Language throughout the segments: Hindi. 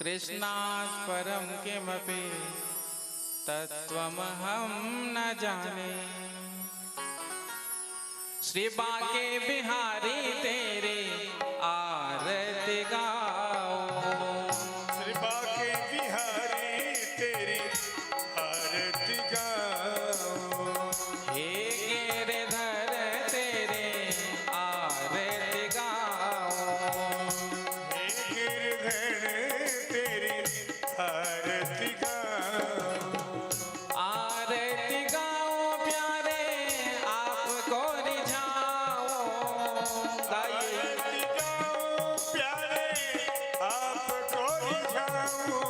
कृष्णात् परं किमपि तत्त्वमहं न जाने। श्री बाके बिहारी तेरे आरती गाओ। श्री बाके बिहारी तेरी आरती गाओ। हे गिरधर तेरे आरती गाओ। हे गिरधर तेरी आरती गाओ। आरती गाओ प्यारे आपको रिझाओ। आरती गाओ प्यारे आपको रिझाओ।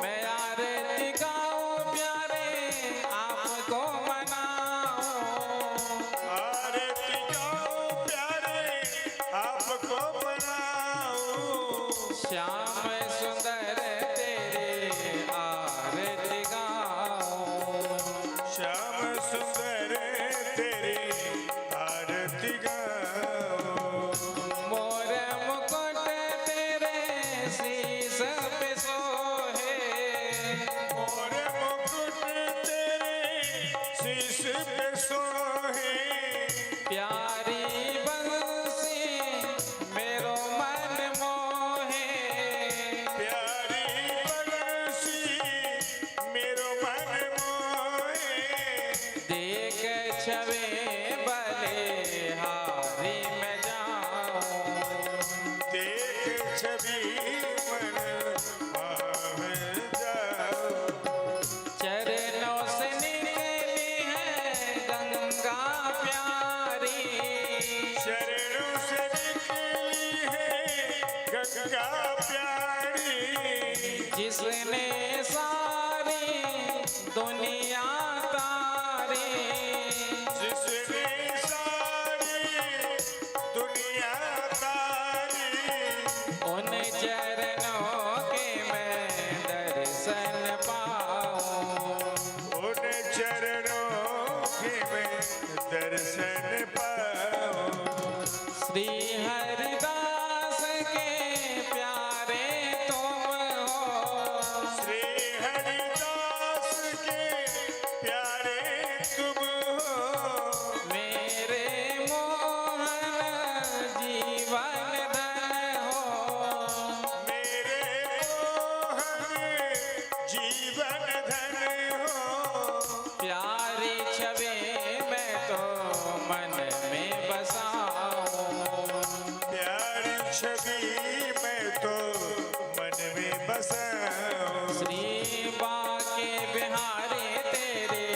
मैं आरती गाऊं प्यारे आपको मनाऊं। आरती गाओ प्यारे आपको मनाओ। श्याम सुंदर तेरे आरती गाऊं। श्याम सुंदर तेरी आरती गाओ। मोर मुकुट तेरे शीश पे सोहे। मोर मुकुट तेरे शीश पे सोहे। प्यारी बंसी मेरो मन मोहे। प्यारी बंसी मेरो मन मोहे। देख छवे बलिहारी में जाऊं। देख छवि मन भाव जाओ। चरणों से निकली है गंगा प्यारी। शरणों से निकली है गंगा प्यारी। जिसने सारी दुनिया तारी। जिसने सारी दुनिया तारी। उन चरणों के मैं दर्शन पाऊं। उन चरणों के मैं दर्शन पाऊं। श्री हरिदास के प्यारे तुम हो। श्री हरिदास के प्यारे तुम हो। मेरे मोहन जीवन धन हो। मेरे मोहन जीवन धन हो। प्यारी छवि मैं तो मन में बसाऊं। प्यारी छवि मैं तो मन में बसाऊं। श्री बाके बिहारी तेरे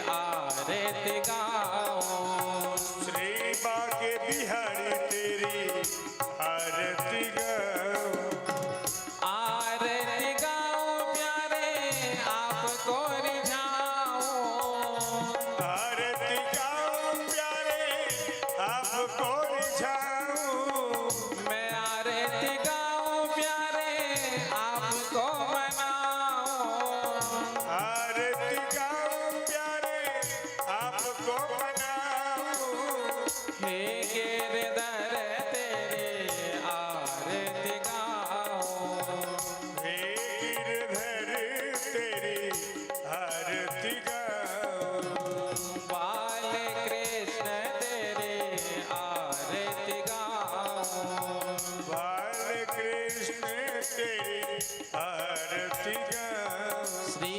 आरती गाऊं। श्री बाके बिहारी तेरी आरती गाओ। आरती गाऊं प्यारे आपको रिझाऊं। आरती गाओ प्यारे आपको रिझाऊं। मैं आरती गाऊं प्यारे आपको मनाऊं। आरती गाओ प्यारे आपको मनाऊं। हे गिरधर तेरे आरती गाऊं। हे गिरधर तेरी आरती गाओ। बाल कृष्ण तेरे आरती गाऊं। बाल कृष्ण तेरी आरती गाओ। श्री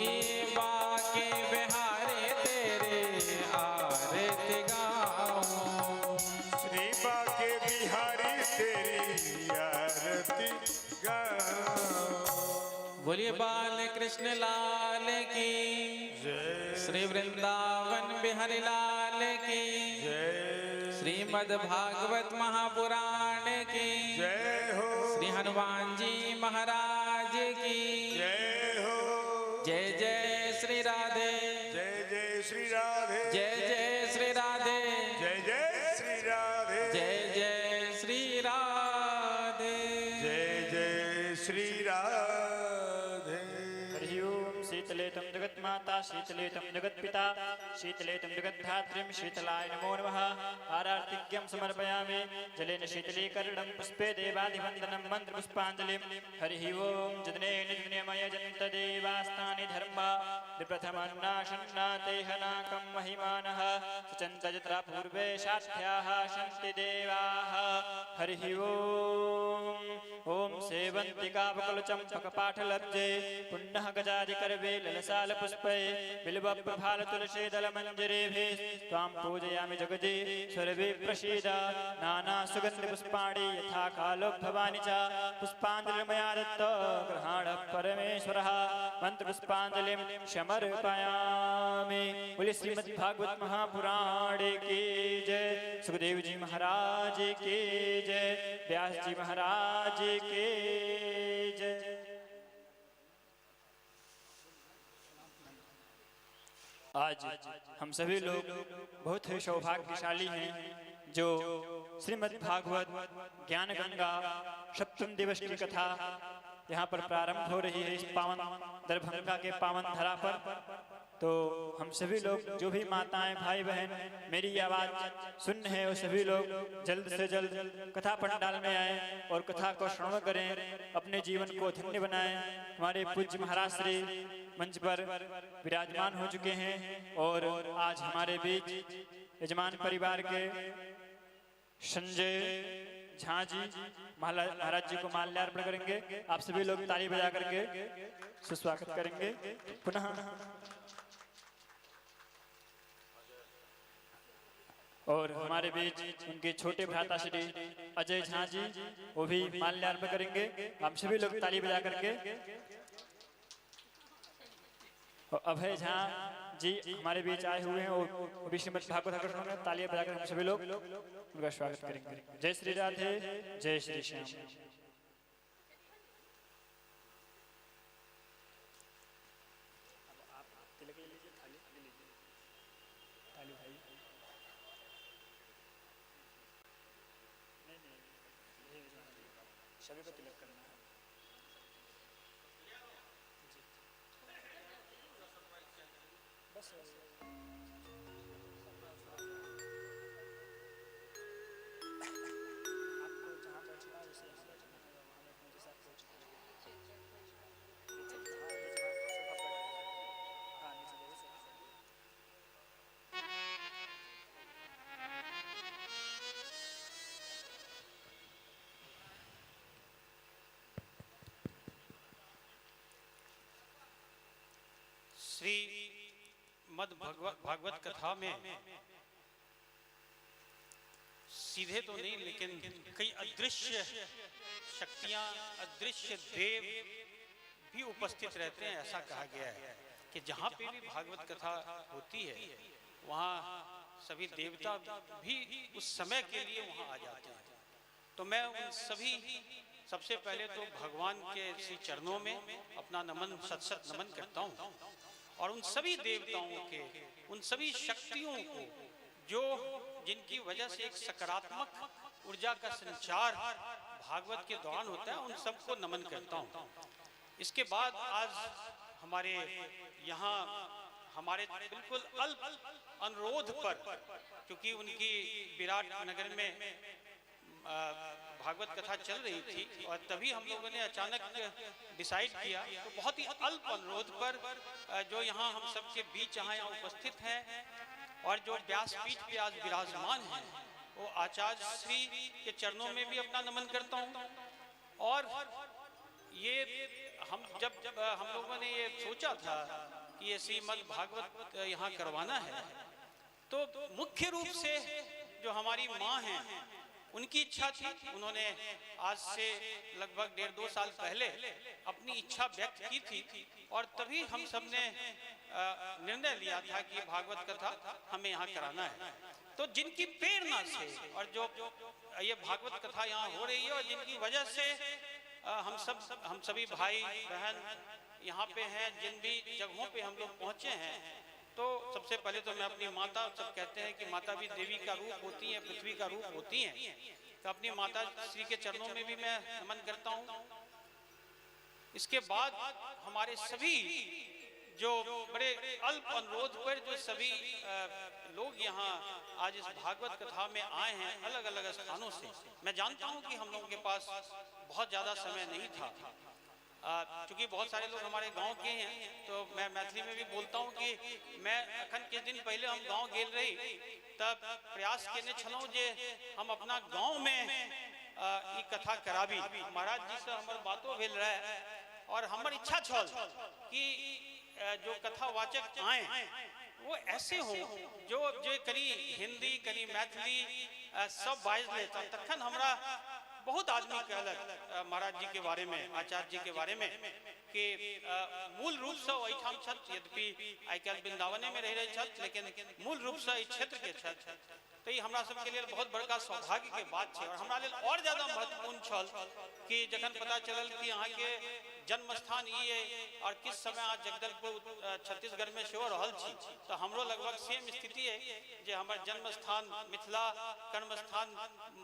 बाके बिहारी तेरे आरती गाऊं। श्री बाके बिहारी तेरी आरती गाओ। बोलिए बाल कृष्ण लाल की जय। श्री वृंदावन बिहारी लाल की जय। श्रीमद् भागवत महापुराण की जय हो। श्री हनुमान जी महाराज की जय हो। जय जय श्री राधे। जय जय श्री राधे। जय जय श्री राधे। जय जय श्री राधे। जय जय श्री राधे। जय जय श्री राधे। हरि ओम शीतले तम जगत जगन्माता शीतले तं जगत्पिता शीतले तं जगद्धात्रीं शीतलाय नमो नमः आरार्तिक्यं समर्पयामि जलेन शीतलीकरणं पुष्पे देवादिवन्दनं मन्त्रपुष्पाञ्जलिं हरिः ओं जदनेन जदनेमय जन्तदेवास्तानि धर्मा विप्रथमन्नाशन्नातेहनाकं महिमानः सुचन्तजत्रा पूर्वे साध्याः सन्ति देवाः हरिः ओं सेवन्तिकावकुलचम्पकपाठलब्जे पुण्यः गजादिकर्वे ललसालपुष्पै बिल्वप्रभालतुलसीदलमञ्जरीभिः त्वां पूजयामि जगति सर्वे प्रसीद नानासुगन्धिपुष्पाणि यथा कालो भवानि च पुष्पाञ्जलिर्मया दत्त गृहाण परमेश्वरः मन्त्रपुष्पाञ्जलिं समर्पयामि। बोलिए श्रीमद्भागवत महापुराण की जय, सुखदेव जी महाराज की जय, व्यास जी महाराज की जय। आज हम सभी लोग बहुत ही सौभाग्यशाली हैं जो श्रीमद् भागवत ज्ञान गंगा सप्तम दिवस की कथा यहाँ पर प्रारंभ हो रही है इस पावन दरभंगा के पावन धरा पर। तो हम सभी लोग जो भी माताएं भाई बहन मेरी आवाज़ सुन रहे हैं वो सभी लोग जल्द से जल्द कथा पंडाल में आए और कथा को श्रवण करें, अपने जीवन को धन्य बनाएं। हमारे पूज्य महाराज श्री मंच पर विराजमान हो चुके हैं और आज हमारे बीच यजमान परिवार के संजय झा जी महाराज जी को माल्यार्पण करेंगे। आप सभी लोग ताली बजा करके सुस्वागत करेंगे। पुनः और हमारे बीच उनके छोटे भ्राता श्री अजय झा जी वो भी माल्यार्पण करेंगे। हम सभी लोग ताली बजा करके। और अभय झा जी हमारे बीच आए हुए हैं और श्रीमद् भागवत में तालियां बजाकर हम सभी लोग उनका स्वागत करेंगे। जय श्री राधे, जय श्री श्याम। सभी को तिलक करना है। बस आपको जहाँ बैठना है उसे यहाँ बैठना है, वहाँ बैठने के साथ नीचे श्री मद भागवत कथा में सीधे तो नहीं लेकिन कई अदृश्य शक्तियां, अदृश्य देव भी उपस्थित रहते हैं। ऐसा कहा गया है कि जहाँ पे भी भागवत कथा होती है वहाँ सभी देवता भी उस समय के लिए वहाँ आ जाते हैं। तो मैं उन सभी सबसे पहले तो भगवान के श्री चरणों में अपना नमन सत नमन करता हूँ और उन सभी देवताओं के, उन सभी शक्तियों को जो जिनकी वजह से एक सकारात्मक ऊर्जा का संचार भागवत के दौरान होता है, उन सबको नमन करता हूँ। इसके बाद आज हमारे यहाँ हमारे बिल्कुल अल्प अनुरोध पर, क्योंकि उनकी विराट नगर में भागवत कथा चल रही थी और तभी हम लोगों ने अचानक डिसाइड किया, तो बहुत ही अल्प अनुरोध पर जो यहाँ हम सबके बीच यहाँ उपस्थित हैं और जो व्यासपीठ पे आज विराजमान हैं वो आचार्य श्री के चरणों में भी अपना नमन करता हूँ। और ये हम जब हम लोगों ने ये सोचा था कि ये श्रीमद् भागवत यहाँ करवाना है, तो मुख्य रूप से जो हमारी माँ हैं उनकी इच्छा थी। उन्होंने आज से लगभग 1.5-2 साल पहले अपनी इच्छा व्यक्त की थी और तभी हम सब ने निर्णय लिया था कि भागवत कथा हमें यहाँ कराना है। तो जिनकी प्रेरणा से और जो ये भागवत कथा यहाँ हो रही है और जिनकी वजह से हम सभी भाई बहन यहाँ पे हैं, जिन भी जगहों पे हम लोग पहुँचे हैं, तो सबसे पहले तो मैं अपनी माता, सब कहते हैं कि माता भी देवी का रूप होती है, पृथ्वी का रूप होती हैं, तो अपनी माता श्री के चरणों में भी मैं नमन करता हूँ। इसके बाद हमारे सभी जो बड़े अल्प अनुरोध पर जो सभी लोग यहाँ आज इस भागवत कथा में आए हैं अलग अलग स्थानों से। मैं जानता हूँ कि हम लोगों के पास बहुत ज़्यादा समय नहीं था, क्योंकि बहुत सारे लोग हमारे गांव के हैं, तो मैं मैथिली में भी बोलता हूँ कि मैं अखन किस दिन पहले हम गांव गेल रही तब प्रयास केने छलहुँ जे हम अपना गांव में ई कथा कराबी। महाराज जी से हमार बातों भेल रहे और हमार इच्छा छल कि जो कथावाचक आए वो ऐसे हो जो करी हिंदी करी मैथिली सब बाज ले। तखन हमरा बहुत आदमी कहलक महाराज जी के बारे में, आचार्य जी के बारे में कि मूल रूप से ओहिठाम छत, यद्यपि आइ काल्हि वृंदावने में रह रहे छत, लेकिन मूल रूप से इस क्षेत्र के छत। तो ये हमरा सबके लिए बहुत बड़का सौभाग्य के बात है और हमरा लिए और ज़्यादा महत्वपूर्ण छल कि जखन पता चलल कि यहाँ के जन्म स्थान ये है और किस समय आज जगदलपुर छत्तीसगढ़ में सेहो रहल छी, तो हमरो लगभग सेम स्थिति है जे हमार जन्म स्थान मिथिला, कर्म स्थान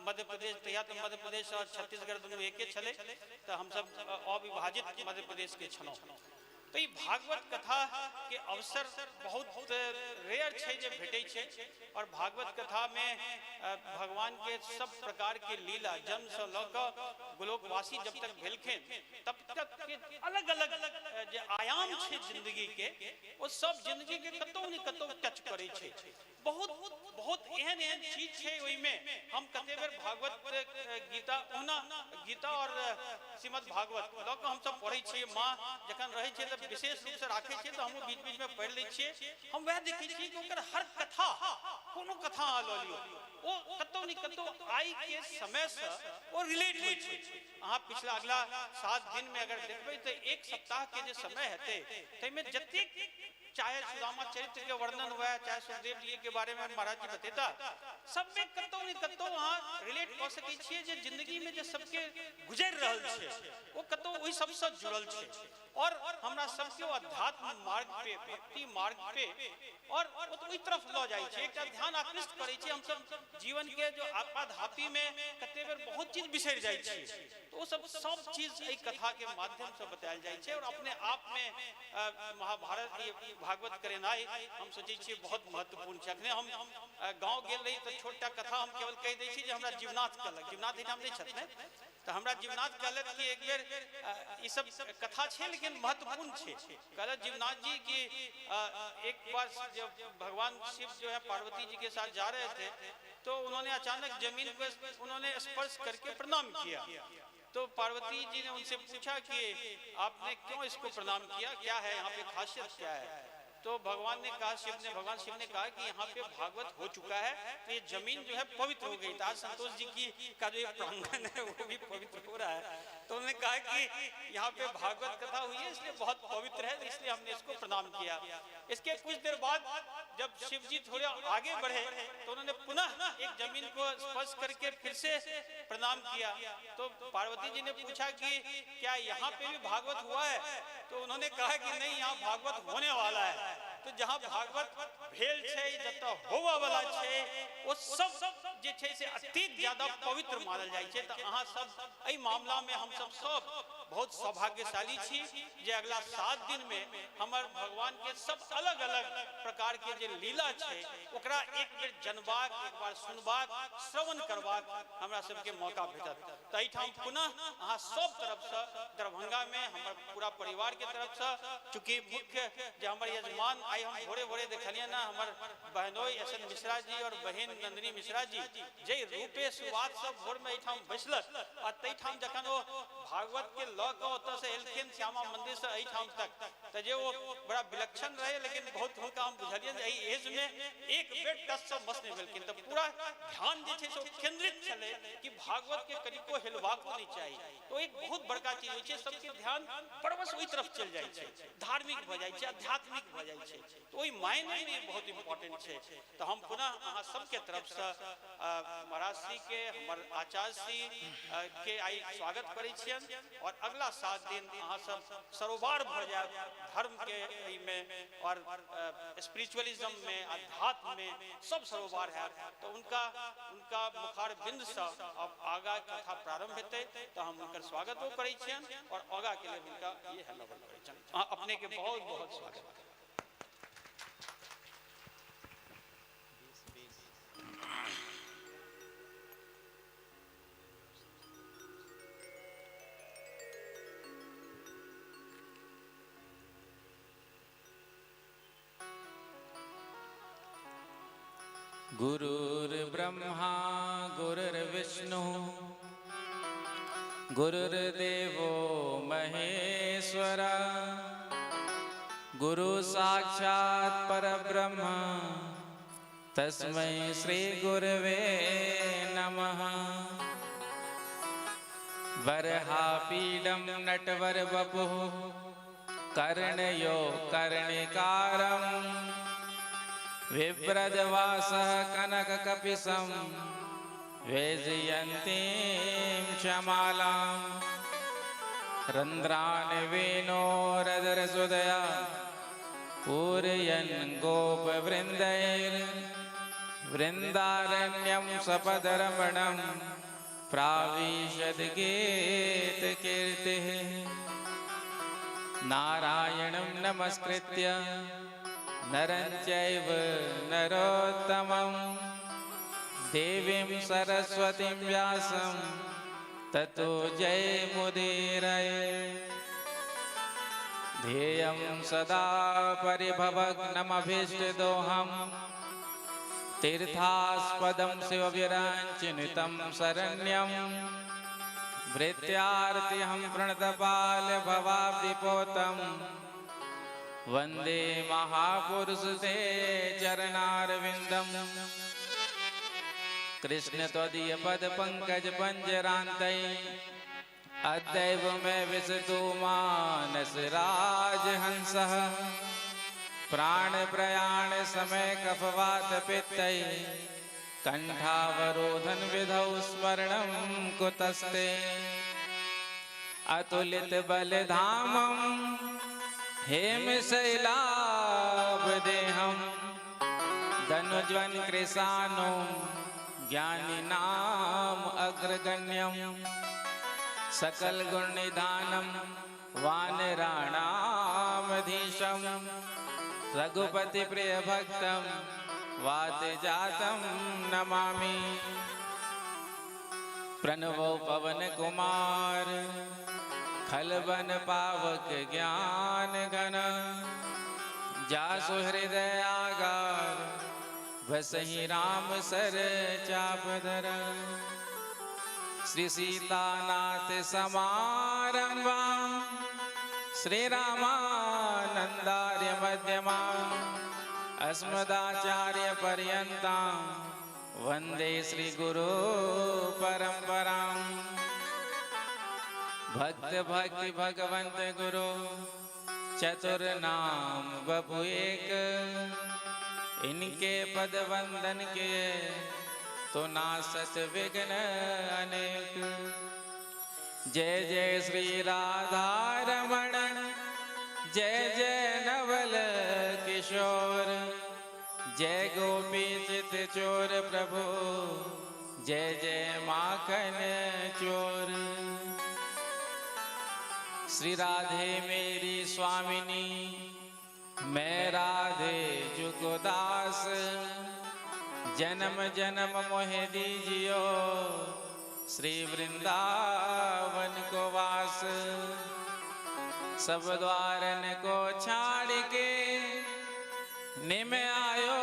मध्य प्रदेश, तहिया तो मध्य प्रदेश और छत्तीसगढ़ दोनों एके छले, तो हम सब अविभाजित मध्य प्रदेश के छलहुँ। तो ये भागवत कथा के अवसर बहुत रेयर छे जे भेटै छे और भागवत कथा में भगवान के सब प्रकार के लीला जन्म से लऽ गोलोकवासी जब तक भेलखिन तब तक के अलग अलग जे आयाम छे जिंदगी के, वो सब जिंदगी के कतौ न कतौ टच करे छे। बहुत बहुत एहन एहन चीज छे ओहि में। हम कते बेर भागवत गीता ओना गीता और श्रीमद् भागवत लऽ कऽ हम सब पढ़ै छियै। माँ जखन रहै छै तऽ विशेष रूप से राखे छियै, तो हम बीच बीच में पढ़ लै छियै। हम वह देखै छियै कि ओकर हर कथा कोनो कथा लऽ लियो ओ कतौ न कतौ आइ के समय से वो रिलेट होइ छै। अहाँ पिछला अगला 7 दिन में अगर देखबै तो एक सप्ताह के जे समय हेतै तैमे जतेक चाहे सुदामा चरित्र के वर्णन हुआ, चाहे सुखदेव जी के बारे में महाराज जी बतेता, सब में कतौ न कतौ अहाँ रिलेट कर सकै छियै जे जिंदगी में जे सबके गुजर रहल छै वो कतौ ओहि सबसे जुड़ल छै और हमरा सबके अध्यात्म मार्ग पे, भक्ति मार्ग पे और ओहि तरफ लऽ जाइ छै, एकटा ध्यान आकृष्ट करै छै। हम सब जीवन के जो आपाधापी में कते बेर बहुत चीज बिसर जाइ छै, तो वो सब चीज एहि कथा के माध्यम से बतायल जाइ छै। और अपने आप में महाभारत भागवत करेनाई हम सोचे छियै बहुत महत्वपूर्ण छै। अखने हम गांव गेल रही तो छोटा कथा हम केवल कह दै छी जे हमरा जीवनाथ कहलक, जीवनाथ नाम नहीं छथि, तो हमरा जीवनाथ कहलक कि एक बेर ई सब कथा छे लेकिन महत्वपूर्ण छे। कहलक जीवनाथ जी कि एक बार जब भगवान शिव जो है पार्वती जी के साथ जा रहे थे तो उन्होंने अचानक जमीन पर उन्होंने स्पर्श करके प्रणाम किया। तो पार्वती जी ने उनसे पूछा कि आपने क्यों इसको प्रणाम किया, क्या है यहाँ पे खासियत क्या है? तो भगवान शिव ने कहा कि यहाँ पे भागवत हो चुका है तो ये जमीन जो है पवित्र हो गई। आज संतोष जी की का जो प्रांगण है वो भी पवित्र हो रहा है। तो उन्होंने कहा कि यहाँ पे भागवत कथा हुई है इसलिए बहुत पवित्र है, इसलिए हमने इसको प्रणाम किया। इसके कुछ देर बाद जब शिव जी थोड़े आगे बढ़े तो उन्होंने पुनः एक जमीन को स्पर्श करके फिर से प्रणाम किया। तो पार्वती जी ने पूछा कि क्या यहाँ पे भी भागवत हुआ है? तो उन्होंने कहा कि नहीं, यहाँ भागवत होने वाला है। तो जहाँ भागवत भेल छे, जतऽ होवा वाला छे, वो सब जे छे से अत्यंत ज्यादा पवित्र मानल जाय छे। तो अहाँ सब एहि मामला में हम सब बहुत सौभाग्यशाली छी जे अगला 7 दिन में हमर भगवान के सब अलग अलग प्रकार के जे लीला छे ओकरा एक बेर जनबाक, एक बार सुनबाक, श्रवण करबाक हमरा सबके मौका भेटत। तो एहिठाम पुनः अहाँ सब तरफ से दरभंगा में हमर पूरा परिवार के तरफ से, चूँकि मुख्य जे हमर यजमान आई हम भोरे भोरे देखलिए ना हमर बहनोई एस.एन. मिश्रा जी और बहन नंदिनी मिश्रा जी जे रूपे शुरुआत से भोर में एहिठाम बैसलक आ तैठाम जखन वो भागवत के लऽ कऽ ओतऽ से एलखिन श्यामा मंदिर से एहिठाम तक, तो जे वो बड़ा विलक्षण रहे। लेकिन बहुत हुनका हम बुझलियन जे एहि एज में एक बेर टच से मस नहीं भेलखिन। तो पूरा ध्यान जे छे से केंद्रित छले कि भागवत के कनिको हेलबाको नहीं चाहिए। तो एक बहुत बड़का चीज होय छे, सबके ध्यान परवश ओहि तरफ चल जाय छे, धार्मिक भ जाय छे, आध्यात्मिक भ जाय छे। तो ओहि मायने में बहुत इंपॉर्टेंट छे। तो हम पुनः अहाँ सबके तरफ से महाराज श्री के, हमर आचार्य श्री के आई स्वागत करै छियन और अगला 7 दिन अहाँ सब सरोवर भर जाए धर्म के ई में और स्पिरिचुअलिज्म में, अध्यात्म में सब सरोवर है। तो उनका मुखार बिंद से अब आगा कथा प्रारंभ हेतै तो हम उनकर स्वागत करै छियन और आगा के लिए उनका ये हेलो करै छन। अपने के बहुत बहुत स्वागत। गुरुर्ब्रह्मा गुरुर्विष्णु गुरुर्देवो महेश्वरा गुरु साक्षात् परब्रह्म तस्मै श्री गुरवे नमः। वरहापीडं नटवरवपुः कर्णयो कर्णिकारं विव्रजवासः कनककपिशं वैजयन्तीं शमालां रन्ध्रान् वेणोरधरसुधया पूरयन् गोपवृन्दैर्वृन्दारण्यं सपदरमणं प्राविशद् गीतकीर्तिः। नारायणं नमस्कृत्य नरं चैव नरोत्तमं देवीं सरस्वतीं व्यासं ततो जयमुदीरये। ध्येयं सदा परिभवग्नमभीष्टदोहं तीर्थास्पदं शिवविरञ्चिनुतं शरण्यं भृत्यार्तिहं प्रणतपालभवाब्धिपोतं वंदे महापुरुषे चरणारविंदम। कृष्ण त्वदीय पद पंकज पंजरान्तै अद्यैव मे विशतु मानस राजहंसः। प्राण प्रयाण समय कफवात पित्तै कंठावरोधन विधौ स्मरणं कुतस्ते। अतुलित बलधामं हेमशैलाभदेहं धनुज्वन् कृशानो ज्ञानिनाम् अग्रगण्यं। सकलगुणनिधानं वानराणामधीशं रघुपतिप्रियभक्तं वातजातं नमामि। प्रणवो पवनकुमार खलबन पावक ज्ञान घन जासु हृदय आगार बसहि राम सर चापधर। श्री सीतानाथ समारंभा श्री रामानंदार्य मध्यमा अस्मदाचार्य पर्यंतां वंदे श्री गुरु परंपरां। भक्त भक्ति भगवंत गुरु चतुर नाम बपु एक। इनके पद वंदन के तो नासत विघ्न अनेक। जय जय श्री राधा रमण जय जय नवल किशोर जय गोपी चित चोर प्रभु जय जय माखन चोर। श्री राधे मेरी स्वामिनी मैं राधे जुगोदास। जन्म जन्म मोहे दीजियो श्री वृंदावन को वास। सब द्वारन को छाड़ के निम आयो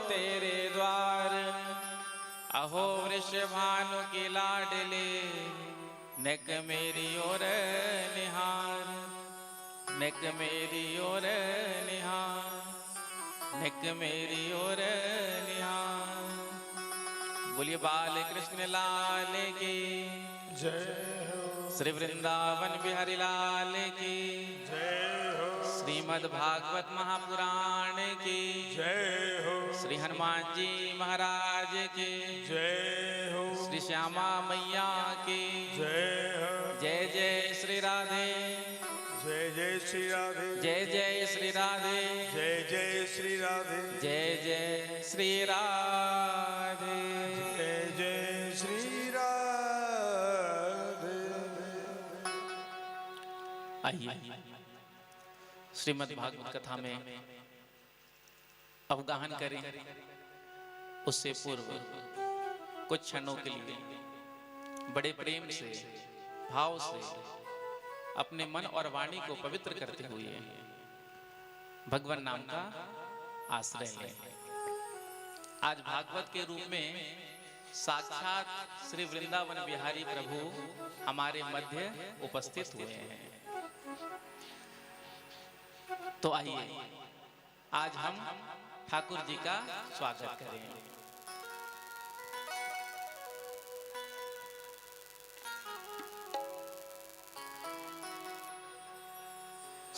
तेरे द्वार। अहो वृषभानु की लाडली नेक मेरी ओर निहार। नेक मेरी ओर निहार नेक मेरी ओर निहार। बोलिए बाल कृष्ण लाल की जय हो। श्री वृंदावन बिहारी लाल की जय हो। श्रीमद् भागवत महापुराण की जय हो। श्री हनुमान जी महाराज की जय हो। श्री श्यामा मैया की जय हो। जय जय श्री राधा श्री राधे जय जय श्री राधे जय जय श्री राधे जय जय श्री राधे जय जय श्री राधे। आइए श्रीमद् भागवत कथा में अवगाहन करें। उससे पूर्व कुछ क्षणों के लिए बड़े प्रेम से भाव से अपने मन और वाणी को पवित्र करते हुए भगवान नाम का आश्रय लें। आज भागवत के रूप में साक्षात श्री वृंदावन बिहारी प्रभु हमारे मध्य उपस्थित हुए हैं। तो आइए आज हम ठाकुर जी का स्वागत करें।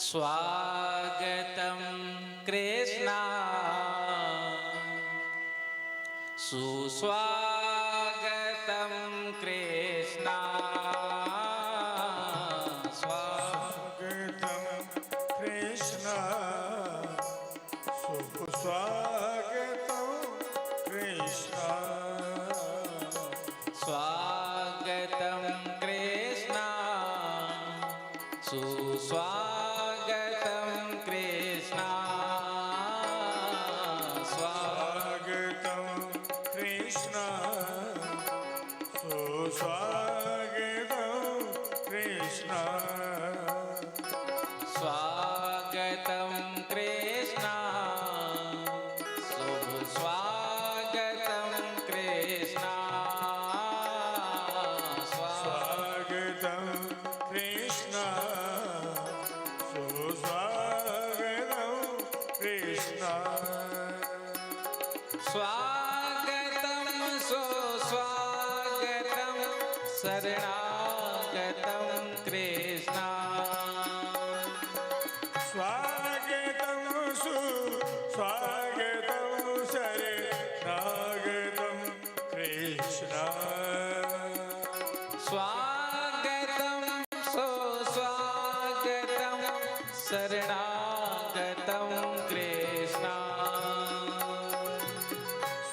स्वागतम कृष्णा सुस्वागतम कृष्णा स्वागतम कृष्ण सुस्वागतम कृष्ण स्वागतम कृष्णा सुस्वागतम कृष्णा स्वागतम कृष्ण सुस्वागतम कृष्ण स्वागतम कृष्णा शुभ स्वागतम कृष्णा स्वागतम कृष्ण सुस्वागतम कृष्ण स्वागतम सुस्वागतम शरणागतम कृष्णा स्वागतम सुस्वागतम शरणागतम कृष्ण स्वागतम सुस्वागतम शरणागतम कृष्णा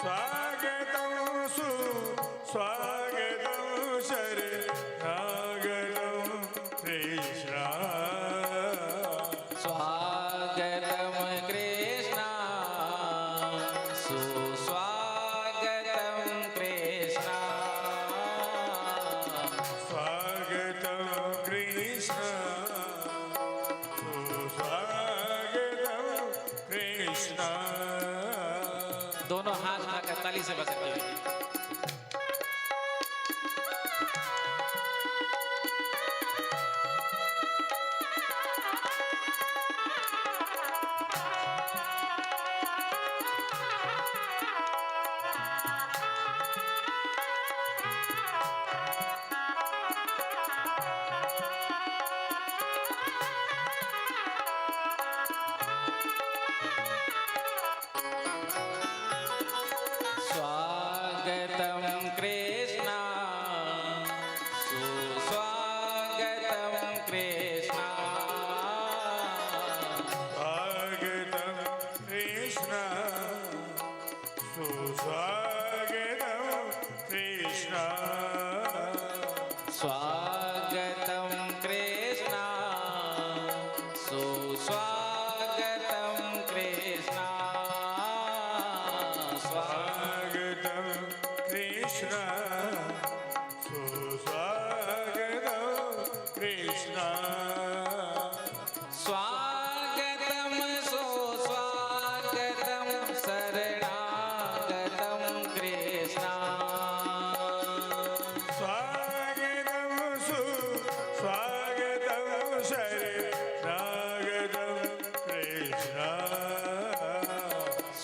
स्वागतम सुस्वागतम शरणागतम कृष्ण स्वागतम कृष्णा सुस्वागतम कृष्णा स्वागतम कृष्ण सुस्वागतम कृष्ण दोनों हाथ उठाकर ताली से बजाते हुए स्वागतम कृष्णा सुस्वागतम कृष्णा स्वागतम कृष्ण सुस्वागतम कृष्ण स्वागतम कृष्णा सुस्वागतम कृष्णा स्वागतम कृष्ण सुस्वागतम कृष्ण स्वागतम सुस्वागतम शरणागतम कृष्णा स्वागतम सुस्वागतम शरणागतम कृष्ण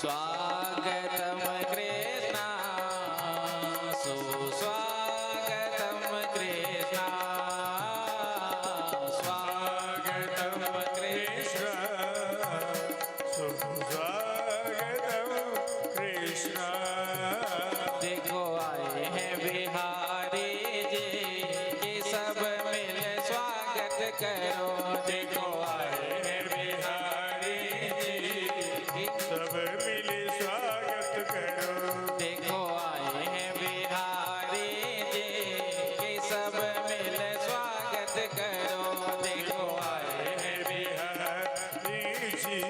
स्वागतम कृष्णा सुस्वागतम कृष्णा स्वागत करो देखो आए हैं बिहारी जी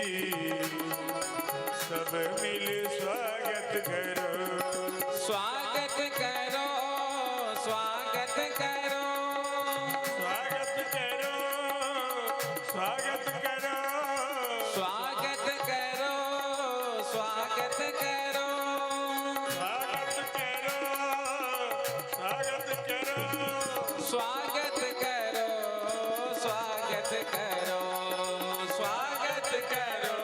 सब मिल स्वागत करो स्वागत करो स्वागत करो स्वागत करो स्वागत करो स्वागत करो स्वागत करो स्वागत करो स्वागत करो स्वागत करो स्वागत करो स्वागत करो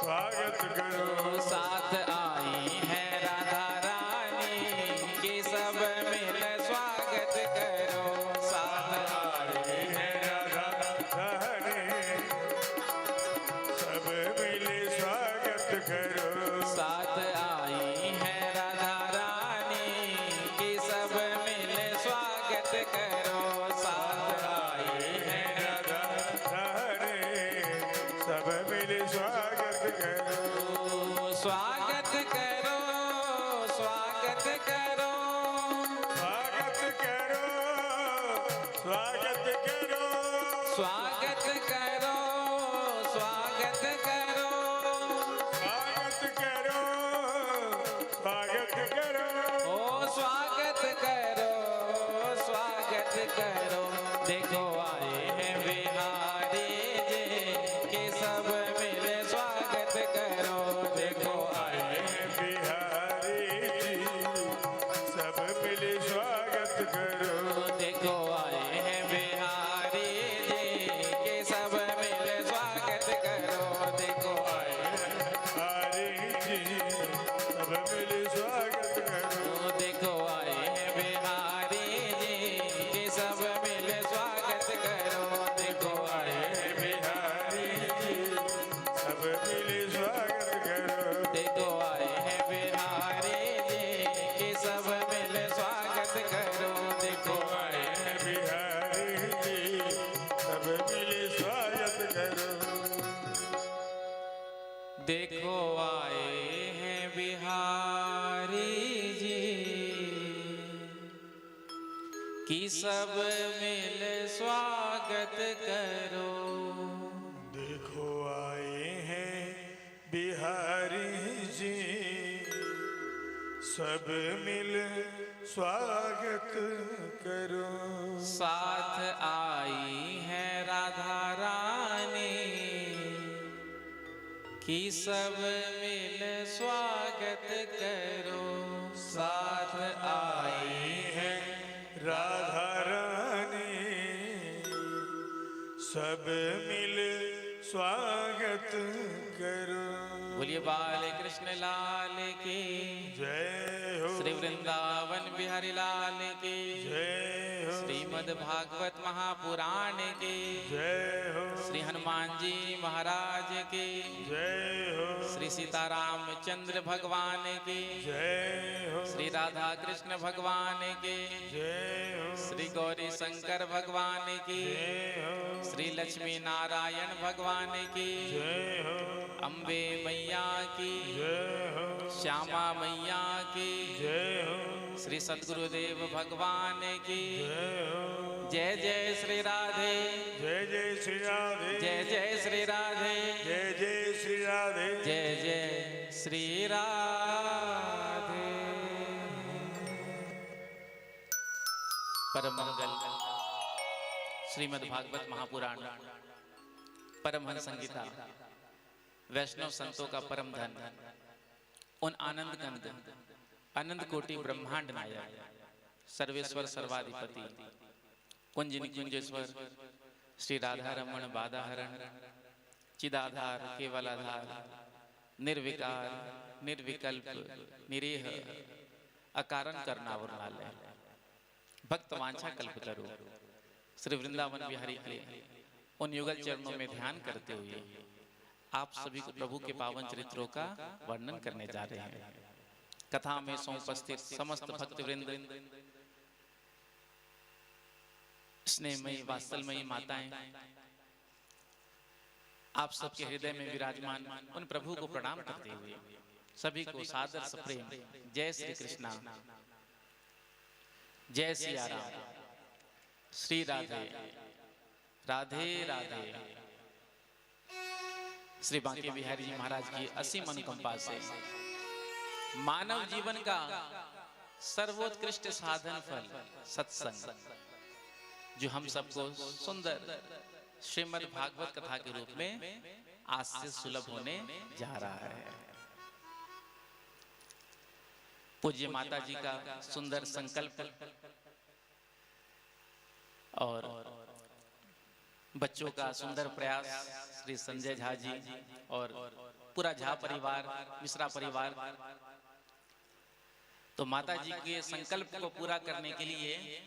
स्वागत करो साथ आई है राधा रानी के सब मिल स्वागत करो साथ आई है राधा रानी सब मिले स्वागत करो साथ आई है राधा रानी के सब मिल स्वागत करो साथ आई है राधा रानी सब मिले स्वागत करो स्वागत करो स्वागत करो स्वागत करो स्वागत करो स्वागत करो स्वागत करो स्वागत करो स्वागत करो ओ स्वागत करो स्वागत करो देखो आए हैं बिहारी जी के सब मिले स्वागत करो देखो आए हैं बिहारी जी सब मिले स्वागत करो देखो आए हैं बिहारी जी के सब मिले स्वागत करो देखो आए हैं बिहारी जी सब मिले स्वागत करो देखो आए हैं बिहारी जी के सब मिले स्वागत करो देखो आए हैं बिहारी जी सब मिले स्वागत करो देखो आए हैं बिहारी जी के सब मिले स्वागत करो देखो आए हैं बिहारी जी सब मिले स्वागत करो देखो आए हैं बिहारी जी की सब मिल स्वागत करो देखो आए हैं बिहारी जी सब मिल स्वागत करो साथ आई है राधा रानी की सब मिल स्वागत करो साथ आई है राधा रानी सब मिल स्वागत करो बोलिए बाल कृष्ण लाल की जय हो श्री वृंदावन बिहारी लाल की जय हो श्रीमद् भागवत महापुराण की जय हो श्री हनुमान जी महाराज की जय हो श्री सीताराम चंद्र भगवान की जय हो श्री राधा कृष्ण भगवान की जय हो श्री गौरी शंकर भगवान की जय हो श्री लक्ष्मी नारायण भगवान की जय हो अम्बे मैया की जय हो श्यामा मैया की जय हो श्री सद्गुरुदेव भगवान की जय हो जय जय श्री राधे जय जय श्री राधे जय जय श्री राधे जय जय श्री राधे जय जय श्री राधे परम मंगल श्रीमद् भागवत महापुराण परमहंस संगीता वैष्णव संतों का परम धन उन आनंद कंद अनंत कोटि ब्रह्मांड नायक सर्वेश्वर सर्वाधिपति कुंज निकुंजेश्वर श्री राधा रमण बाधाहरण चिदाधार केवलाधार निर्विकार निर्विकल्प निरीह अकारण करनावरणालय भक्त वांछा कल्पतरु श्री वृंदावन बिहारी के उन युगल चरणों में ध्यान करते हुए आप सभी को प्रभु के पावन चरित्रों का वर्णन करने जा रहे हैं। कथा में उपस्थित समस्त भक्त वृंद, स्नेहमयी वात्सलमयी माताएं, आप सबके हृदय में विराजमान उन प्रभु को प्रणाम करते हुए सभी को सादर सप्रेम जय श्री कृष्णा, जय सिया राम। श्री राधे राधे राधे। श्री बांके बिहारी जी महाराज की असीम अनुकंपा से मानव जीवन का सर्वोत्कृष्ट साधन फल सत्संग, जो हम सबको सुंदर श्रीमद् भागवत कथा के रूप में आज से सुलभ होने जा रहा है। पूज्य माता जी का सुंदर संकल्प और बच्चों का सुंदर प्रयास, श्री संजय झा जी और पूरा झा परिवार, मिश्रा परिवार, तो माता जी के संकल्प को पूरा करने के लिए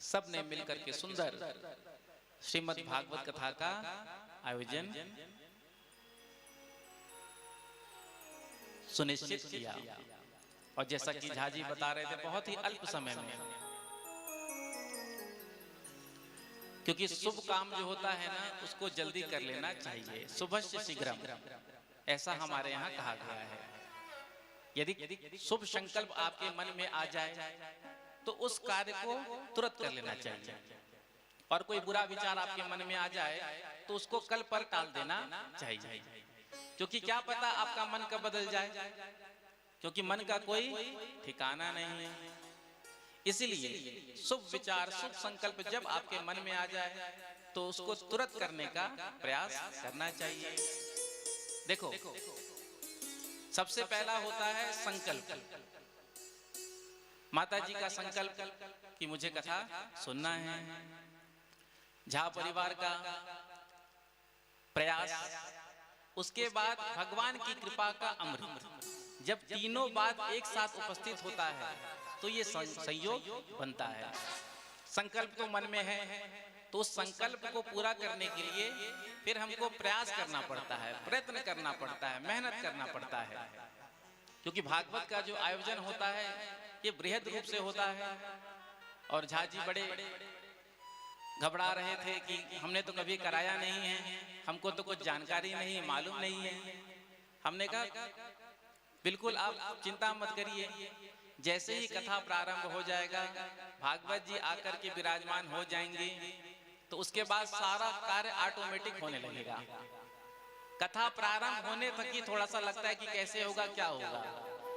सब ने मिलकर के सुंदर श्रीमद् भागवत कथा का आयोजन सुनिश्चित किया। और जैसा कि झा जी बता रहे थे, बहुत ही अल्प समय में, क्योंकि शुभ काम जो होता है ना, उसको जल्दी कर लेना चाहिए। शुभस्य शीघ्रम, ऐसा हमारे यहाँ कहा गया है। यदि शुभ संकल्प आपके मन में आ जाए तो उस कार्य को तुरंत कर लेना चाहिए, और कोई बुरा विचार आपके मन में आ जाए तो उसको कल पर टाल देना चाहिए, क्योंकि क्या पता आपका मन कब बदल जाए, क्योंकि मन का कोई ठिकाना नहीं है। इसलिए शुभ विचार, शुभ संकल्प जब आपके मन में आ जाए तो उसको तुरंत करने का प्रयास करना चाहिए। देखो, सबसे पहला होता है संकल्प। माता जी का संकल्प कि मुझे कथा सुनना है, झा परिवार का प्रयास, उसके बाद भगवान की कृपा का अमृत। जब तीनों बात एक साथ उपस्थित होता है तो ये संयोग बनता है। संकल्प तो मन में है, तो उस संकल्प को पूरा करने के लिए फिर हमको प्रयास करना पड़ता है, प्रयत्न करना पड़ता है, मेहनत करना पड़ता है। क्योंकि भागवत का जो आयोजन होता है ये बृहद रूप से होता है। और झा जी बड़े घबरा रहे थे कि हमने तो कभी कराया नहीं है, हमको तो कुछ जानकारी नहीं, मालूम नहीं है। हमने कहा बिल्कुल आप चिंता मत करिए, जैसे ही कथा प्रारंभ हो जाएगा, भागवत जी आकर के विराजमान हो जाएंगे, तो उसके बाद सारा कार्य ऑटोमेटिक होने लगेगा। कथा प्रारंभ होने तक ही थोड़ा सा लगता है कि कैसे होगा, क्या होगा,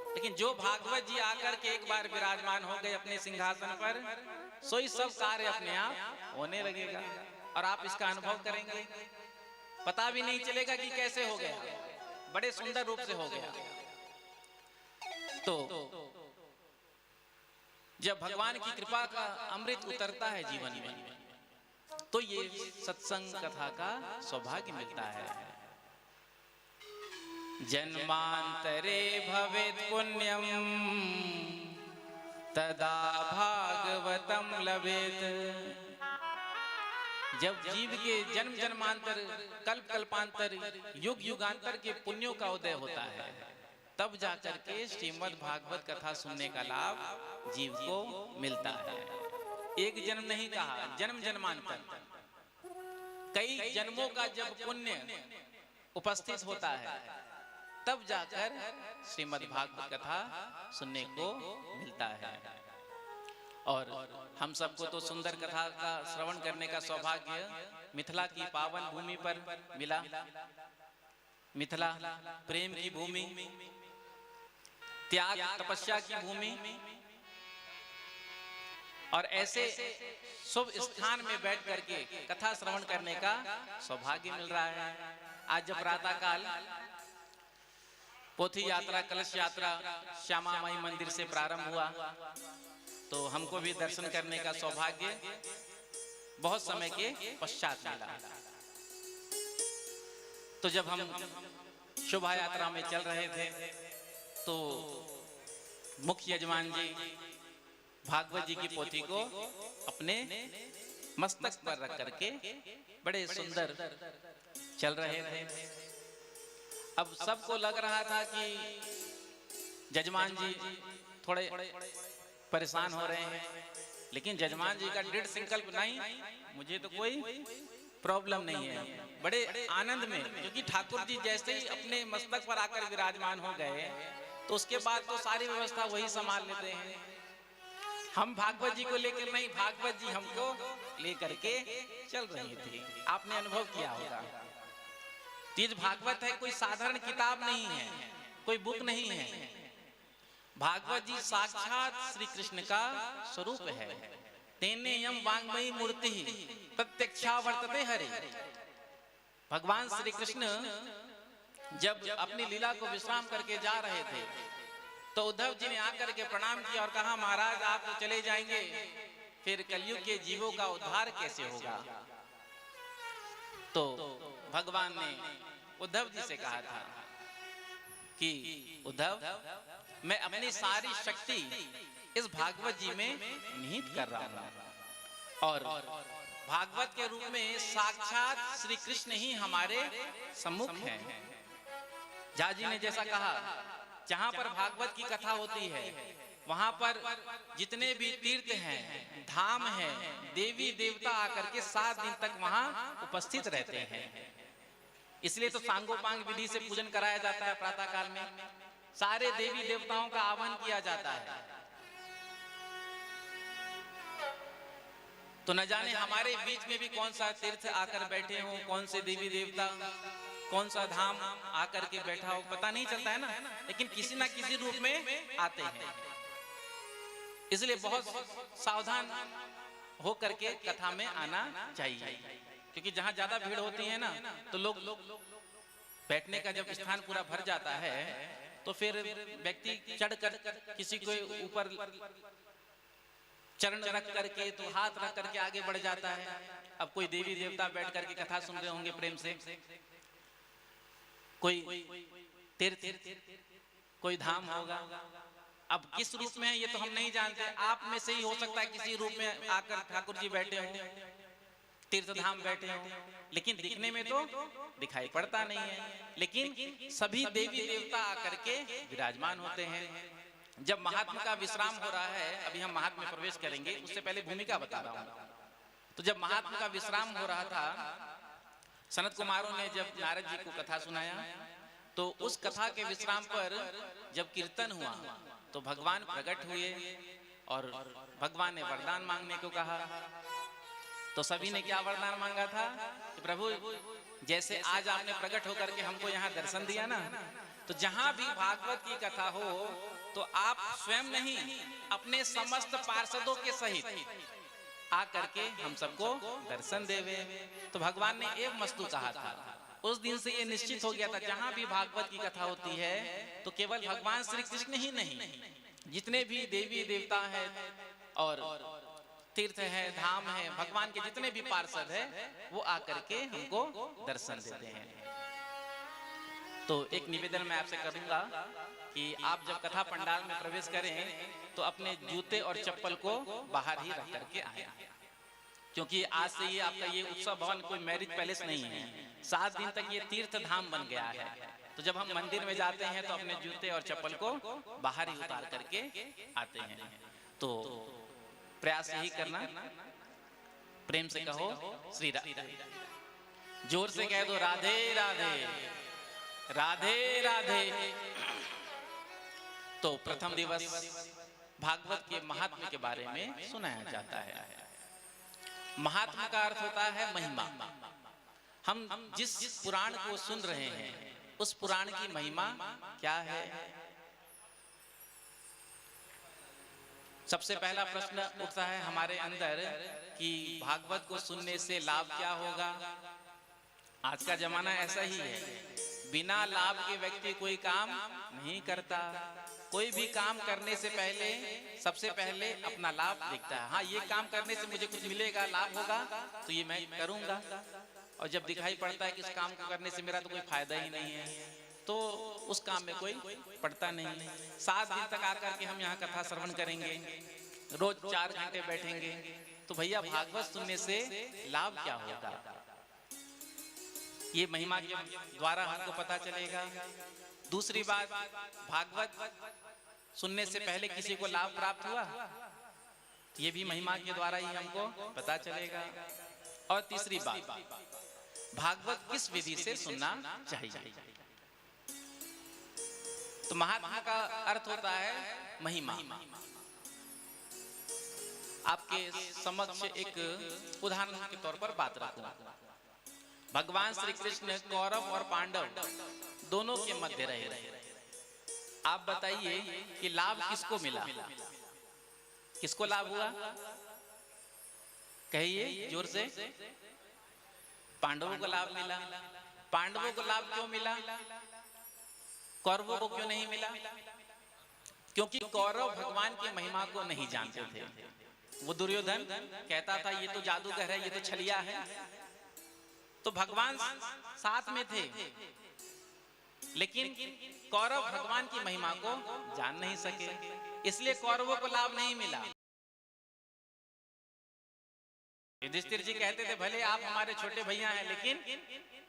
लेकिन जो भागवत जी आकर के एक बार विराजमान हो गए अपने सिंहासन पर, सोई सब कार्य अपने आप होने लगेगा और आप इसका अनुभव करेंगे। पता भी नहीं चलेगा कि कैसे हो गया, बड़े सुंदर रूप से हो गया। तो जब भगवान की कृपा का अमृत उतरता है जीवन में, तो ये सत्संग कथा का सौभाग्य मिलता है। जन्मांतरे भवेत् पुण्यम तदा भागवतम लभेत। जब जीव के जन्म जन्मांतर, कल्प कल्पांतर, युग युगांतर के पुण्यों का उदय होता है, तब जाकर के श्रीमद् भागवत कथा सुनने का लाभ जीव को मिलता है। एक जन्म नहीं कहा, जन्म जन्मांतर, कई जन्मों का जब पुण्य उपस्थित होता है, तब जाकर श्रीमद् भागवत कथा सुनने को मिलता है। और हम सबको तो सुंदर कथा का श्रवण करने का सौभाग्य मिथिला की पावन भूमि पर मिला। मिथिला प्रेम की भूमि, त्याग तपस्या की भूमि, और ऐसे शुभ स्थान में बैठ करके कथा श्रवण करने का सौभाग्य मिल रहा है। आज जब प्रातः काल पोथी यात्रा, कलश यात्रा श्यामा माई मंदिर से प्रारंभ हुआ, तो हमको भी दर्शन करने का सौभाग्य बहुत समय के पश्चात मिला। तो जब हम शोभा यात्रा में चल रहे थे, तो मुख्य यजमान जी भागवत जी की पोथी को अपने मस्तक पर रख करके बड़े सुंदर चल रहे थे। अब सबको लग रहा था कि जजमान जी थोड़े परेशान हो रहे हैं, लेकिन जजमान जी का दृढ़ संकल्प नहीं, मुझे तो कोई प्रॉब्लम नहीं है, बड़े आनंद में, क्योंकि ठाकुर जी जैसे ही अपने मस्तक पर आकर विराजमान हो गए, तो उसके बाद तो सारी व्यवस्था वही संभाल लेते हैं। हम भागवत जी को लेकर नहीं, भागवत जी हमको लेकर के चल रही थी। आपने अनुभव किया होगा। तीज भागवत है, कोई साधारण किताब नहीं है, कोई बुक नहीं है। भागवत जी साक्षात श्री कृष्ण का स्वरूप है। तेने यम वांग्मयी मूर्ति प्रत्यक्षा वर्तते हरे। भगवान श्री कृष्ण जब अपनी लीला को विश्राम करके जा रहे थे तो उद्धव जी ने आकर के प्रणाम किया और कहा, महाराज आप तो चले जाएंगे, फिर कलयुग के जीवों का उद्धार कैसे होगा। तो भगवान ने उद्धव जी से कहा था कि उद्धव, मैं अपनी सारी शक्ति इस भागवत जी में निहित कर रहा हूं और भागवत के रूप में साक्षात श्री कृष्ण ही हमारे सम्मुख हैं। झा जी ने जैसा कहा, जहां पर भागवत की कथा होती है वहां पर जितने भी तीर्थ हैं, धाम हैं, देवी देवता आकर के 7 दिन तक वहां उपस्थित रहते हैं। इसलिए तो सांगोपांग विधि से पूजन कराया जाता है। प्रातः काल में सारे देवी देवताओं का आह्वान किया जाता है। तो न जाने हमारे बीच में भी कौन सा तीर्थ आकर बैठे हो, कौन से देवी देवता, कौन सा धाम आकर के बैठा हो, पता नहीं चलता है ना, लेकिन किसी ना किसी रूप में आते हैं। इसलिए बहुत सावधान होकर के कथा में आना चाहिए, क्योंकि जहां ज्यादा भीड़ होती है ना तो लोग बैठने का जब स्थान पूरा भर जाता है तो फिर व्यक्ति चढ़कर किसी को ऊपर चरण रख करके, तो हाथ रख करके आगे बढ़ जाता है। अब कोई देवी देवता बैठ करके कथा सुन रहे होंगे प्रेम से, कोई तीर्थ, कोई धाम होगा। अब किस रूप में है ये तो हम नहीं जानते। आप में से ही हो सकता है किसी रूप में आकर ठाकुर जी बैठे हो, तीर्थ धाम बैठे हो, लेकिन दिखने में तो दिखाई पड़ता नहीं है। लेकिन सभी देवी देवता आकर के विराजमान होते हैं। जब महात्मा का विश्राम हो रहा है, अभी हम महात्मा में प्रवेश करेंगे, उससे पहले भूमिका बता रहा हूं। तो जब महात्मा का विश्राम हो रहा था, सनत कुमारों ने जब नारद जी को कथा सुनाया, तो उस कथा के विश्राम पर जब कीर्तन हुआ तो भगवान प्रकट हुए और भगवान ने वरदान मांगने को कहा। तो सभी ने क्या वरदान मांगा था कि प्रभु, जैसे आज आपने प्रकट होकर के हमको यहाँ दर्शन दिया ना, तो जहां भी भागवत की कथा हो तो आप स्वयं नहीं, अपने समस्त पार्षदों के सहित आकर के हम सबको दर्शन देवे। तो भगवान ने एक मस्तु कहा था। उस दिन से ये निश्चित हो गया था, जहां भी भागवत की कथा होती है तो केवल भगवान श्री कृष्ण ही नहीं, जितने भी देवी देवता हैं और तीर्थ है, धाम है, भगवान के जितने भी पार्षद है, वो आकर के हमको दर्शन देते हैं। तो एक निवेदन मैं आपसे करूंगा कि आप जब कथा पंडाल में प्रवेश करें तो अपने जूते और चप्पल को बाहर ही रख करके आए, क्योंकि आज से ये आपका ये उत्सव भवन कोई मैरिज पैलेस नहीं है। 7 दिन तक ये तीर्थ धाम बन गया है। तो जब हम मंदिर में जाते हैं तो अपने जूते और चप्पल को बाहर ही उतार करके आते हैं। तो प्रयास यही करना, प्रेम से कहो श्री राधे, जोर से कह दो राधे राधे, राधे राधे। तो प्रथम दिवस भागवत के महात्म्य के बारे में सुनाया जाता है। महात्म्य का अर्थ होता है महिमा। हम जिस पुराण को सुन रहे हैं उस पुराण की महिमा क्या है। सबसे पहला प्रश्न उठता है हमारे अंदर कि भागवत को सुनने से लाभ क्या होगा। आज का जमाना ऐसा ही है, बिना लाभ के व्यक्ति कोई काम नहीं करता। कोई भी काम करने से पहले सबसे पहले अपना लाभ देखता है। हाँ, ये काम करने से मुझे कुछ मिलेगा, लाभ होगा, तो ये मैं करूंगा। और जब दिखाई पड़ता है कि इस काम को करने से मेरा तो कोई फायदा ही नहीं है, तो उस काम में कोई पड़ता नहीं। 7 दिन तक आकर के हम यहाँ कथा श्रवण करेंगे, रोज 4 घंटे बैठेंगे, तो भैया भागवत सुनने से लाभ क्या होगा, ये महिमा के द्वारा हमको पता चलेगा। दूसरी बात, भागवत सुनने से पहले किसी को लाभ प्राप्त हुआ, ये भी महिमा के द्वारा ही हमको पता चलेगा। और तीसरी बात, भागवत किस विधि से सुनना चाहिए। तो महात्मा का अर्थ होता है महिमा। आपके समक्ष एक उदाहरण के तौर पर बात रखूं। भगवान श्री कृष्ण कौरव और पांडव दोनों के मध्य रहे। आप बताइए कि लाभ किसको मिला, किसको लाभ हुआ? कहिए जोर से। पांडवों को लाभ मिला। पांडवों को लाभ क्यों मिला, कौरवों को क्यों नहीं मिला? क्योंकि कौरव भगवान की महिमा को नहीं जानते थे। वो दुर्योधन कहता था ये तो जादूगर है, ये तो छलिया है, तो भगवान साथ में थे, लेकिन कौरव भगवान की महिमा को जान नहीं सके, इसलिए कौरवों को लाभ नहीं मिला। युधिष्ठिर जी कहते थे भले आप हमारे छोटे भैया हैं, लेकिन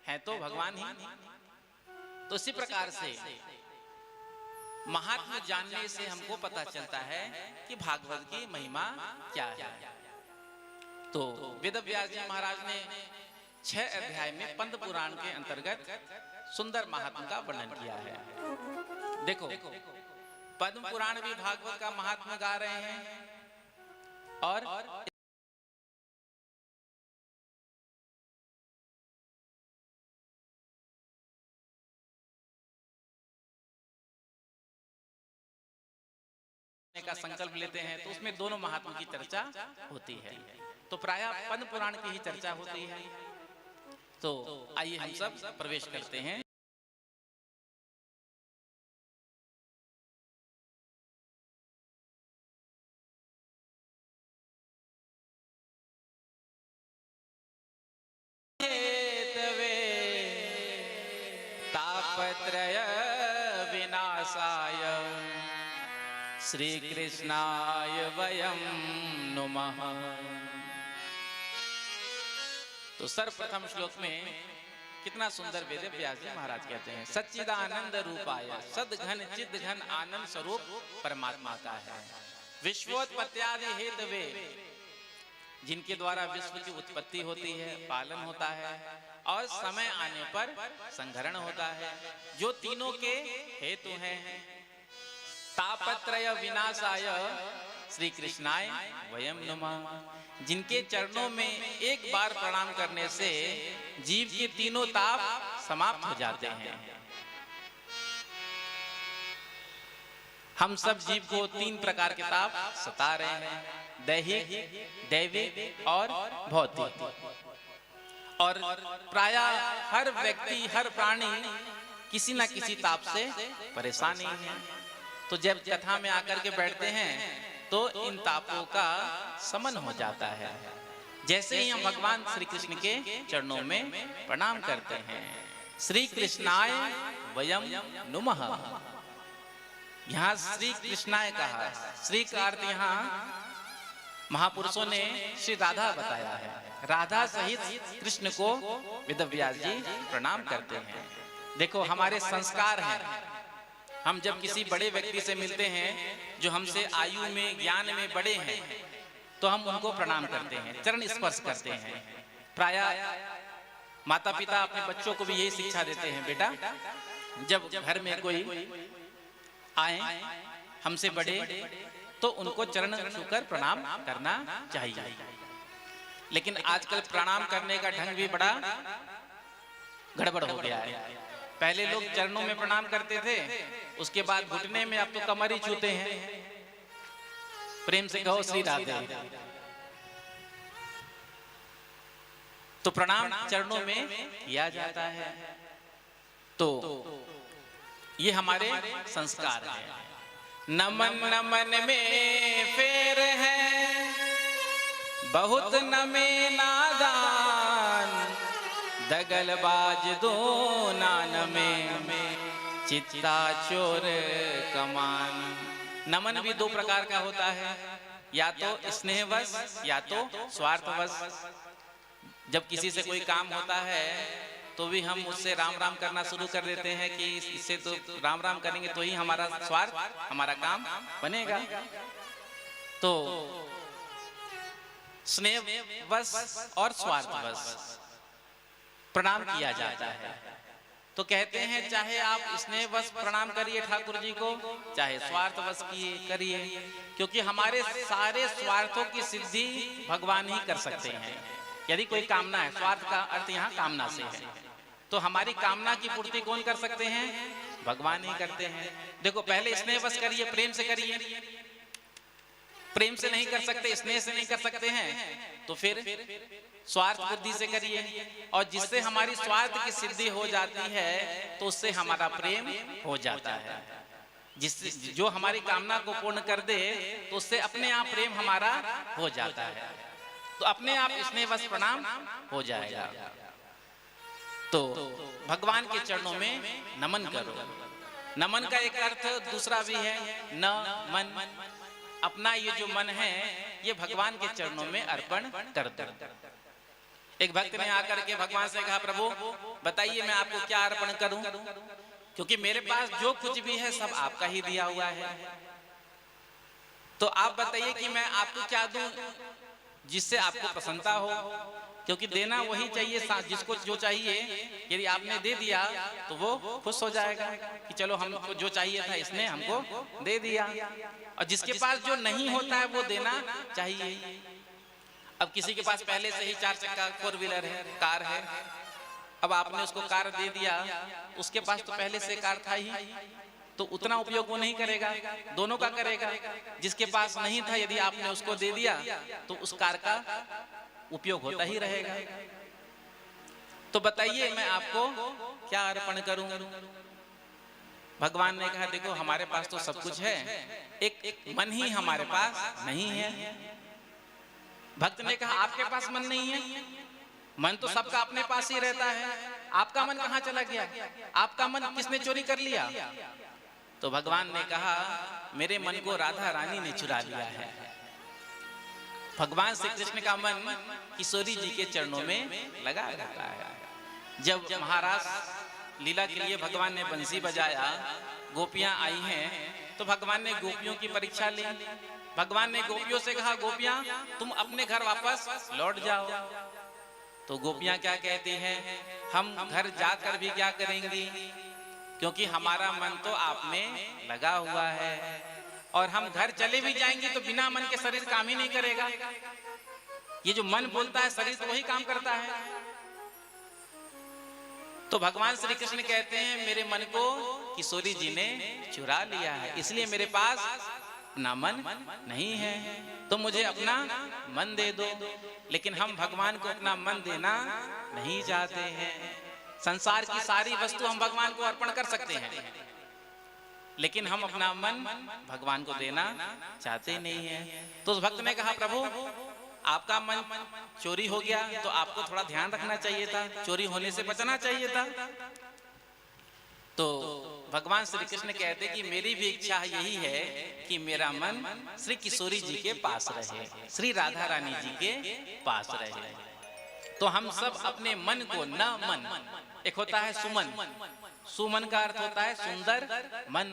हैं तो भगवान ही। तो इसी प्रकार से महात्मा जानने से हमको पता चलता है कि भागवत की महिमा क्या है। तो वेद व्यास जी महाराज ने 6 अध्याय में पद्म पुराण के अंतर्गत सुंदर महात्मा का वर्णन किया है। देखो, पद्म पुराण भी भागवत का महात्मा गा रहे हैं और का संकल्प लेते हैं, तो उसमें दोनों महात्मा की चर्चा होती है। तो प्रायः पद्म पुराण की ही चर्चा होती है। तो आइए हम सब प्रवेश करते हैं। तापत्रय विनाशाय श्री कृष्णाय वयं नुमः। तो सर्वप्रथम श्लोक में कितना सुंदर वेद व्यास जी महाराज कहते हैं, सच्चिदानंद रूपाय सद्घन चिद घन आनंद स्वरूप परमात्मा का है। विश्वोत्पत्त्यादि हेतवे, जिनके द्वारा विश्व की उत्पत्ति होती है, पालन होता है और समय आने पर संहरण होता है, जो तीनों के हेतु हैं। तापत्रय विनाशाय श्री कृष्णाय वयं नुमः, जिनके चरणों में एक बार प्रणाम करने से जीव के तीनों ताप समाप्त हो जाते हैं। हम सब जीव को 3 प्रकार के ताप सता रहे हैं, दैहिक, दैविक और भौतिक। और प्रायः हर व्यक्ति, हर प्राणी किसी न किसी ताप से परेशानी है। तो जब कथा में आकर के बैठते हैं तो इन तापों का शमन हो जाता है। जैसे ही हम भगवान श्री कृष्ण के चरणों में प्रणाम करते हैं, श्री कृष्णाय वयं नुमः। यहाँ श्री कृष्णाय कहा, श्री का अर्थ यहाँ महापुरुषों ने श्री राधा बताया है। राधा सहित कृष्ण को वेद व्यास जी प्रणाम करते हैं। देखो, हमारे संस्कार हैं, हम जब किसी बड़े व्यक्ति से मिलते हैं जो हमसे आयु में, ज्ञान में बड़े हैं, तो हम उनको प्रणाम करते हैं, चरण स्पर्श करते हैं। प्रायः माता पिता अपने बच्चों को भी यही शिक्षा देते हैं, बेटा जब घर में कोई आए हमसे बड़े तो उनको चरण छूकर प्रणाम करना चाहिए। लेकिन आजकल प्रणाम करने का ढंग भी बड़ा गड़बड़ हो गया है। पहले लोग चरणों में प्रणाम करते थे, उसके बाद घुटने में, अब तो कमर ही छूते हैं। प्रेम से कहो श्री राधे। तो प्रणाम चरणों में किया जाता है। तो ये हमारे संस्कार हैं। नमन नमन में फेर है, बहुत नमे नादान, दगलबाज दो नान में, चित्ता चोर कमान। नमन भी 2 प्रकार का होता है, या तो स्नेहवश या तो स्वार्थवश। जब किसी से कोई काम होता है तो भी हम उससे राम राम करना शुरू कर देते हैं कि इससे तो राम राम करेंगे तो ही हमारा स्वार्थ, हमारा काम बनेगा। तो स्नेहवश और स्वार्थवश प्रणाम किया जाता है। तो कहते हैं चाहे आप स्नेहवश प्रणाम करिए ठाकुर जी को, चाहे स्वार्थवश करिए, क्योंकि हमारे सारे स्वार्थों की सिद्धि भगवान ही कर सकते हैं। यदि कोई कामना है, स्वार्थ का अर्थ यहाँ कामना से है, तो हमारी कामना की पूर्ति कौन कर सकते हैं? भगवान ही करते हैं। देखो, पहले स्नेहवश करिए, प्रेम से करिए। प्रेम से नहीं कर सकते, स्नेह से नहीं कर सकते हैं, तो फिर स्वार्थ बुद्धि से करिए, और जिससे हमारी स्वार्थ की सिद्धि हो जाती है तो उससे हमारा प्रेम हो जाता है। जो हमारी कामना को पूर्ण कर दे तो उससे अपने आप प्रेम हमारा हो जाता है, तो अपने आप स्नेहवश प्रणाम हो जाएगा। तो भगवान के चरणों में नमन करो। नमन का एक अर्थ दूसरा भी है, न मन, अपना ये जो मन है ये भगवान के चरणों में अर्पण कर दो। एक भक्त ने आकर के भगवान से कहा, प्रभु बताइए मैं आपको क्या अर्पण करूं, क्योंकि मेरे पास जो कुछ भी है सब आपका ही दिया हुआ है, तो आप बताइए कि मैं आपको क्या दूं जिससे आपको प्रसन्नता हो, क्योंकि देना वही चाहिए जिसको जो चाहिए। यदि आपने दे दिया तो वो खुश हो जाएगा कि चलो हमको जो चाहिए था इसने हमको दे दिया, और जिसके पास जो नहीं होता है वो देना चाहिए। अब किसी के पास पहले से ही 4 चक्का 4 व्हीलर है, कार है, अब आपने उसको कार दे दिया, उसके पास तो पहले से कार था ही, तो उतना उपयोग वो नहीं करेगा, दोनों का करेगा। जिसके पास नहीं था यदि आपने उसको दे दिया तो उस कार का उपयोग होता ही रहेगा। तो बताइए मैं आपको क्या अर्पण करूं? भगवान ने कहा, देखो हमारे पास तो सब कुछ है, एक मन ही हमारे पास नहीं है। भक्त ने कहा, आपके पास मन नहीं है? मन तो सबका अपने पास ही रहता है, आपका मन कहाँ चला गया? आपका मन किसने चोरी कर लिया? तो भगवान ने कहा, मेरे मन को राधा रानी ने चुरा लिया है। भगवान श्री कृष्ण का मन किशोरी जी के चरणों में लगा रहता है। जब महाराज लीला के लिए भगवान ने बंसी बजाया, गोपियां आई हैं, तो भगवान ने गोपियों की परीक्षा ली। भगवान ने गोपियों से कहा, गोपियां तुम अपने घर वापस लौट जाओ। तो गोपियां क्या कहती हैं, हम घर जाकर भी क्या करेंगी, क्योंकि हमारा मन तो आप में लगा हुआ है, और हम घर चले भी जाएंगे तो बिना मन के शरीर काम ही नहीं करेगा। ये जो मन बोलता है शरीर तो वही काम करता है। तो भगवान श्री कृष्ण कहते हैं, मेरे मन को किशोरी जी ने चुरा लिया है, इसलिए मेरे पास अपना मन नहीं है, तो मुझे अपना मन दे दो। लेकिन हम भगवान को अपना मन देना नहीं चाहते हैं। संसार की सारी वस्तु हम भगवान को अर्पण कर सकते हैं, लेकिन हम अपना मन भगवान को देना चाहते नहीं है। तो उस भक्त ने कहा, प्रभु आपका मन चोरी हो गया तो आपको थोड़ा ध्यान रखना चाहिए था, चोरी होने से बचना चाहिए था। तो भगवान श्री कृष्ण कहते कि मेरी भी इच्छा यही है कि मेरा मन श्री किशोरी जी के पास रहे, श्री राधा रानी जी के पास रहे। तो हम सब अपने मन को, न मन, एक होता है सुमन, सुमन का अर्थ होता है सुंदर मन।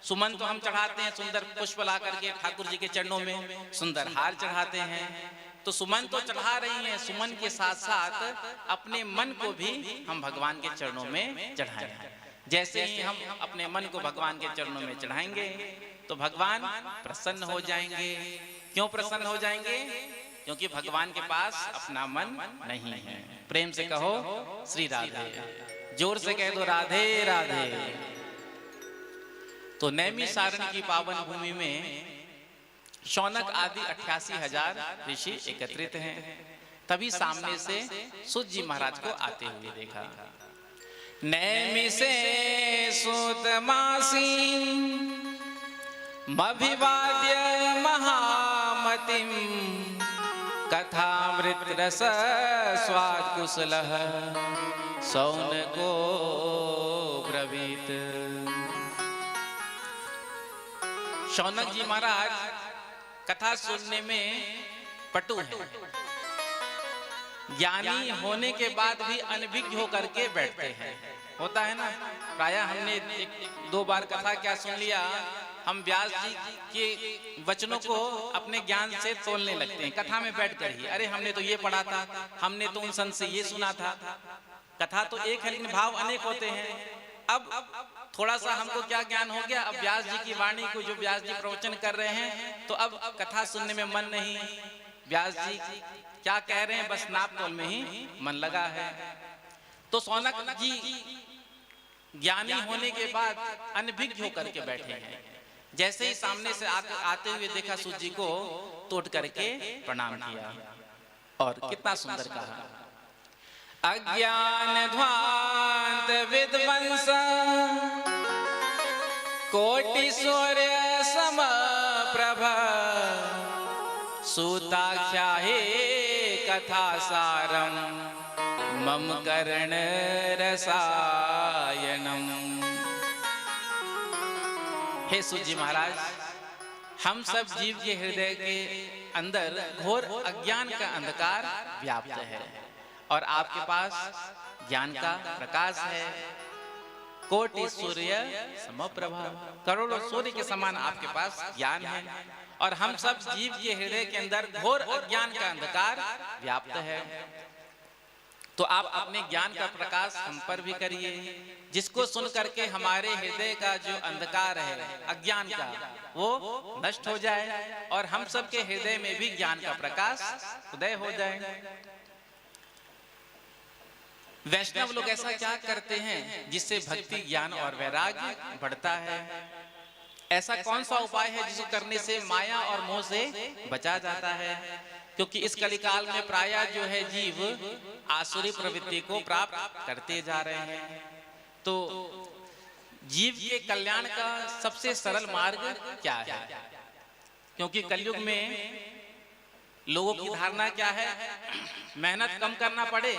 सुमन तो हम चढ़ाते हैं, सुंदर पुष्प ला करके ठाकुर जी के चरणों में सुंदर हार चढ़ाते हैं, तो सुमन तो चढ़ा रही हैं, सुमन के साथ साथ अपने मन को भी हम भगवान के चरणों में चढ़ाएं। जैसे ही हम अपने मन को भगवान के चरणों में चढ़ाएंगे तो भगवान प्रसन्न हो जाएंगे। क्यों प्रसन्न हो जाएंगे? क्योंकि भगवान के पास अपना मन नहीं है। प्रेम से कहो श्री राधे, जोर से कह दो राधे राधे। तो नैमिषारण्य की पावन भूमि में शौनक आदि 88,000 ऋषि एकत्रित हैं। तभी सामने से सूत जी महाराज को आते हुए देखा। नैमिषे सूतमासी मभिवाद्य महामतिम कथामृत रस स्वाद कुशलः शौनको ब्रवीत। शौनक जी महाराज कथा सुनने में पटु हैं, ज्ञानी होने के बाद भी अनभिज्ञ होकर के बैठते हैं। होता है ना, प्रायः हमने 1-2 बार कथा क्या सुन लिया, हम व्यास जी के वचनों को अपने ज्ञान से तोलने लगते हैं कथा में बैठकर ही। अरे हमने तो ये पढ़ा था, हमने तो उन संत से ये सुना था। कथा तो एक है लेकिन भाव अनेक होते हैं। अब थोड़ा सा हमको क्या ज्ञान हो गया, अब व्यास जी की वाणी को जो व्यास जी प्रवचन कर रहे हैं तो अब कथा सुनने में मन नहीं, व्यास जी क्या कह रहे हैं बस नाप तोल में ही मन लगा है। तो सौनक जी ज्ञानी होने के बाद अनभिज्ञ होकर के बैठे हैं। जैसे ही सामने से आते हुए देखा सूत जी को तो उठ करके प्रणाम किया और कितना सुंदर कहा, अज्ञान ध्वांत विध्वंस कोटि सूर्य सम प्रभ सूताख्या हे कथा सारम मम कर्ण रसायनम। हे सूत जी महाराज, हम सब जीव के हृदय के अंदर घोर अज्ञान का अंधकार व्याप्त है और आपके पास ज्ञान का प्रकाश है। कोटि सूर्य समप्रभा, करोड़ों सूर्य के समान आपके पास ज्ञान है और हम सब जीव के हृदय के अंदर घोर अज्ञान का अंधकार व्याप्त है। तो आप अपने ज्ञान का प्रकाश हम पर भी करिए, जिसको सुन करके हमारे हृदय का जो अंधकार है अज्ञान का वो नष्ट हो जाए और हम सब के हृदय में भी ज्ञान का प्रकाश उदय हो जाए। वैष्णव लोग ऐसा क्या करते हैं जिससे भक्ति ज्ञान और वैराग्य बढ़ता है? ऐसा कौन सा उपाय है जिसको करने से माया और मोह से बचा जाता है? क्योंकि इस कलिकाल में प्रायः जो है जीव आसुरी प्रवृत्ति को प्राप्त करते जा रहे हैं। तो जीव के कल्याण का सबसे सरल मार्ग क्या है? क्योंकि कलयुग में लोगों की धारणा क्या है, मेहनत कम करना पड़े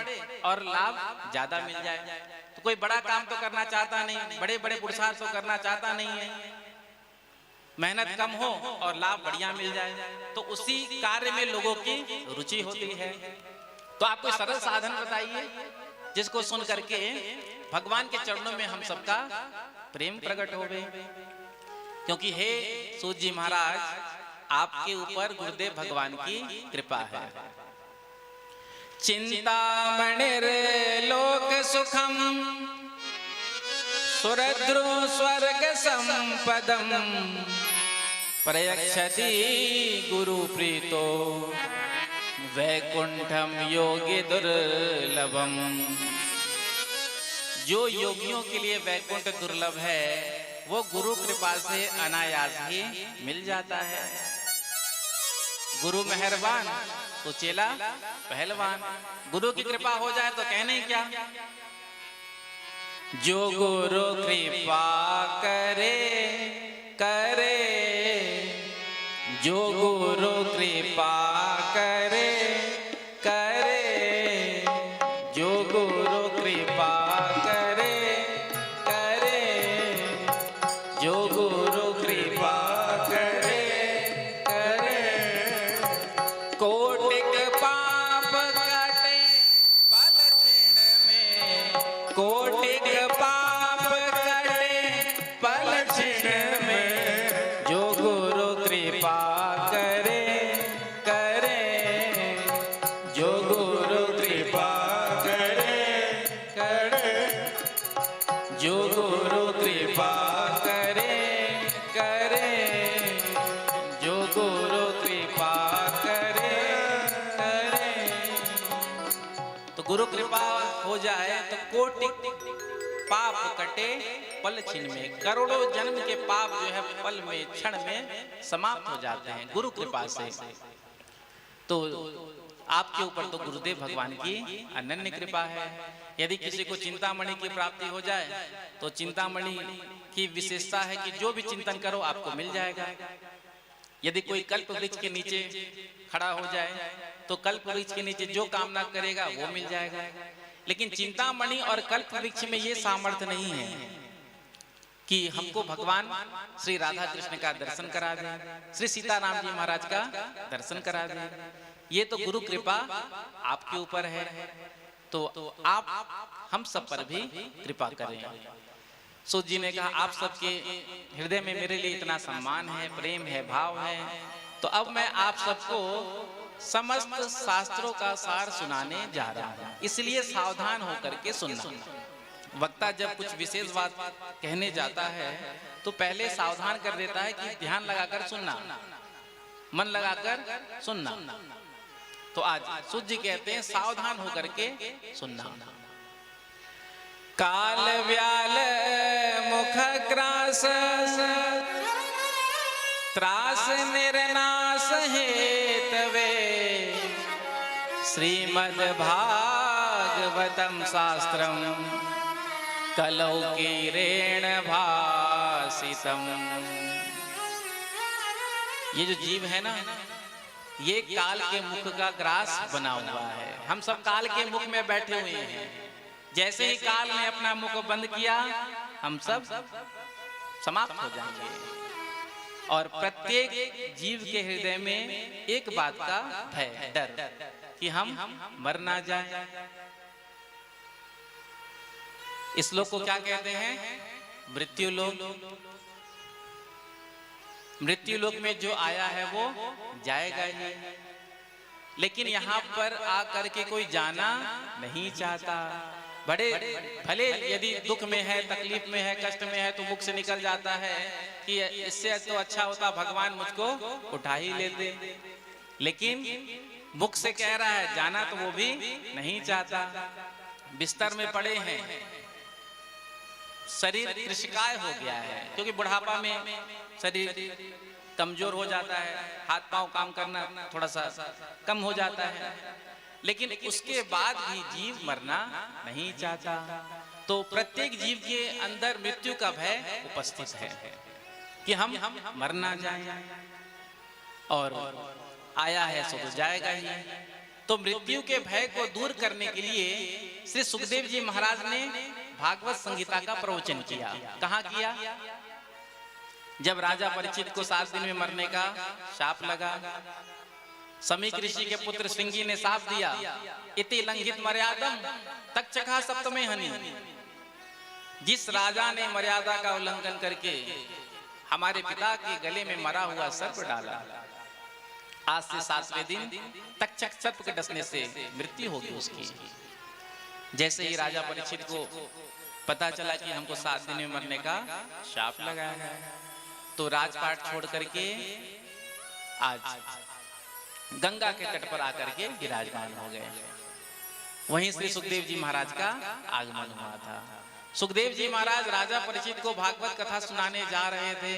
और लाभ ज्यादा मिल जाए। तो कोई बड़ा काम तो करना चाहता नहीं, बड़े बड़े पुरुषार्थ तो करना चाहता नहीं है, मेहनत कम हो और लाभ बढ़िया मिल जाए, तो उसी कार्य में लोगों की रुचि होती है। तो आप कोई सरल साधन बताइए जिसको सुन करके भगवान के चरणों में हम सबका प्रेम प्रकट हो गए। क्योंकि हे सूत जी महाराज, आपके ऊपर गुरुदेव भगवान की कृपा है। चिंतामणिर लोक सुखम सुरद्रो स्वर्ग संपदम प्रयक्षति गुरु प्रीतो वैकुंठम योगी दुर्लभम। जो योगियों के लिए वैकुंठ दुर्लभ है वो गुरु कृपा से अनायास ही मिल जाता है। गुरु मेहरबान तो चेला पहलवान। गुरु की कृपा हो जाए तो कहने क्या, जो गुरु कृपा करे करे, जो गुरु कृपा करे करे, जो गुरु कृपा करे करे, जो गुरु कृपा करे करे, कोटिक पाप कटे पल क्षण में, कोटिक पाप कटे पल क्षण में, जो गुरु कृपा करे करे, जो गुरु कृपा करे करे, जो गुरु कृपा करे करे, जो गुरु कृपा करे करे। तो गुरु कृपा हो जाए तो कोटि पाप कटे पल क्षण में, करोड़ों जन्म के पाप जो है पल में क्षण में समाप्त हो जाते हैं गुरु कृपा से। तो आपके ऊपर तो गुरुदेव भगवान की अनन्य कृपा है। यदि किसी को चिंतामणि की प्राप्ति हो जाए तो चिंतामणि की विशेषता है कि जो भी चिंतन करो आपको मिल जाएगा। यदि कोई कल्प वृक्ष के नीचे खड़ा हो जाए तो कल्प वृक्ष के नीचे जो कामना करेगा वो मिल जाएगा। लेकिन चिंतामणि और कल्प वृक्ष में ये सामर्थ्य नहीं है कि हमको भगवान श्री राधा कृष्ण का दर्शन करा दे, श्री सीताराम जी महाराज का दर्शन करा दे। ये तो गुरु कृपा आपके ऊपर है, तो आप हम सब पर भी कृपा करें। सूत जी ने कहा आप सबके हृदय में मेरे लिए इतना सम्मान है, प्रेम है, भाव है, तो अब मैं आप सबको समस्त शास्त्रों का सार सुनाने जा रहा हूं, इसलिए सावधान होकर के सुनना। वक्ता जब कुछ विशेष बात कहने जाता है तो पहले सावधान कर देता है कि ध्यान लगाकर सुनना, मन लगाकर सुनना। तो आज सूत जी कहते हैं सावधान होकर के सुनना। काल व्याल मुख ग्रास त्रास निर्नाश हेतवे श्रीमद् भागवतम शास्त्रम कलौ कीरेण भासितम। ये जो जीव है ना, ये काल के मुख का ग्रास बना हुआ है। हम सब काल के मुख में बैठे हुए हैं। जैसे ही काल ने अपना मुख बंद किया हम सब समाप्त हो जाएंगे। और प्रत्येक जीव के हृदय में एक बात का भय, डर कि हम मर ना जाए। इस लोक को क्या कहते हैं? मृत्यु लोक। मृत्यु लोक में जो आया है वो जाएगा ही, लेकिन यहाँ पर आकर के कोई जाना नहीं चाहता। बड़े भले यदि दुख में है, तकलीफ में है, कष्ट में है तो मुख से निकल जाता है कि इससे तो अच्छा होता भगवान मुझको उठा ही लेते, लेकिन मुख से कह रहा है जाना तो वो भी नहीं चाहता। बिस्तर में पड़े हैं, शरीर कृशिकाय हो गया है, क्योंकि बुढ़ापा में शरीर कमजोर हो जाता है, हाथ पांव काम करना थोड़ा सा कम हो जाता है, लेकिन उसके बाद भी जीव मरना नहीं चाहता। तो प्रत्येक जीव के अंदर मृत्यु का भय उपस्थित है कि हम मर ना जाएं, और आया है सो तो जाएगा ही। तो मृत्यु के भय को दूर करने के लिए श्री सुखदेव जी महाराज ने भागवत संहिता का प्रवचन किया। कहाँ किया? जब राजा परीक्षित को 7 दिन में मरने का शाप लगा, समीक ऋषि के पुत्र श्रृंगी ने शाप दिया, इति लंघित मर्यादम तक्षका सप्तमे हनि। जिस राजा ने मर्यादा का उल्लंघन करके हमारे पिता के गले में मरा हुआ सर्प डाला, आज से 7वें दिन तक्षक सर्प के डसने से मृत्यु होगी उसकी। जैसे ही राजा परीक्षित को पता चला कि हमको 7 दिन में मरने का शाप लगाया है, तो राजपाट छोड़ करके आज गंगा के तट पर आकर के विराजमान हो गए। वहीं श्री सुखदेव जी महाराज का आगमन हुआ था। सुखदेव जी महाराज राजा परीक्षित को भागवत कथा सुनाने जा रहे थे,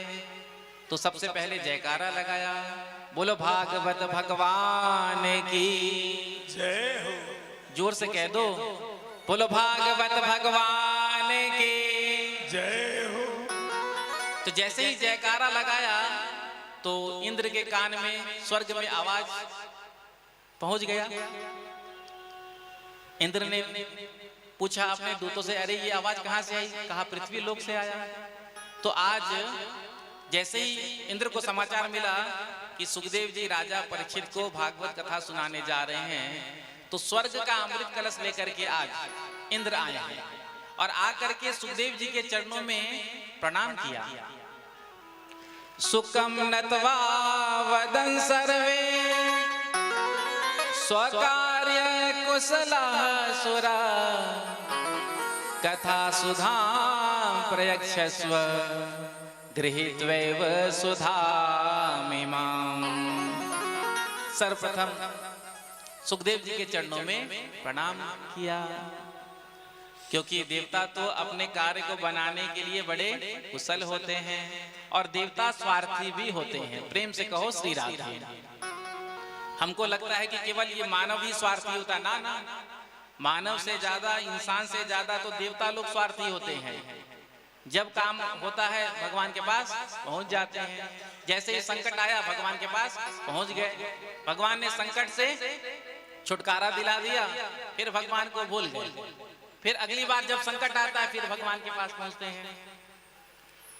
तो सबसे पहले जयकारा लगाया, बोलो भागवत भगवान की जय हो। जोर से कह दो, बोलो भागवत भगवान की जय हो। तो जैसे ही जयकारा लगाया तो इंद्र के कान में स्वर्ग में आवाज पहुंच गया। इंद्र ने पूछा अपने दूतों से, अरे ये आवाज कहां से आई? कहा पृथ्वी लोक से आया। तो आज जैसे ही इंद्र को समाचार मिला कि सुखदेव जी राजा परीक्षित को भागवत कथा सुनाने जा रहे हैं, तो स्वर्ग का अमृत कलश लेकर के आज इंद्र आए हैं और आकर के सुखदेव जी के चरणों में प्रणाम किया। सुकम नत्वा वदन सर्वे स्वकार्य कुशलः सुरा कथा सुधां प्रयक्षस्व गृहीत्वैव सुधामिमाम्। सर्वप्रथम सुखदेव जी के चरणों में प्रणाम किया, क्योंकि देवता तो अपने कार्य को बनाने के लिए बड़े कुशल होते हैं और देवता स्वार्थी भी होते हैं। प्रेम से कहो श्री राधे। हमको लगता है कि केवल ये मानव ही स्वार्थी होता, ना ना, मानव से ज्यादा, इंसान से ज्यादा तो देवता लोग स्वार्थी होते हैं। जब काम होता है भगवान के पास पहुंच जाते हैं। जैसे ही संकट आया भगवान के पास पहुंच गए, भगवान ने संकट से छुटकारा दिला दिया, फिर भगवान को भूल गए। फिर अगली बार जब संकट आता है फिर भगवान के पास पहुंचते हैं।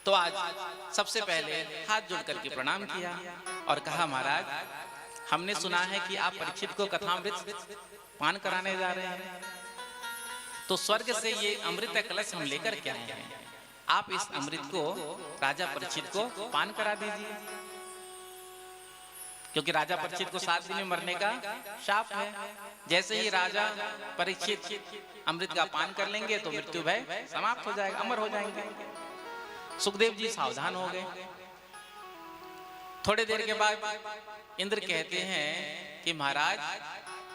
तो आज सबसे पहले हाथ जोड़ करके प्रणाम किया और कहा, महाराज हमने सुना है कि आप परीक्षित को कथामृत पान कराने जा रहे हैं, तो स्वर्ग से ये अमृत कलश हम लेकर के आए हैं, आप इस अमृत को राजा परीक्षित को पान करा दीजिए। क्योंकि राजा परीक्षित को 7 दिन में मरने का शाप है। जैसे ही राजा परीक्षित अमृत का पान कर लेंगे तो मृत्यु भय समाप्त हो जाएगा, अमर हो जाएंगे। सुखदेव जी सावधान हो गए। थोड़ी देर के बाद इंद्र कहते हैं कि महाराज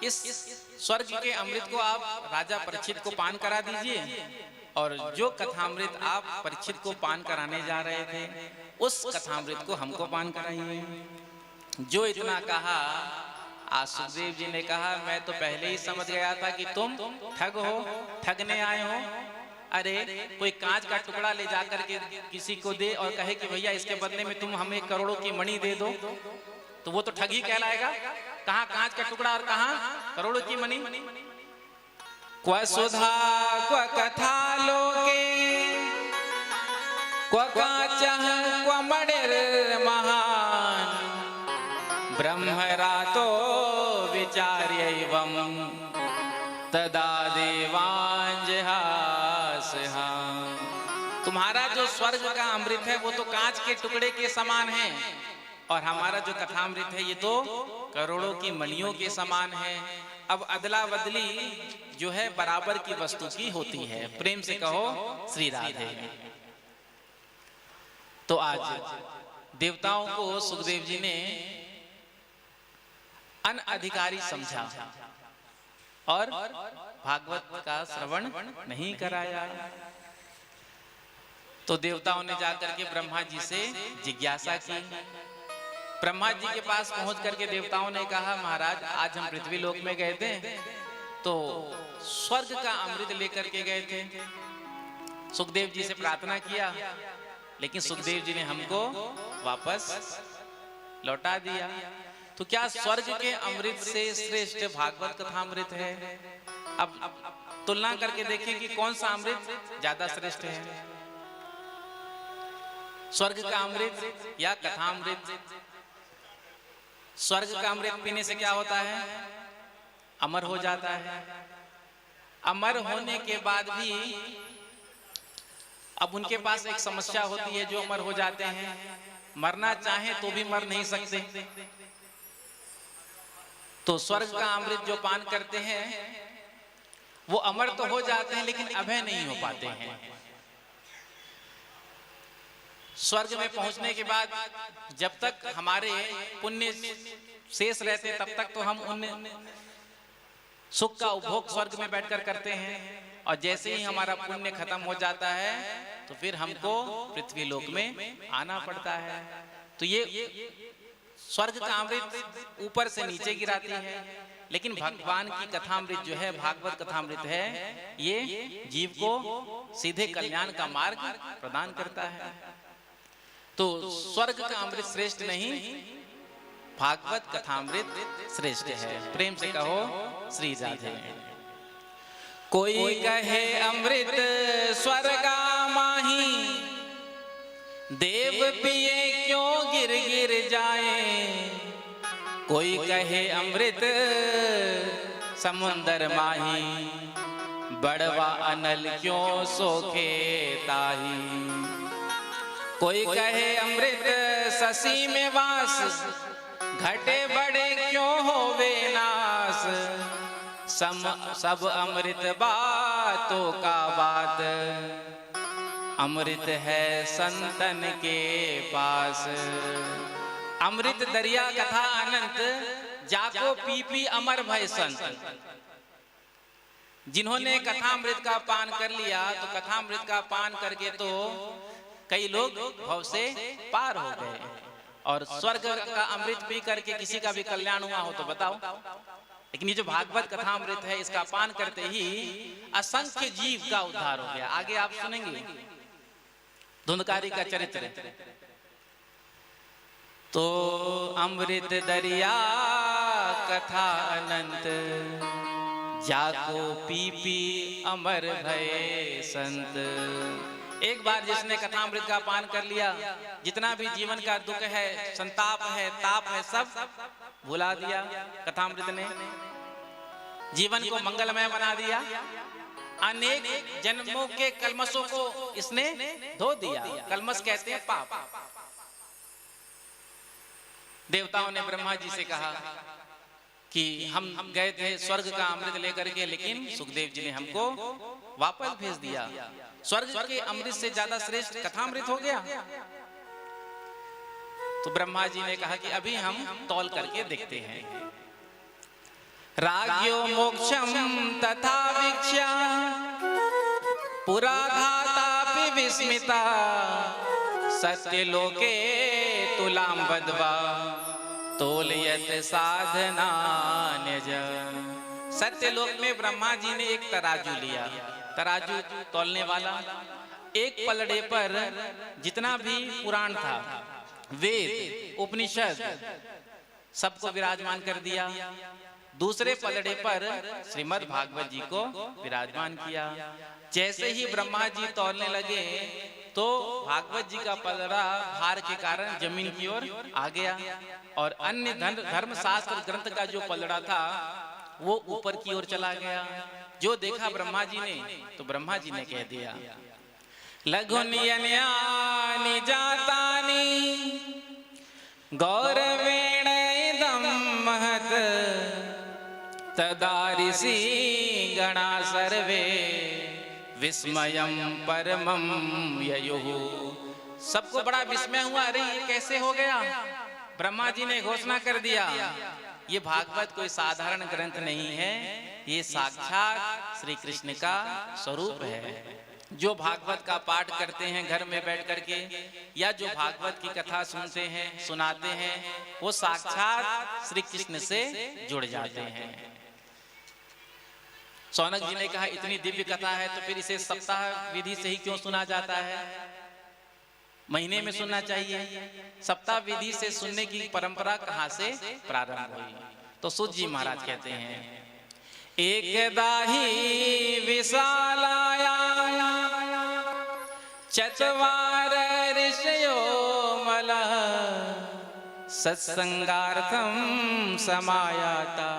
इस स्वर्ग के अमृत को आप राजा परीक्षित को पान करा दीजिए, और जो कथामृत आप परीक्षित को पान कराने जा रहे थे उस कथामृत को हमको पान कराइए। जो इतना कहा, आज सुखदेव जी ने कहा मैं तो पहले ही समझ गया था कि तुम ठग हो, ठगने आए हो। अरे कोई कांच का टुकड़ा ले जाकर के किसी को दे और कहे कि भैया इसके बदले में तुम हमें करोड़ों की मणि दे दो, तो वो तो ठग ही कहलाएगा। कहाँ कांच का टुकड़ा और कहाँ करोड़ों की मणि। क्व सुधा क्व कथा लोके क्व कांचः क्व मणिर्महान् ब्रह्मरातो विचार्यैवं तदा देवांजहासहा। तुम्हारा जो स्वर्ग का अमृत है वो तो कांच के टुकड़े के समान है, और हमारा जो कथामृत है ये तो करोड़ों की मणियों के समान है। अब अदला बदली जो है बराबर की वस्तु की होती है। प्रेम से कहो श्री राधे। तो आज देवताओं को सुखदेव जी ने अनअधिकारी समझा और भागवत का श्रवण नहीं कराया। तो देवताओं ने जाकर के ब्रह्मा जी से जिज्ञासा की। ब्रह्मा जी के पास पहुंच करके देवताओं ने कहा महाराज आज हम पृथ्वी लोक में गए थे तो स्वर्ग का अमृत लेकर के गए थे। सुखदेव जी से प्रार्थना किया, लेकिन सुखदेव जी ने हमको वापस लौटा दिया। तो क्या स्वर्ग के अमृत से श्रेष्ठ भागवत कथामृत है? अब तुलना करके देखें कि कौन सा अमृत ज्यादा श्रेष्ठ है, स्वर्ग का अमृत या कथामृत। स्वर्ग का अमृत पीने से क्या होता है? अमर हो जाता है। अमर होने के बाद भी अब उनके पास एक समस्या होती है, जो अमर हो जाते हैं मरना चाहे तो भी मर नहीं सकते। तो स्वर्ग का अमृत जो पान करते हैं वो अमर तो हो जाते हैं लेकिन अभय नहीं हो पाते हैं। स्वर्ग में पहुंचने के बाद जब तक हमारे पुण्य शेष रहते तब तक तो हम उन सुख का उपभोग स्वर्ग में बैठकर करते हैं, और जैसे ही हमारा पुण्य खत्म हो जाता है तो फिर हमको पृथ्वी लोक में आना पड़ता है। तो ये स्वर्ग का अमृत ऊपर से नीचे गिराती है, लेकिन भगवान की कथामृत जो है भागवत कथामृत है ये जीव को सीधे कल्याण का मार्ग प्रदान करता है। तो स्वर्ग का अमृत श्रेष्ठ नहीं, भागवत कथामृत श्रेष्ठ है। प्रेम से कहो श्री राधे। कोई कहे अमृत स्वर्गा माही, देव पिए क्यों गिर गिर जाए। कोई कहे अमृत समुंदर माही, बड़वा अनल क्यों सोखे ताही। कोई कहे अमृत शशि में वास, घटे बड़े क्यों होवे नास। सब अमृत बातों का बात, अमृत है संतन के पास। अमृत दरिया कथा अनंत, जाको पी पी अमर भय संत। जिन्होंने कथामृत का पान कर लिया तो कथामृत का पान करके तो कई लोग भव से पार हो गए, और स्वर्ग का अमृत पी करके किसी का भी कल्याण हुआ हो तो बताओ। लेकिन ये जो भागवत कथामृत है इसका पान करते ही असंख्य जीव का उद्धार हो गया। आगे आप सुनेंगे धुंधकारी का चरित्र। तो अमृत दरिया कथा अनंत, जाको पी पी अमर भय संत। एक बार जिसने कथामृत का पान कर लिया, जितना भी जीवन का दुख है, संताप है, ताप है, सब भुला दिया। कथामृत ने जीवन को मंगलमय बना दिया। अनेक जन्मों के कलमशों को इसने धो दिया। कलमश कहते हैं पाप। देवताओं ने ब्रह्मा जी से कहा कि हम गए थे स्वर्ग का अमृत लेकर के, लेकिन सुखदेव जी ने हमको वापस भेज दिया। स्वर्ग के अमृत से ज्यादा श्रेष्ठ कथामृत हो गया। तो ब्रह्मा जी ने कहा कि अभी हम तौल करके देखते हैं। राज्यो मोक्षम तथा वीक्ष्य पुरा घातापि विस्मिता सत्यलोके तुलाम बद्वा तोलयत साधना न्यज। सत्यलोक में ब्रह्मा जी ने एक तराजू लिया, तराजू तौलने वाला। एक पलड़े पर जितना भी पुराण था, वेद उपनिषद, सबको विराजमान कर दिया। दूसरे पलड़े पर श्रीमद् भागवत जी को विराजमान किया। जैसे ही ब्रह्मा जी तौलने लगे तो भागवत जी का पलड़ा भार के कारण जमीन की ओर आ गया और अन्य धर्म शास्त्र ग्रंथ का जो पलड़ा था वो ऊपर की ओर चला गया। जो देखा ब्रह्मा जी ने, तो ब्रह्मा जी ने कह दिया लघुन्यन्यानि जातानि गौरवेण इदं महत् तदा ऋषि गणा सर्वे विस्मयं परमं ययुः। सबको बड़ा विस्मय हुआ, अरे ये कैसे हो गया। ब्रह्मा जी ने घोषणा कर दिया ये भागवत कोई साधारण ग्रंथ नहीं है, ये साक्षात श्री कृष्ण का स्वरूप है। जो भागवत का पाठ करते हैं घर में बैठ करके, या जो भागवत की कथा सुनते हैं सुनाते हैं, वो साक्षात श्री कृष्ण से जुड़ जाते हैं। सौनक जी ने कहा इतनी दिव्य कथा है तो फिर इसे सप्ताह विधि से ही क्यों सुना जाता है, महीने में सुनना चाहिए। सप्ताह विधि से सुनने की परंपरा कहाँ से प्रारंभ हुई। तो सूत जी महाराज कहते हैं एकदा हि विशालाया चत्वार ऋषयो मलः सत्संगार्थं समायाता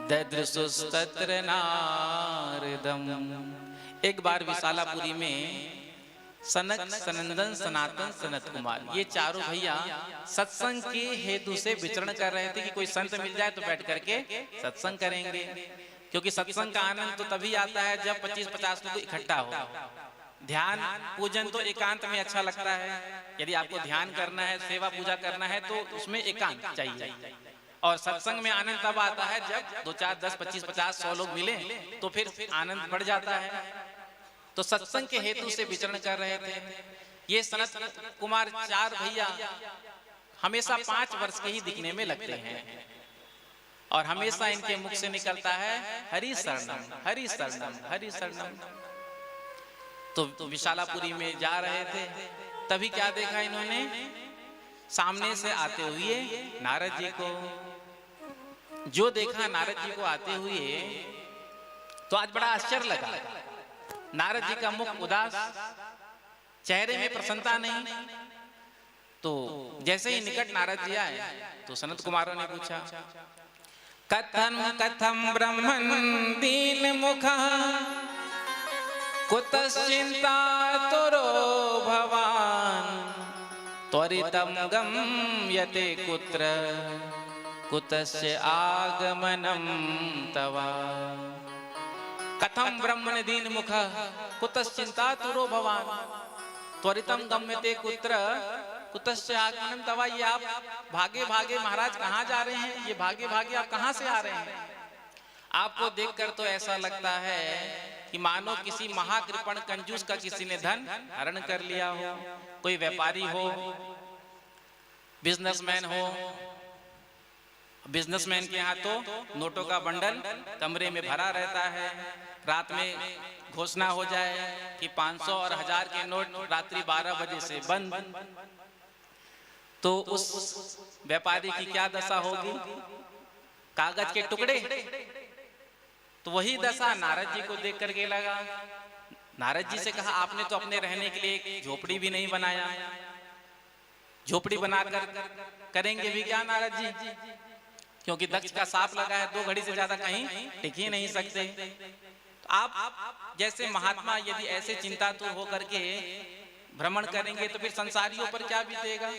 ददृशुस्तत्र नारदम्। एक बार विशालापुरी में सनक, सनंदन, सनातन, सनत कुमार, ये चारों भैया सत्संग के हेतु से विचरण कर रहे थे कि कोई संत मिल जाए तो बैठ करके सत्संग करेंगे। क्योंकि सत्संग का आनंद तो तभी आता है जब 25-50 लोग इकट्ठा हो। ध्यान पूजन तो एकांत में अच्छा लगता है। यदि आपको ध्यान करना है, सेवा पूजा करना है तो उसमें एकांत चाहिए। और सत्संग में आनंद तब आता है जब 2, 4, 10, 25, 50, 100 लोग मिले तो फिर आनंद बढ़ जाता है। तो सत्संग के हेतु से विचरण कर रहे थे ये सनत कुमार। चार भैया हमेशा 5 वर्ष के ही दिखने में लगते हैं और हमेशा इनके मुख से निकलता है हरि शरणम, हरि शरणम, हरि शरणम। तो विशालापुरी में जा रहे थे, तभी क्या देखा इन्होंने, सामने से आते हुए नारद जी को। जो देखा नारद जी को आते हुए तो आज बड़ा आश्चर्य लगा। नारद जी का मुख उदास, चेहरे में प्रसन्नता नहीं। तो जैसे ही निकट नारद जी आए तो सनत कुमारों ने पूछा कथम कथम ब्रह्मन् दीन मुखः कुतश्चिंता तुरो भवान् त्वरितं गम्यते कुत्र कुतस्य आगमनं तवा। कथम ब्रह्मण दीन मुख कुतश्चिंता तुरो भवान त्वरितम गम्यते कुत्र कुतस्य आगमनम तवा। ये आप भागे भागे महाराज कहाँ जा रहे हैं, ये भागे भागे आप कहाँ से आ रहे हैं। आपको देखकर तो ऐसा लगता है कि मानो किसी महाकृपण कंजूस का किसी ने धन हरण कर लिया हो। कोई व्यापारी हो, बिजनेसमैन हो, बिजनेसमैन के यहाँ तो नोटों का बंडल कमरे में भरा रहता है। रात में घोषणा हो जाए कि 500 और 1000 के नोट रात्रि 12 बजे से बंद, तो उस व्यापारी की क्या दशा होगी, कागज के टुकड़े। तो वही दशा नारद जी को देख करके लगा। नारद जी से कहा आपने तो अपने रहने के लिए एक झोपड़ी भी नहीं बनाया, झोपड़ी बनाकर करेंगे भी क्या नारद जी, क्योंकि दक्ष का साफ लगा है, 2 घड़ी से ज्यादा कहीं टिक ही नहीं सकते। तो आप जैसे महात्मा यदि ऐसे चिंतातुर होकर के भ्रमण करेंगे तो फिर संसारियों पर क्या बीतेगा।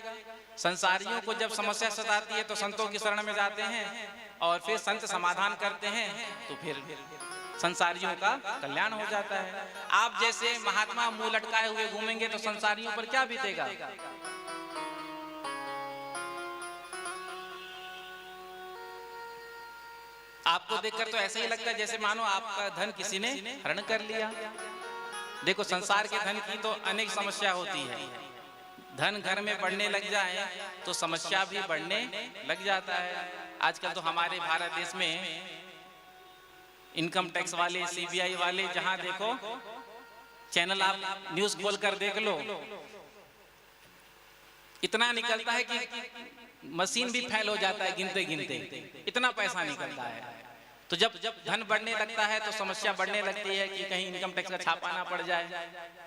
संसारियों को जब समस्या सताती है तो संतों की शरण में जाते हैं और फिर संत समाधान करते हैं तो फिर संसारियों का कल्याण हो जाता है। आप जैसे महात्मा मुंह लटकाए हुए घूमेंगे तो संसारियों पर क्या बीतेगा। आपको देखकर तो ऐसा ही लगता है जैसे मानो आपका धन किसी ने हरण कर लिया। देखो संसार के धन की तो अनेक समस्या होती है। धन घर में बढ़ने लग जाए तो समस्या भी बढ़ने लग जाता है। आजकल तो हमारे भारत देश में इनकम टैक्स वाले, सीबीआई वाले, जहां देखो चैनल आप न्यूज खोल कर देख लो, इतना निकलता है कि मशीन भी फेल हो जाता है गिनते गिनते, इतना पैसा निकलता है। तो जब धन बढ़ने लगता है तो समस्या बढ़ने लगती है कि कहीं इनकम टैक्स का छापा ना पड़ जाए,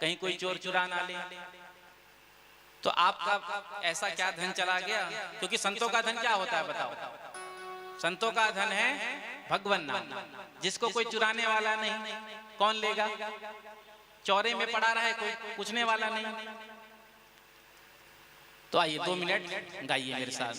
कहीं कोई चोर चुरा ना ले। तो आपका ऐसा क्या धन चला गया। क्योंकि संतों का धन क्या होता है बताओ। संतों का धन है भगवान नाम, जिसको कोई चुराने वाला नहीं। कौन लेगा। चौरे में पड़ा रहा है, कोई पूछने वाला नहीं। तो आइए 2 मिनट गाइए मेरे साथ।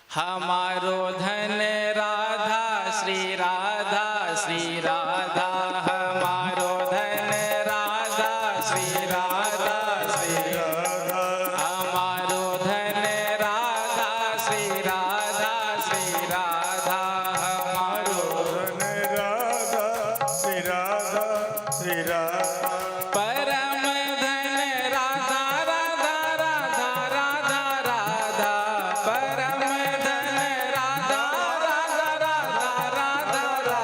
हमारो धन राधा श्री राधा श्री राधा, हमारो धन राधा श्री राधा श्री राधा, हमारो धन राधा श्री राधा श्री राधा, हमारो धन राधा श्री राधा श्री राधा, परम धन राधा राधा राधा राधा राधा, परम धन राधा राधा राधा राधा राधा,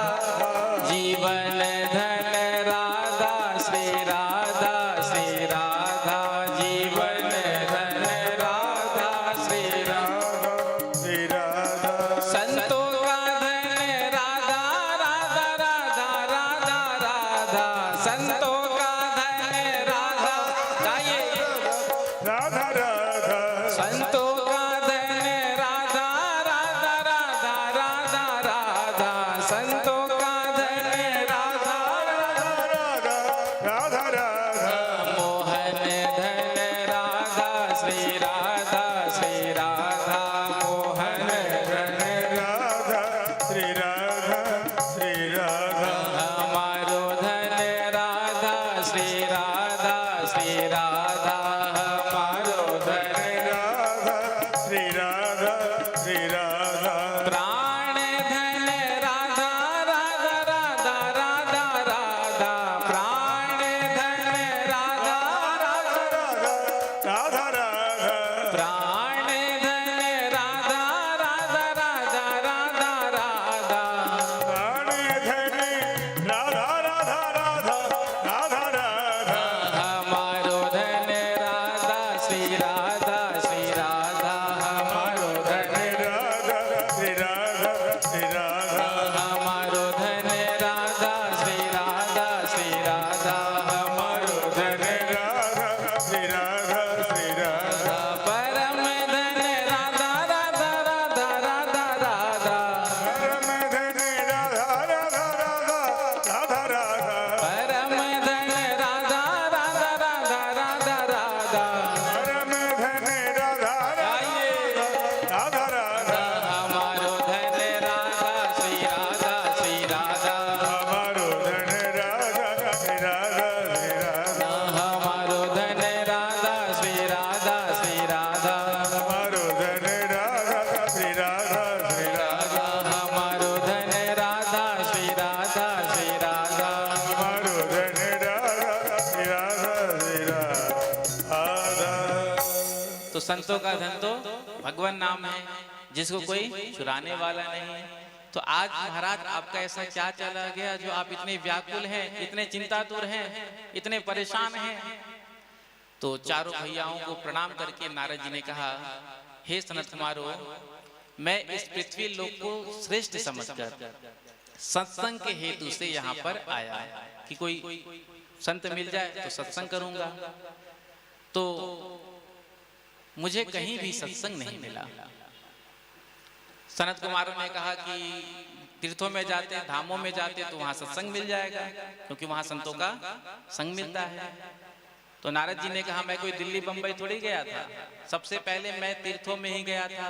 जीवन धन राधा श्री राधा श्री राधा, जीवन धन राधा श्री राधा श्री राधा, संतों का धन राधा राधा राधा राधा राधा, संतों का धन राधा, गाइए। राधा राधा, संतों का धन राधा राधा राधा राधा राधा, संतों का धन राधा राधा राधा राधा, मोहन धन राधा श्री राधा श्री राधा, मोहन धन राधा श्री राधा श्री राधा, हमारो धन राधा श्री राधा श्री राधा, हमारो धन राधा श्री राधा श्री राधा, प्राण धन राधा राधा राधा राधा राधा, प्राण धन राधा राधा राधा राधा, प्राण धन राधा राधा राधा राधा राधा, प्राण धन राधा राधा राधा राधा राधा, हमारो धन राधा श्री राधा श्री राधा, हमारो धन राधा श्री राधा श्री राधा, हमारो धन राधा श्री राधा श्री राधा, हमारो धन राधा श्री राधा श्री राधा, परम धन राधा राधा राधा राधा राधा, परम धन राधा राधा राधा राधा राधा, परम धन राधा राधा राधा राधा राधा, परम धन राधा राधा राधा, हमारो धन राधा श्री राधा श्री राधा, हमारो धन राधा श्री राधा श्री राधा, हमारो धन राधा श्री राधा श्री राधा, हमारो धन राधा श्री राधा श्री राधा, हमारो धन राधा श्री राधा श्री राधा, हमारो धन राधा श्री राधा श्री राधा। तो संतों का धन तो भगवान नाम है, जिसको कोई चुराने वाला नहीं है। तो आज महाराज आपका ऐसा क्या चला गया जो आप इतने व्याकुल हैं, इतने चिंतातुर हैं, इतने परेशान हैं। तो चारों भैयाओं को प्रणाम करके नारद जी ने कहा, हे सनत कुमारो, मैं इस पृथ्वी लोक को श्रेष्ठ समझकर सत्संग के हेतु से यहाँ पर आया कि कोई संत मिल जाए तो सत्संग करूंगा। तो मुझे कहीं भी सत्संग नहीं मिला। सनत कुमारों ने कहा कि तीर्थों में जाते, धामों में जाते तो वहां सत्संग मिल जाएगा, क्योंकि वहां संतों का संग मिलता है। तो नारद जी ने कहा मैं कोई दिल्ली बंबई थोड़ी गया था, सबसे पहले मैं तीर्थों में ही गया था।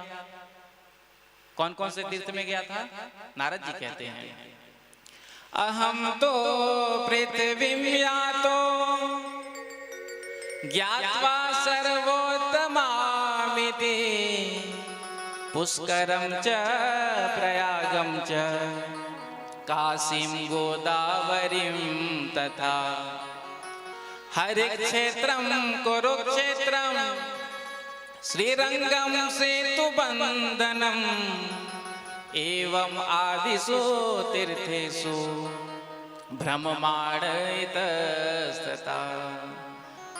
कौन कौन से तीर्थ में गया था? नारद जी कहते हैं अहम तो पृथ्वीं यातो ज्ञात्वा सर्वोत्तमामिति पुष्करम च प्रयागम च काशीं गोदावरीं तथा हरिक्षेत्रम कुरुक्षेत्रम श्रीरंगम सेतुबंधनम एवं आदिषु तीर्थेषु भ्रममाणयतस्तथा।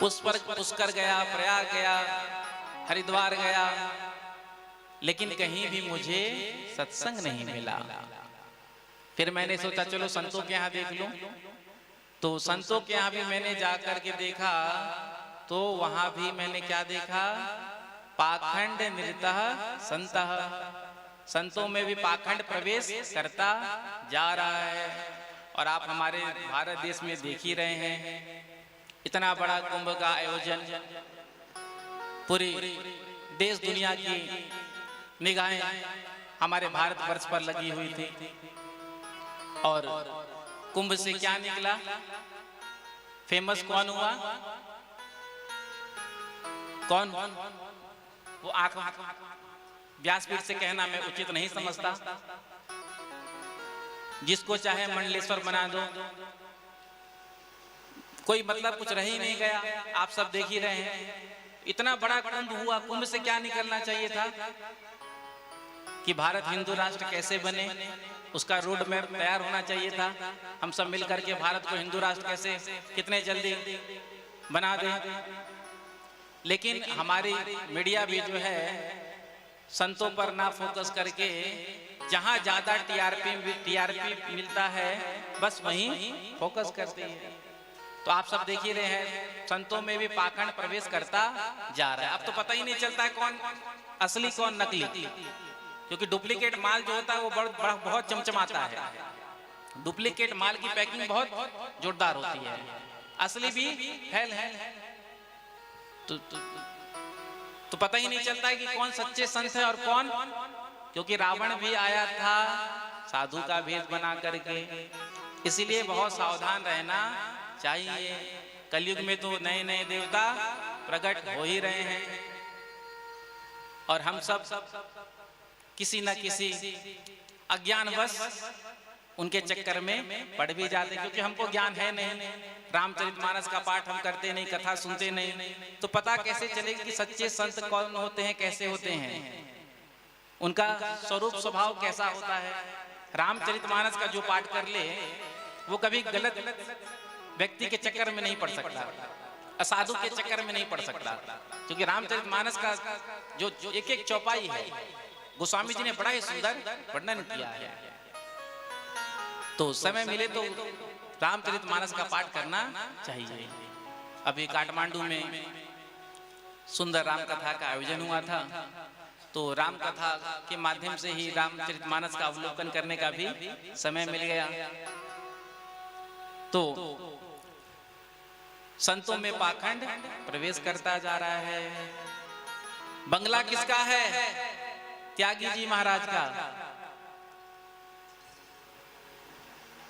पुष्कर गया, प्रयाग गया, हरिद्वार गया, लेकिन कहीं भी मुझे सत्संग नहीं मिला। फिर मैंने सोचा चलो संतों के यहाँ देख लूं। तो संतों के यहाँ भी मैंने जाकर के देखा, तो वहां भी मैंने क्या देखा? पाखंड निरतः संतः, संतों में भी पाखंड प्रवेश करता जा रहा है। और आप हमारे भारत देश में देख ही रहे हैं, इतना बड़ा कुंभ का आयोजन, पूरी देश दुनिया की निगाहें हमारे भारतवर्ष पर लगी हुई थी। और कुंभ से क्या निकला? फेमस कौन हुआ? कौन? वो आंख व्यासपीठ से कहना मैं उचित नहीं समझता। जिसको चाहे मंडलेश्वर बना दो, कोई मतलब कुछ रह ही नहीं गया। आप सब देख ही रहे हैं, इतना बड़ा कुंभ हुआ। कुंभ से क्या निकलना चाहिए था? कि भारत हिंदू राष्ट्र कैसे बने, उसका रोड मैप तैयार होना चाहिए था। हम सब मिलकर के भारत को हिंदू राष्ट्र कैसे कितने जल्दी बना दें। लेकिन हमारी मीडिया भी जो है संतों पर ना फोकस करके जहां ज्यादा टीआरपी मिलता है बस वहीं फोकस करती है। तो आप सब देख ही रहे हैं, संतों में भी पाखंड प्रवेश करता जा रहा है। अब तो पता ही नहीं चलता है कौन असली कौन नकली, क्योंकि डुप्लीकेट माल जो होता है वो बहुत चमचमाता है। डुप्लीकेट माल की पैकिंग बहुत जोरदार होती है, असली भी फैल है। तो पता ही नहीं चलता है कि कौन सच्चे संत है और कौन, क्योंकि रावण भी आया था साधु का भेष बना करके। इसीलिए बहुत सावधान रहना चाहिए। कलयुग में तो नए नए देवता प्रकट हो ही रहे हैं, और हम सब किसी न किसी अज्ञानवश उनके चक्कर में पड़ भी जाते, क्योंकि हमको ज्ञान है नहीं। रामचरितमानस का पाठ हम करते नहीं, कथा सुनते नहीं, तो पता कैसे चलेगा कि सच्चे संत कौन होते हैं, कैसे होते हैं, उनका स्वरूप स्वभाव कैसा होता है। रामचरितमानस का जो पाठ कर ले वो कभी गलत व्यक्ति के चक्कर में नहीं पड़ सकता, असाधु के चक्कर में नहीं पड़ सकता, क्योंकि रामचरितमानस का जो एक एक चौपाई है गोस्वामी जी ने बड़ा ही सुंदर वर्णन किया है। तो समय मिले तो रामचरितमानस का पाठ करना चाहिए। अभी काठमांडू में सुंदर राम कथा का आयोजन हुआ था, तो राम कथा के माध्यम से ही रामचरितमानस का अवलोकन करने का भी समय मिल गया। तो संतों में पाखंड प्रवेश करता जा रहा है। बंगला किसका है? त्यागी जी महाराज का।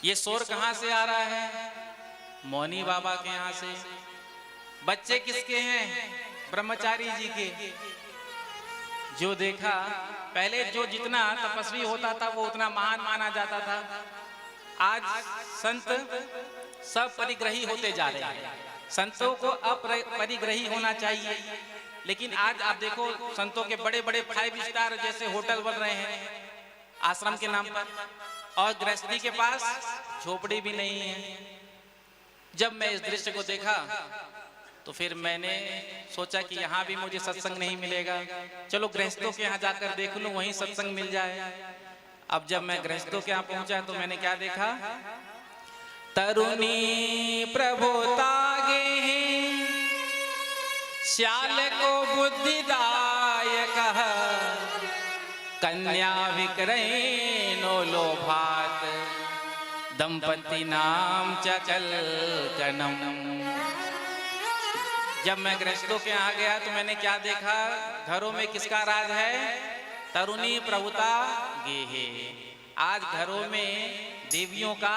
ये शोर कहां से आ रहा है? मौनी बाबा के यहां से। बच्चे किसके हैं? ब्रह्मचारी जी के। जो देखा पहले, जो जितना तपस्वी होता था वो उतना महान माना जाता था। आज संत सब परिग्रही होते जा रहे हैं। संतों को अपरिग्रही होना चाहिए, लेकिन आज आप देखो संतों के बड़े बड़े 5 स्टार जैसे होटल बन रहे हैं आश्रम के नाम पर, और गृहस्थी के पास झोपड़ी भी नहीं है। जब मैं इस दृश्य को देखा तो फिर मैंने सोचा कि यहाँ भी मुझे सत्संग नहीं मिलेगा, चलो गृहस्थों के यहाँ जाकर देख लूं, वहीं सत्संग मिल जाए। अब जब मैं गृहस्थों के यहाँ पहुंचा तो मैंने क्या देखा? तरुणी प्रभुतागे श्याल को बुद्धिदायक कन्या विक्रयणो लोभात दंपति नाम च कलकनम। जब मैं गृहस्थों के यहाँ गया तो मैंने क्या देखा, घरों में किसका राज है, तरुणी प्रभुता गेहे। आज घरों में देवियों का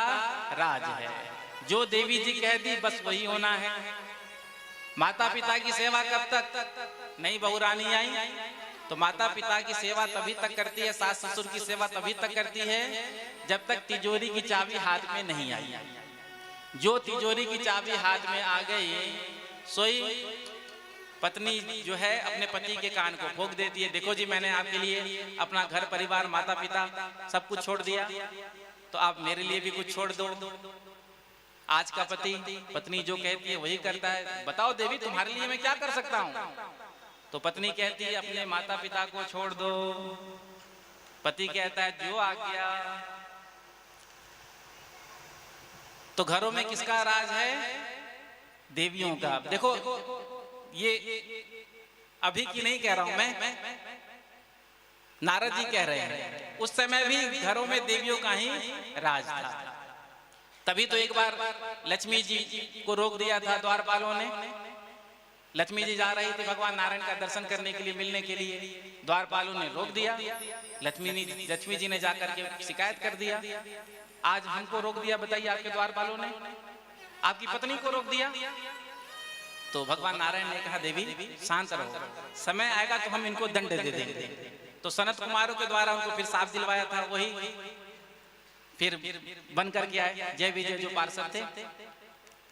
राज है, जो देवी जी कह दी बस वही होना है। माता पिता की सेवा कब तक, नई बहू रानी आई तो माता पिता की सेवा तभी तक करती है, सास ससुर की सेवा तभी तक करती है जब तक तिजोरी की चाबी हाथ में नहीं आई। जो तिजोरी की चाबी हाथ में आ गई सोई पत्नी जो है अपने पति के कान को ठोक देती है, देखो जी मैंने आपके लिए अपना घर परिवार माता पिता सब कुछ छोड़ दिया, तो आप मेरे लिए भी कुछ छोड़ दो। आज का पति पत्नी जो कहती है वही करता है। बताओ देवी तुम्हारे लिए मैं क्या कर सकता हूँ, तो पत्नी कहती है अपने माता पिता को छोड़ दो। पति कहता है जो आ गया। तो घरों में किसका राज है, देवियों का। देखो ये अभी की नहीं कह रहा हूं मैं, नारद जी कह रहे हैं उस समय भी घरों में देवियों का ही राज था। तभी तो एक बार लक्ष्मी जी को रोक दिया था द्वारपालों ने। लक्ष्मी जी जा रही थी भगवान नारायण का दर्शन करने के लिए, मिलने के लिए, द्वारपालों ने रोक दिया। लक्ष्मी जी ने जाकर के शिकायत कर दिया, आज हमको रोक दिया, बताइए आपके द्वारपालों ने, आपकी पत्नी को रोक दिया। तो भगवान नारायण ने कहा देवी शांत रहो, समय आएगा तो हम इनको दंड दे देंगे। तो सनत कुमारों के द्वारा उनको फिर साफ दिलवाया था, वही फिर बन करके आए जय विजय जो पार्षद थे।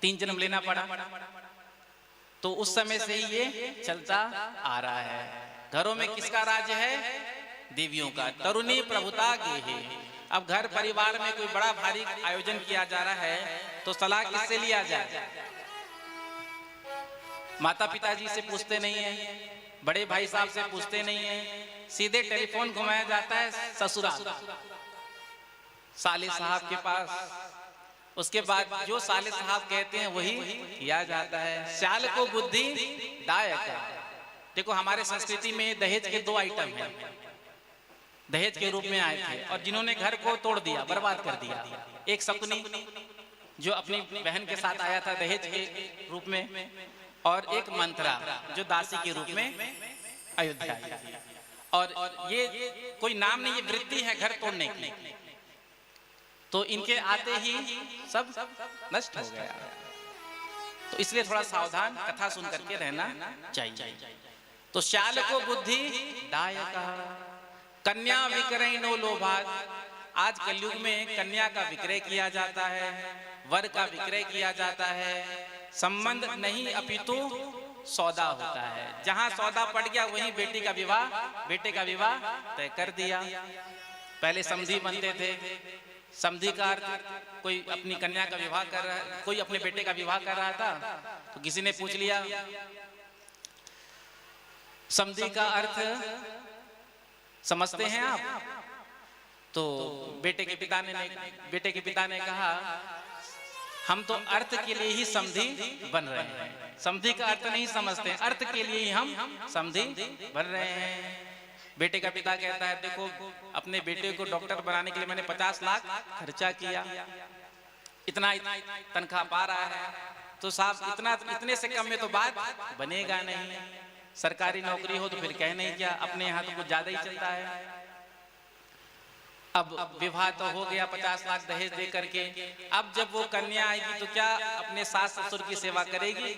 3 जन्म लेना पड़ा। तो उस समय से ही ये चलता आ रहा है। घरों में किसका राज्य है, देवियों का। तरुणी प्रभुता गेहे। अब घर परिवार में कोई बड़ा भारी आयोजन किया जा रहा है तो सलाह किससे लिया जाए, माता पिताजी से पूछते नहीं है, बड़े भाई साहब से पूछते नहीं है, सीधे टेलीफोन घुमाया जाता है ससुराल साले साहब के पास। उसके बाद जो साले साहब कहते हैं वही किया जाता है। श्याल को बुद्धि दायक। देखो हमारे संस्कृति में दहेज के 2 आइटम हैं, दहेज के रूप में आए थे और जिन्होंने घर को तोड़ दिया, बर्बाद कर दिया। एक शकुनी जो अपनी बहन के साथ आया था दहेज के रूप में, और एक मंत्रा जो दासी के रूप में अयोध्या आई। और ये कोई नाम नहीं, ये वृत्ति है घर तोड़ने की। तो इनके आते ही सब नष्ट हो गया। तो इसलिए थोड़ा सावधान कथा सुन करके रहना चाहिए। तो श्याल को बुद्धि दायका। कन्या विक्रयणो लोभात। आज कलयुग में कन्या का विक्रय किया जाता है, वर का विक्रय किया जाता है। संबंध नहीं अपितु सौदा होता है। जहां सौदा पड़ गया वहीं बेटे का विवाह तय कर दिया। पहले समधी बनते थे। समधी का अर्थ कोई अपनी कन्या का विवाह कर रहा है, कोई अपने बेटे का विवाह कर रहा था तो किसी ने पूछ लिया समधी का अर्थ समझते हैं आप? तो बेटे के पिता ने कहा हम तो अर्थ के लिए ही समधी बन रहे हैं, समधी का अर्थ नहीं समझते, अर्थ के लिए ही हम समधी बन रहे हैं। बेटे का पिता कहता है देखो अपने बेटे को डॉक्टर बनाने के लिए मैंने 50 लाख खर्चा किया, इतना तनख्वाह पा रहा है, तो साहब इतने से कम में तो बात बनेगा नहीं। सरकारी नौकरी हो तो फिर कह नहीं क्या, अपने यहाँ तो कुछ ज्यादा ही चलता है। अब विवाह तो हो गया 50 लाख दहेज दे करके, अब जब वो कन्या आएगी तो क्या अपने सास ससुर की सेवा करेगी?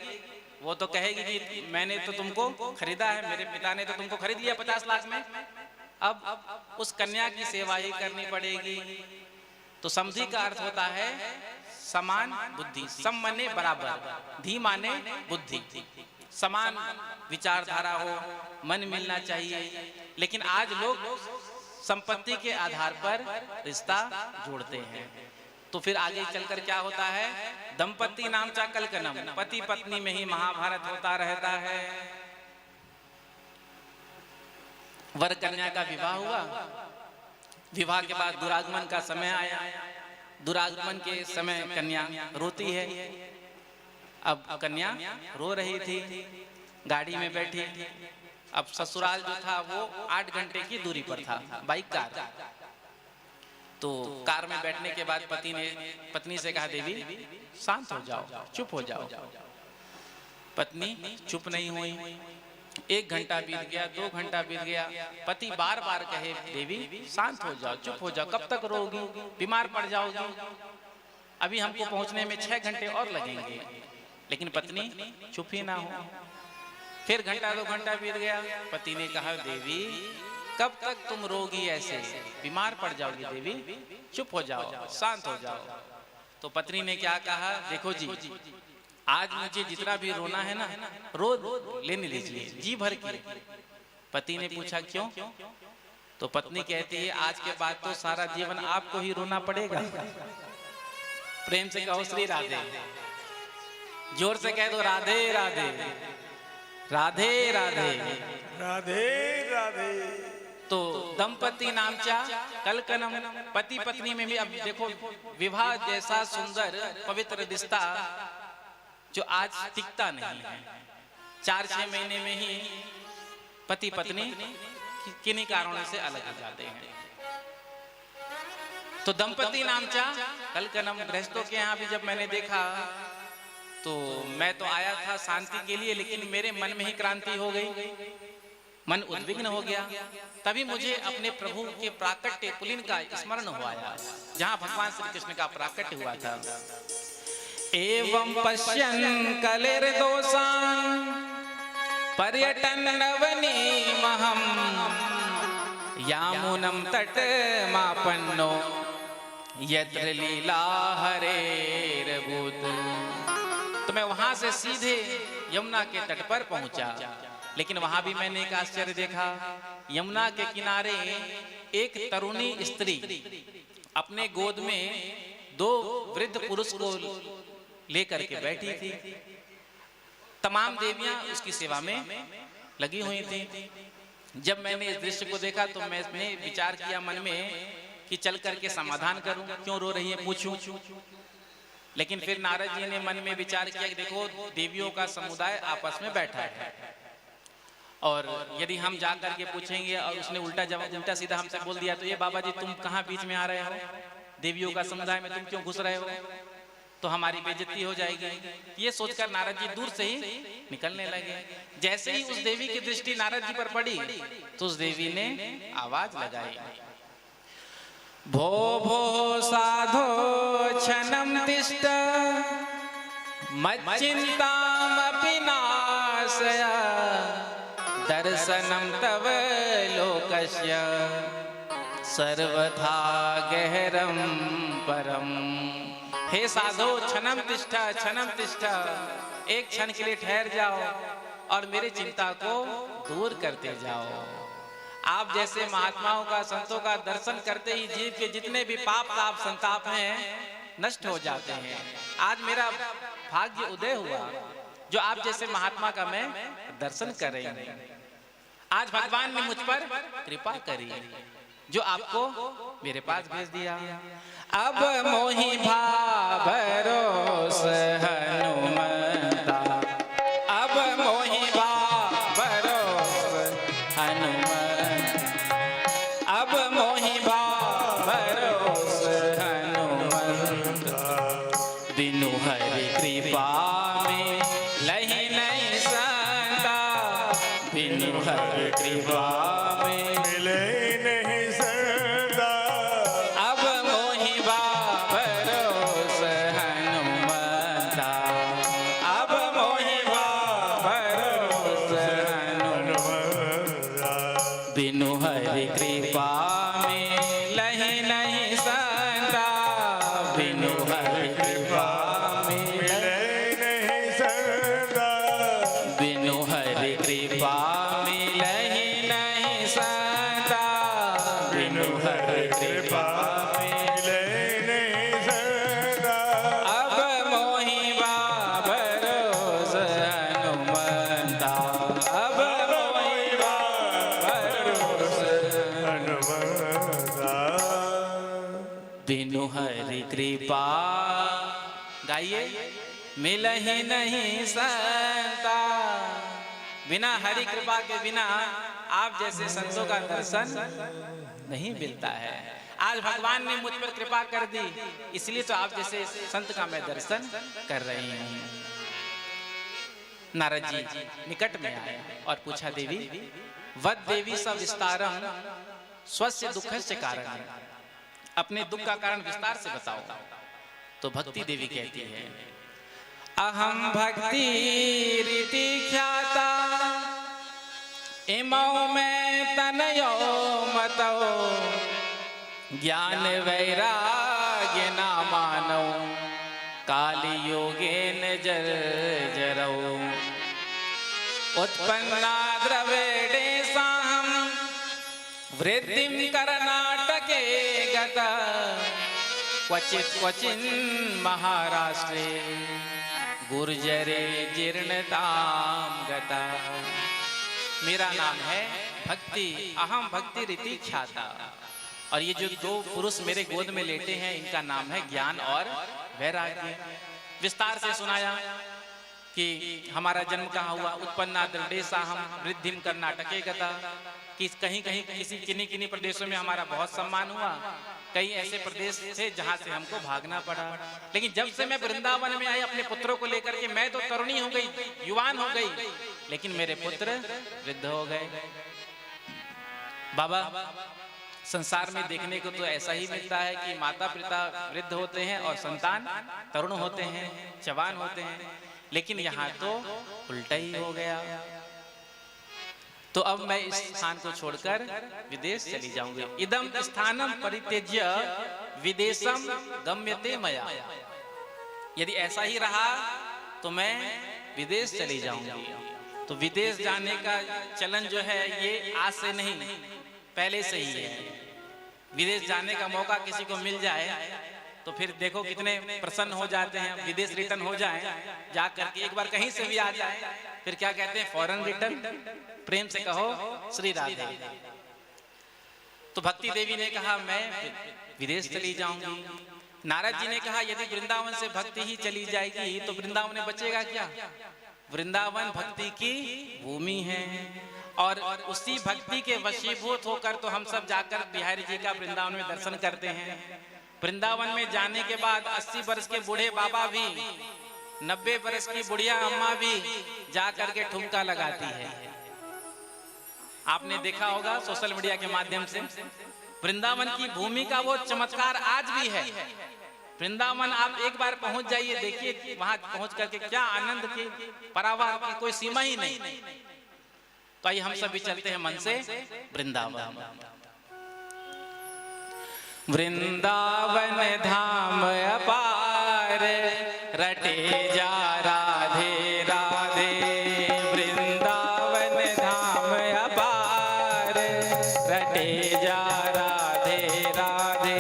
वो तो कहेगी कि मैंने तो तुमको खरीदा है, मेरे पिता ने तो तुमको खरीद लिया 50 लाख में, अब उस कन्या की सेवा ही करनी पड़ेगी। तो समधी का अर्थ होता है समान बुद्धि, सम माने बराबर, धी माने बुद्धि, समान विचारधारा हो, मन मिलना चाहिए। लेकिन आज लोग संपत्ति के आधार पर रिश्ता जोड़ते हैं। तो फिर आगे चलकर क्या होता है, दंपति नाम चा कलकनम, पति पत्नी में ही महाभारत होता रहता है। वर कन्या का विवाह हुआ, विवाह के बाद दुरागमन का समय आया, दुरागमन के समय कन्या रोती है। अब कन्या रो रही थी, गाड़ी में बैठी, अब ससुराल जो था वो 8 घंटे की दूरी पर था, बाइक कार। तो कार में बैठने के बाद पति ने पत्नी से कहा देवी शांत हो जाओ, चुप हो जाओ। पत्नी चुप नहीं हुई। 1 घंटा बीत गया, 2 घंटा बीत गया। पति बार बार कहे देवी शांत हो जाओ, चुप हो जाओ, कब तक रोगी, बीमार पड़ जाओगी, अभी हमको पहुंचने में 6 घंटे और लगेंगे। लेकिन पत्नी चुप ही ना हो। फिर घंटा 2 घंटा बीत गया। पति ने कहा देवी कब तक तुम रोगी, ऐसे बीमार पड़ जाओगी, देवी चुप हो जाओ, शांत हो जाओ। तो पत्नी ने क्या कहा, देखो जी आज मुझे जितना भी रोना है ना, रो लेने दीजिए, जी भर के। पति ने पूछा क्यों? तो पत्नी कहती है आज के बाद तो सारा जीवन आपको ही रोना पड़ेगा। प्रेम से कहो श्री राधे, जोर से कह दो राधे राधे, राधे राधे, राधे राधे। तो दंपति नामचा कलकनम, पति पत्नी में भी अब देखो विवाह जैसा सुंदर पवित्र रिश्ता जो आज टिकता नहीं है। 4-6 महीने में ही पति पत्नी किन्हीं कारणों से अलग हो जाते हैं। तो दंपति नामचा कलकनम, गृहस्थों के यहाँ भी जब मैंने देखा तो मैं तो आया था शांति के लिए, लेकिन मेरे मन में ही क्रांति हो गई, मन उद्विग्न हो गया। तभी मुझे अपने प्रभु के प्राकट्य पुलिन का स्मरण हुआ, जहाँ भगवान श्री कृष्ण का प्राकट्य हुआ था। एवं पश्यन् कलिर्दोषान् पर्यटन् नवनीमहं यामुनं तटमापन्नो यत्र लीला हरेर्भूत्। तो मैं वहां से सीधे यमुना के तट पर पहुंचा, लेकिन वहां भी मैंने एक आश्चर्य देखा। यमुना के किनारे एक तरुणी स्त्री अपने गोद में 2 वृद्ध पुरुष को लेकर के बैठी थी। तमाम देवियां उसकी सेवा में लगी हुई थी। जब मैंने इस दृश्य को देखा तो मैंने विचार किया मन में कि चल करके समाधान करूं, क्यों रो रही है पूछूं। लेकिन फिर नारद जी ने मन में विचार किया कि देखो देवियों का समुदाय आपस में बैठा है, और यदि हम जा करके पूछेंगे और उसने उल्टा सीधा हमसे बोल दिया तो ये बाबा जी तुम कहाँ बीच में आ रहे हो, देवियों का समुदाय में तुम क्यों घुस रहे हो, तो हमारी बेइज्जती हो जाएगी। ये सोचकर नारद जी दूर से ही निकलने लगे। जैसे ही उस देवी की दृष्टि नारद जी पर पड़ी तो उस देवी ने आवाज लगाई, भो भो साधो क्षणं तिष्ठ मच्चिन्तामपि नाशय दर्शनं तव लोकस्य सर्वथा गहरं परम। हे साधो क्षणं तिष्ठ, क्षणं तिष्ठ, एक क्षण के लिए ठहर जाओ और मेरी चिंता को दूर करते जाओ। आप जैसे महात्माओं का, संतों का दर्शन करते ही जीव के जितने भी पाप ताप संताप हैं नष्ट हो जाते हैं। आज मेरा भाग्य उदय हुआ जो आप जैसे महात्मा का मैं दर्शन कर रही हूं। आज भगवान ने मुझ पर कृपा करी जो आपको मेरे पास भेज दिया। अब मोहि भाव भरोस हनुमता, अब मोहि भाव भरोस हनुमत, अब मोहि भाव भरोस हनुमत, बिनु हरि कृपा में लहि नहीं संता, बिनु हरि कृपा में मिले नहीं सदा। अब मोहि भाव भरोस हनुमता, अब मोहि भाव भरोस हनुमता, बिनु हरि कृपा में लहि नहीं संता, बिनु हरि कृपा में मिले नहीं सदा। बिनु हरि कृपा में लहि नहीं संता, बिनु हरि कृपा में मिले नहीं सदा। अब मोहि भाव भरोस हनुमता, अब मोहि भाव भरोस हनुमता। बिनु हरि कृपा, गाइए, मिलहि नहीं संता। बिना हरि कृपा के बिना आप जैसे संतों का दर्शन नहीं मिलता है। आज भगवान ने मुझ पर कृपा कर दी, इसलिए तो आप जैसे संत का मैं दर्शन कर रही हूँ। नारद जी निकट में आए और पूछा, देवी वद देवी स विस्तारम स्वस्य दुखस्य कारण, अपने दुख का कारण विस्तार से बताओ। तो भक्ति देवी कहती है, अहम भक्ति रीति ख्याता इमौ में तनयो मतो, ज्ञान वैराग्य ना मानो, काली योगेन जर जरौ, उत्पन्ना द्रविडे साहम वृद्धिं कर्नाटके गता, क्वचित क्वचिन महाराष्ट्रे गुर्जरे जीर्णताम गता। मेरा नाम है भक्ति, अहम भक्ति रीति ख्याता। और ये जो दो पुरुष मेरे गोद में लेटे हैं, इनका नाम है ज्ञान और वैराग्य। विस्तार से सुनाया कि हमारा जन्म कहाँ हुआ, उत्पन्ना दृढ़ेसा हम वृद्धिम कर्नाटके गता, कि कहीं कहीं किसी किन्हीं किन्हीं प्रदेशों में हमारा बहुत सम्मान हुआ, कई ऐसे प्रदेश थे जहां से हमको भागना पड़ा। लेकिन जब से मैं वृंदावन में आई अपने पुत्रों को लेकर के, मैं तो तरुणी हो गई, युवान हो गई, लेकिन मेरे पुत्र वृद्ध हो गए। बाबा, संसार में देखने को तो ऐसा ही मिलता है कि माता पिता वृद्ध होते हैं और संतान तरुण होते हैं, जवान होते हैं, लेकिन यहाँ तो उल्टा ही हो गया। तो अब मैं इस स्थान को छोड़कर विदेश चली जाऊंगी। इदम स्थानम परित्यज्य विदेशम गम्यते मया। यदि ऐसा ही रहा तो मैं विदेश चली जाऊंगी। तो विदेश जाने का चलन जो है ये आज से नहीं, पहले से ही है। विदेश जाने का मौका किसी को मिल जाए तो फिर देखो कितने प्रसन्न हो जाते हैं। विदेश रिटर्न हो जाए, जा करके एक बार कहीं से भी आ जाए, फिर क्या कहते हैं, फॉरेन रिटर्न। प्रेम से कहो श्री राधे। तो भक्ति देवी ने कहा मैं विदेश चली जाऊंगी। नारद जी ने कहा यदि वृंदावन से भक्ति ही चली जाएगी तो वृंदावन में बचेगा क्या। वृंदावन भक्ति की भूमि है और उसी भक्ति के वशीभूत होकर तो हम सब जाकर बिहारी जी का वृंदावन में दर्शन करते हैं। वृंदावन में जाने के बाद 80 वर्ष के बूढ़े बाबा भी, 90 वर्ष की बुढ़िया अम्मा भी जा करके ठुमका लगाती है। आपने देखा होगा सोशल मीडिया के माध्यम से। वृंदावन की भूमि का वो चमत्कार आज भी है। वृंदावन आप एक बार पहुंच जाइए, देखिए वहां पहुंच करके क्या आनंद की परावार की कोई सीमा ही नहीं। तो आइए हम सभी चलते हैं मन से वृंदावन। वृंदावन धाम अपार रटे जा राधे राधे। वृंदावन धाम अपार रटे जा राधे राधे।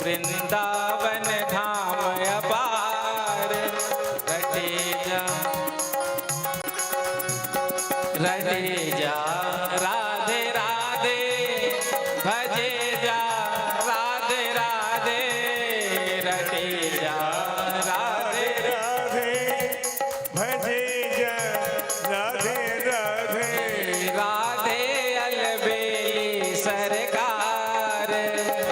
वृंदावन धाम अपार रटे जा राधे राधे। भजे जा राधे राधे। रटे जा राधे राधे भजे जा राधे राधे। राधे अलबेली सरकार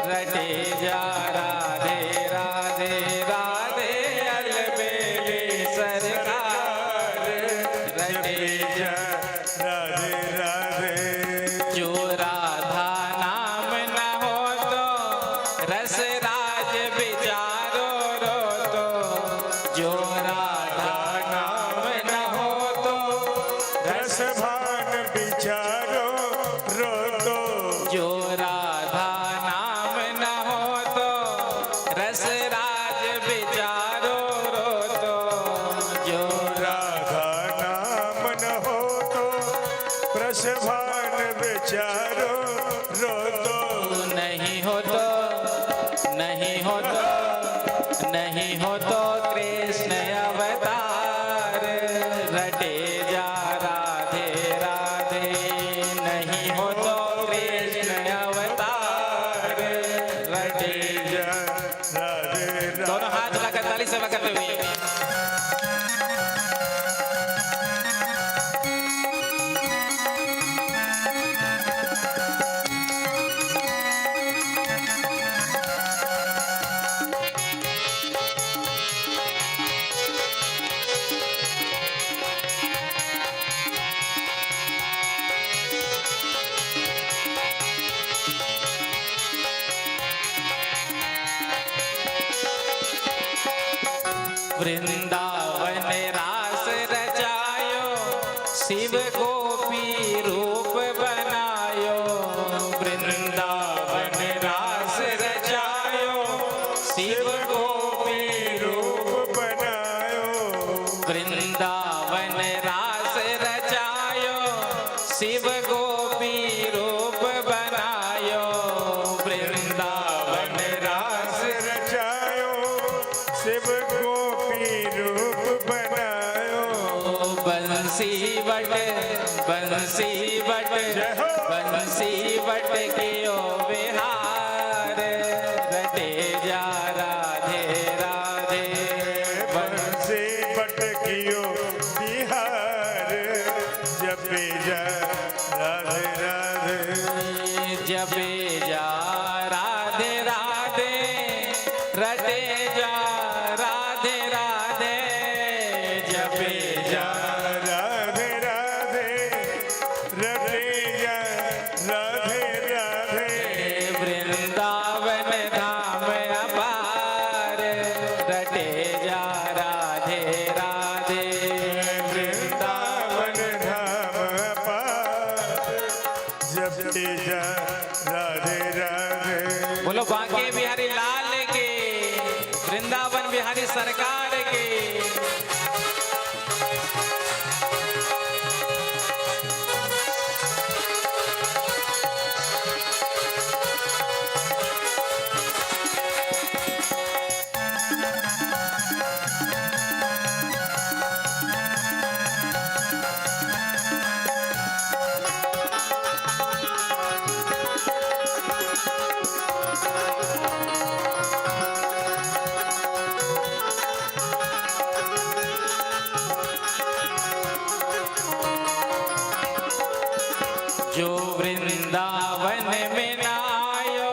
रटे जा राधे राधे। राधे अलबेली सरकार रटे जा राधे राधे। जो राधा नाम न हो तो रस राज विचारो रो तो। जो राधा नाम न हो तो रस भान विचारो रो तो। जो राधा नाम न हो तो रस राज विचारो रो तो। जो राधा नाम न हो तो रस भान विचारो रो तो। नहीं हो तो नहीं हो तो नहीं हो तो कृष्ण अवतार रटे जा राधे राधे। नहीं हो तो कृष्ण अवतार रटे जा। राधे राधे। दोनों हाथ लगाकर ताली से करते हुए वृंदावन रास रचायो, शिव गोपी रूप बनायो। वृंदावन रास रचायो, शिव गोपी रूप बनायो। वृंदावन रास रचायो, शिव गोपी रूप बनायो। वृंदावन रास रचायो, शिव गोपी रूप बनायो। बंसी बट बंसी बट कियो विहार, रटे जा राधे राधे। बंसी बट कियो बिहार, जपे जा राधे राधे। जपे जा राधे राधे, रटे जा राधे राधे। जपे जा राधे राधे, रटे जा राधे राधे। वृंदावन धाम अपार, रटे जा राधे राधे। वृंदावन धाम अपार, जपे जा राधे राधे। बोलो बांके बिहारी लाल के, वृंदावन बिहारी सरकार के। जो वृंदावन में नायो,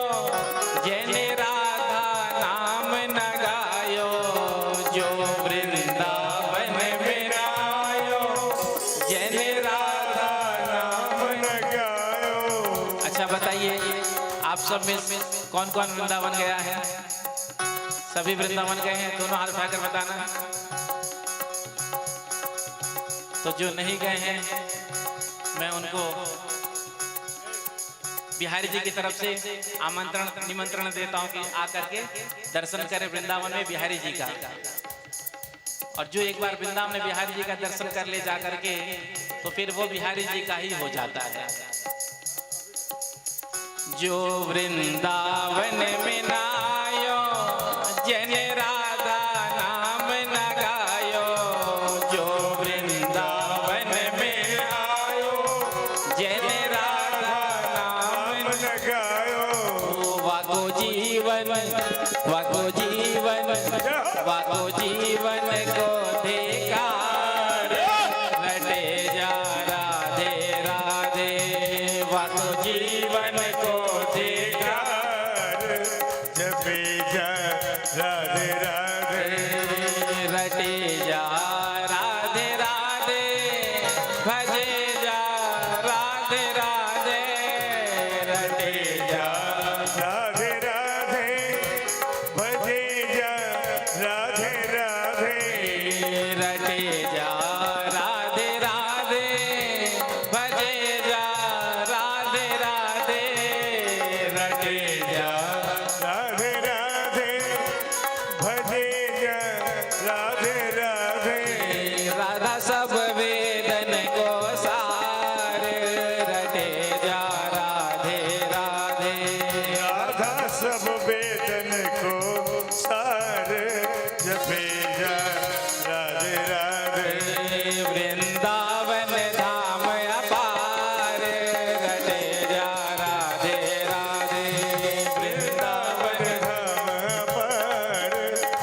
जन राधा नाम न गायो। जो वृंदावन में नायो, जन राधा नाम न। गायो। अच्छा बताइए, आप सब में कौन कौन वृंदावन गया है? सभी वृंदावन गए हैं? दोनों हाथ उठाकर बताना। तो जो नहीं गए हैं, मैं उनको बिहारी जी की तरफ से आमंत्रण निमंत्रण देता हूं कि आकर के दर्शन करें वृंदावन में बिहारी जी का। और जो एक बार वृंदावन में बिहारी जी का दर्शन कर ले जा करके, तो फिर वो बिहारी जी का ही हो जाता है। जो वृंदावन में नायो, जन राधा नाम न गायो। जो वृंदावन में आयो, जन राधा नाम न। गायो। वागो जीवन, वागो जीवन, वागो जीवन को धिकार, रटे जा राधे राधे। वागो जीवन को धिकार, जपे जा राधे राधे। रटे जा राधे राधे, भजे जा राधे राधे। रटे जा राधे राधे, भजे जा राधे राधे। रटे जा राधे राधे, भजे जा राधे राधे। रटे जा राधे राधे, भजे जा राधे राधे। राधा सब वेदन को सार, रटे जा राधे राधे। राधा सब वेदन को सार, जपे जा राधे राधे। वृंदावन धाम अपार, रटे जा राधे राधे। वृंदावन धाम पर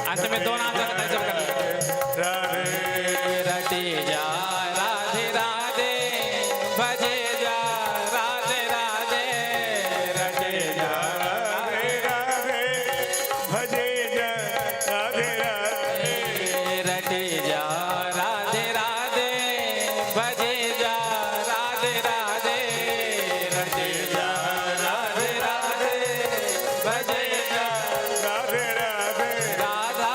अंत में दो नाम तक सब कर लेते हैं। राधे रटे जा राधे राधे, भजे जा राधे राधे। रटे जा राधे राधे, भजे जा राधे राधे। रटे जा राधे राधे, भजे जा राधे राधे। रटे जा राधे राधे, भजे जा राधे राधे। राधा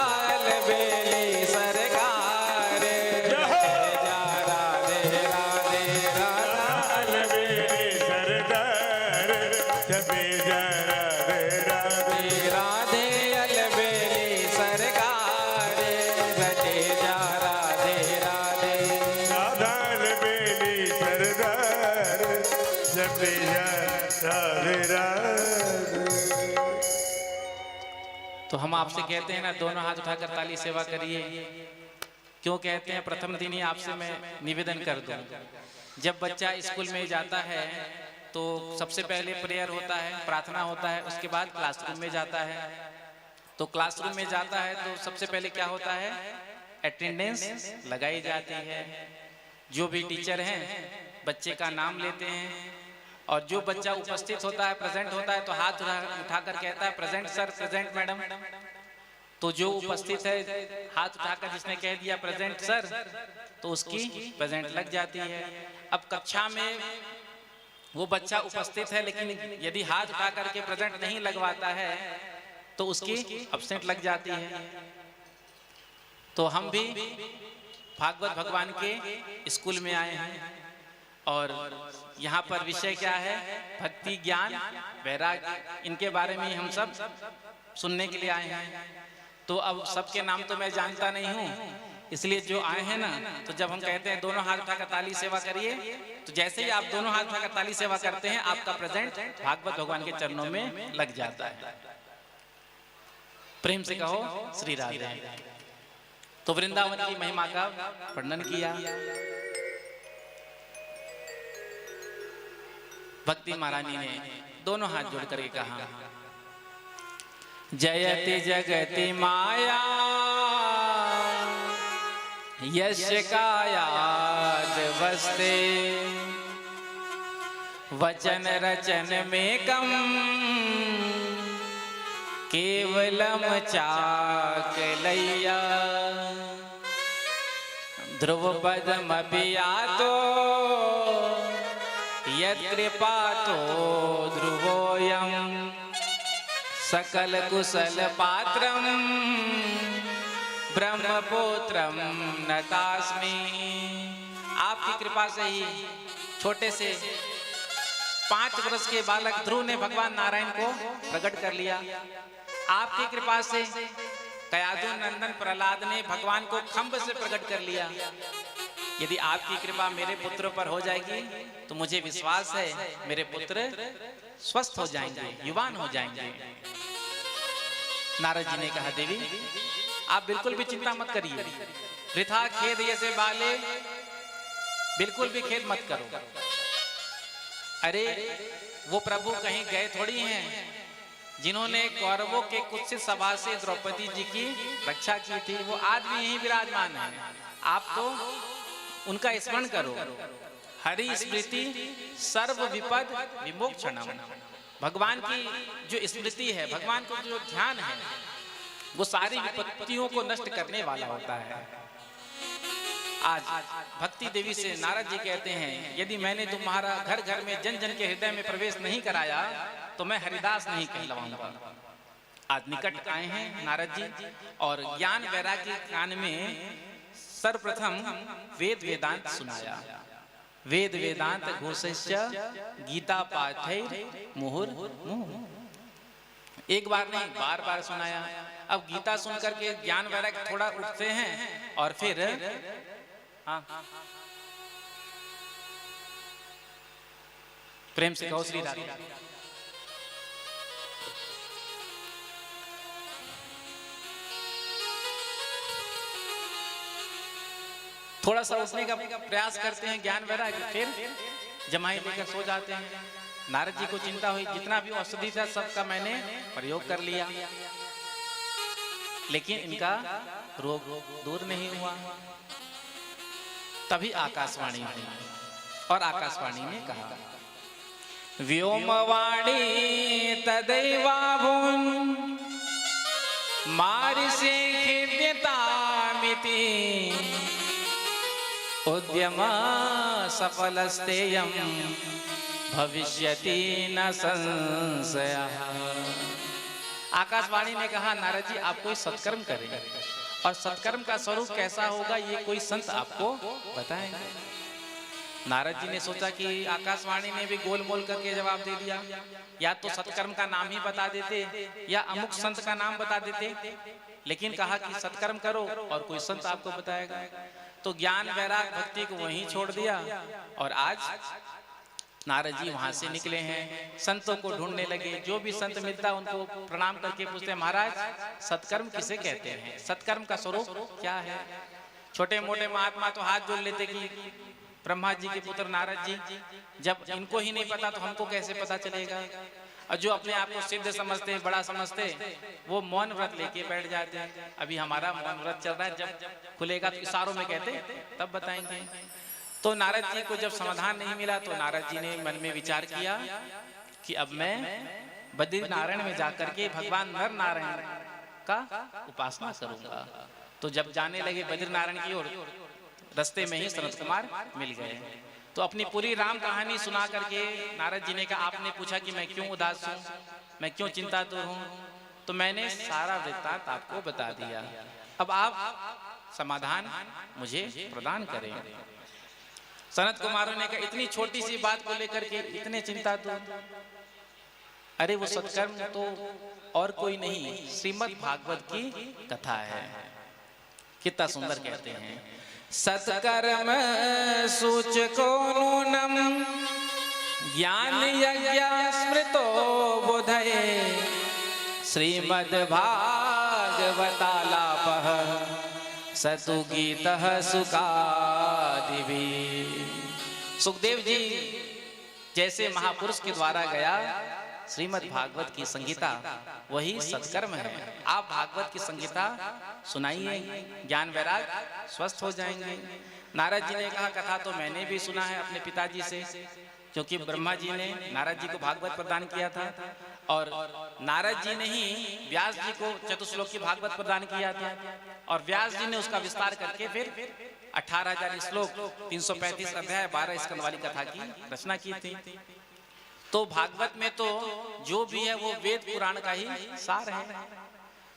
बेली तो हम आपसे कहते हैं ना, दोनों हाथ उठाकर ताली सेवा करिए। क्यों कहते हैं? प्रथम दिन ही आपसे मैं निवेदन कर दूं, जब बच्चा स्कूल में जाता है तो सबसे पहले प्रेयर होता है, प्रार्थना होता है, उसके बाद क्लासरूम में जाता है। तो क्लासरूम में जाता है तो सबसे पहले क्या होता है? अटेंडेंस लगाई जाती है। जो भी टीचर हैं बच्चे का नाम लेते हैं, और जो बच्चा उपस्थित होता है, प्रेजेंट होता है, तो हाथ उठाकर कहता है प्रेजेंट सर, प्रेजेंट मैडम। तो जो उपस्थित है हाथ उठाकर जिसने कह दिया प्रेजेंट सर, तो उसकी प्रेजेंट लग जाती है। अब कक्षा में वो बच्चा उपस्थित है, लेकिन यदि हाथ उठा करके प्रेजेंट नहीं लगवाता है तो उसकी एब्सेंट लग जाती है। तो हम भी भागवत भगवान के स्कूल में आए हैं, और यहाँ पर विषय क्या है? भक्ति, ज्ञान, वैराग्य, इनके बारे में हम सब सुनने के लिए आए हैं। तो अब सबके नाम तो मैं जानता नहीं हूँ, इसलिए जो आए हैं ना, तो जब हम कहते हैं दोनों हाथ उठाकर ताली सेवा करिए, तो जैसे ही आप दोनों हाथ उठाकर ताली सेवा करते हैं, आपका प्रेजेंट भागवत भगवान के चरणों में लग जाता है। प्रेम से कहो श्री राधे। तो वृंदावन की महिमा का वर्णन किया। भक्ति महारानी ने दोनों हाथ जोड़ करके कहा, जयति जगति माया यस्य कायाद वस्ते, वचन रचन में कम केवलम चाकलैया, ध्रुव पदमपियातो यत्कृपातो ध्रुवोऽयं, सकल कुशल पात्रम ब्रह्मपुत्रम नतास्मि। आपकी कृपा से ही छोटे से 5 वर्ष के बालक ध्रुव ने भगवान नारायण को प्रकट कर लिया। आपकी कृपा से कयाधु नंदन प्रहलाद ने भगवान को खंभ से प्रकट कर लिया। यदि आपकी कृपा मेरे पुत्र पर हो जाएगी तो मुझे विश्वास है मेरे पुत्र स्वस्थ हो जाएंगे, युवान हो जाएंगे। नारद जी ने कहा, देवी आप बिल्कुल भी चिंता मत करिए, वृथा खेद ऐसे बाले, बिल्कुल भी खेद मत करो। अरे वो प्रभु कहीं गए थोड़ी हैं, जिन्होंने कौरवों के कुत्सित सभा से द्रौपदी जी की रक्षा की थी, वो आज भी यहीं विराजमान है। आप तो उनका स्मरण करो। हरि स्मृति सर्व विपद विमोक्षणम। भगवान की जो स्मृति है, भगवान को जो ध्यान है, वो सारी विपत्तियों को नष्ट करने वाला होता है। आज भक्ति देवी से नारद जी कहते हैं, यदि मैंने तुम्हारा घर घर में जन जन के हृदय में प्रवेश नहीं कराया तो मैं हरिदास नहीं कहलाऊंगा। आज निकट आए हैं नारद जी, और ज्ञान वैराग्य कान में सर्वप्रथम वेद वेदांत सुनाया। वेद वेदांत घोषस्य गीता पाठै मुहुर्मुहुः। एक बार नहीं, बार बार सुनाया। अब गीता सुन करके ज्ञान वैराग्य थोड़ा उठते हैं, और फिर प्रेम से कहो श्री राधे। थोड़ा सा उठने का प्रयास करते हैं ज्ञान वैराग्य, फिर जमाई लेकर सो जाते हैं। नारद जी को चिंता हुई, जितना भी औषधि था सबका मैंने प्रयोग कर लिया, लेकिन इनका रोग दूर नहीं हुआ। तभी आकाशवाणी हुई, और आकाशवाणी ने कहा, व्योमवाणी तदैवाभून् मारिषे खिद्यतामिति, उद्यम सफलस्तेयं भविष्यति न संशयः। आकाशवाणी ने कहा, नारद जी आप कोई सत्कर्म करें, और सत्कर्म का स्वरूप कैसा होगा ये कोई संत आपको बताएंगे। नारद जी ने सोचा कि आकाशवाणी ने भी गोल मोल करके जवाब दे दिया, या तो सत्कर्म का नाम ही बता देते या अमुक संत का नाम बता देते, लेकिन कहा कि सत्कर्म करो और कोई संत आपको बताएगा। तो ज्ञान वैराग भक्ति को वहीं छोड़ दिया, और आज नारद जी वहां से निकले हैं, संतों को ढूंढने लगे। जो भी संत मिलता उनको प्रणाम करके पूछते, महाराज सत्कर्म किसे कहते हैं, सत्कर्म का स्वरूप क्या है। छोटे मोटे महात्मा तो हाथ जोड़ लेते कि ब्रह्मा जी के पुत्र नारद जी, जब इनको ही नहीं पता तो हमको कैसे पता चलेगा। और जो अपने आप को सिद्ध समझते, बड़ा समझते, वो मौन व्रत लेके बैठ जाते हैं। अभी हमारा मौन व्रत चल रहा है, जब खुलेगा तो इशारों में कहते तब बताएंगे। तो नारद जी को जब समाधान नहीं मिला तो नारद जी ने मन में विचार किया कि अब मैं बद्रीनारायण में जाकर के भगवान नर नारायण का उपासना करूंगा। तो जब जाने लगे बद्रीनारायण की ओर, रास्ते में ही सनत कुमार मिल गए। तो अपनी पूरी राम कहानी सुना करके नारद जी ने कहा, आपने पूछा कि मैं क्यों उदास हूँ, मैं क्यों चिंतातुर हूँ, तो मैंने सारा वृत्तांत आपको बता दिया। अब आप समाधान मुझे प्रदान करें। सनत कुमारों ने कहा, इतनी छोटी सी बात को लेकर के इतने चिंतातुर, अरे वो सत्कर्म तो और कोई नहीं, श्रीमद् भागवत की कथा है। कितना सुंदर कहते हैं, सत्कर्म सूचको नूनम ज्ञान यज्ञ स्मृतो बोधये श्रीमद् भागवतालापः सतु गीतः सुकादिभी। सुखदेव जी जैसे महापुरुष के द्वारा गया श्रीमद् भागवत की संगीता, वही सत्कर्म है। आप भागवत की संगीता सुनाइए, ज्ञान वैराग स्वस्थ हो जाएंगे। नारद जी ने कहा, कथा तो मैंने भी सुना है अपने पिताजी से, क्योंकि ब्रह्मा जी ने नारद जी को भागवत प्रदान किया था और नारद जी ने ही व्यास जी को चतुश्लोकी भागवत प्रदान किया था और व्यास जी ने उसका विस्तार करके फिर 18,000 श्लोक 335 अध्याय 12 स्कंद वाली कथा की रचना की थी। तो भागवत में तो जो भी है वो वेद पुराण का ही सार है।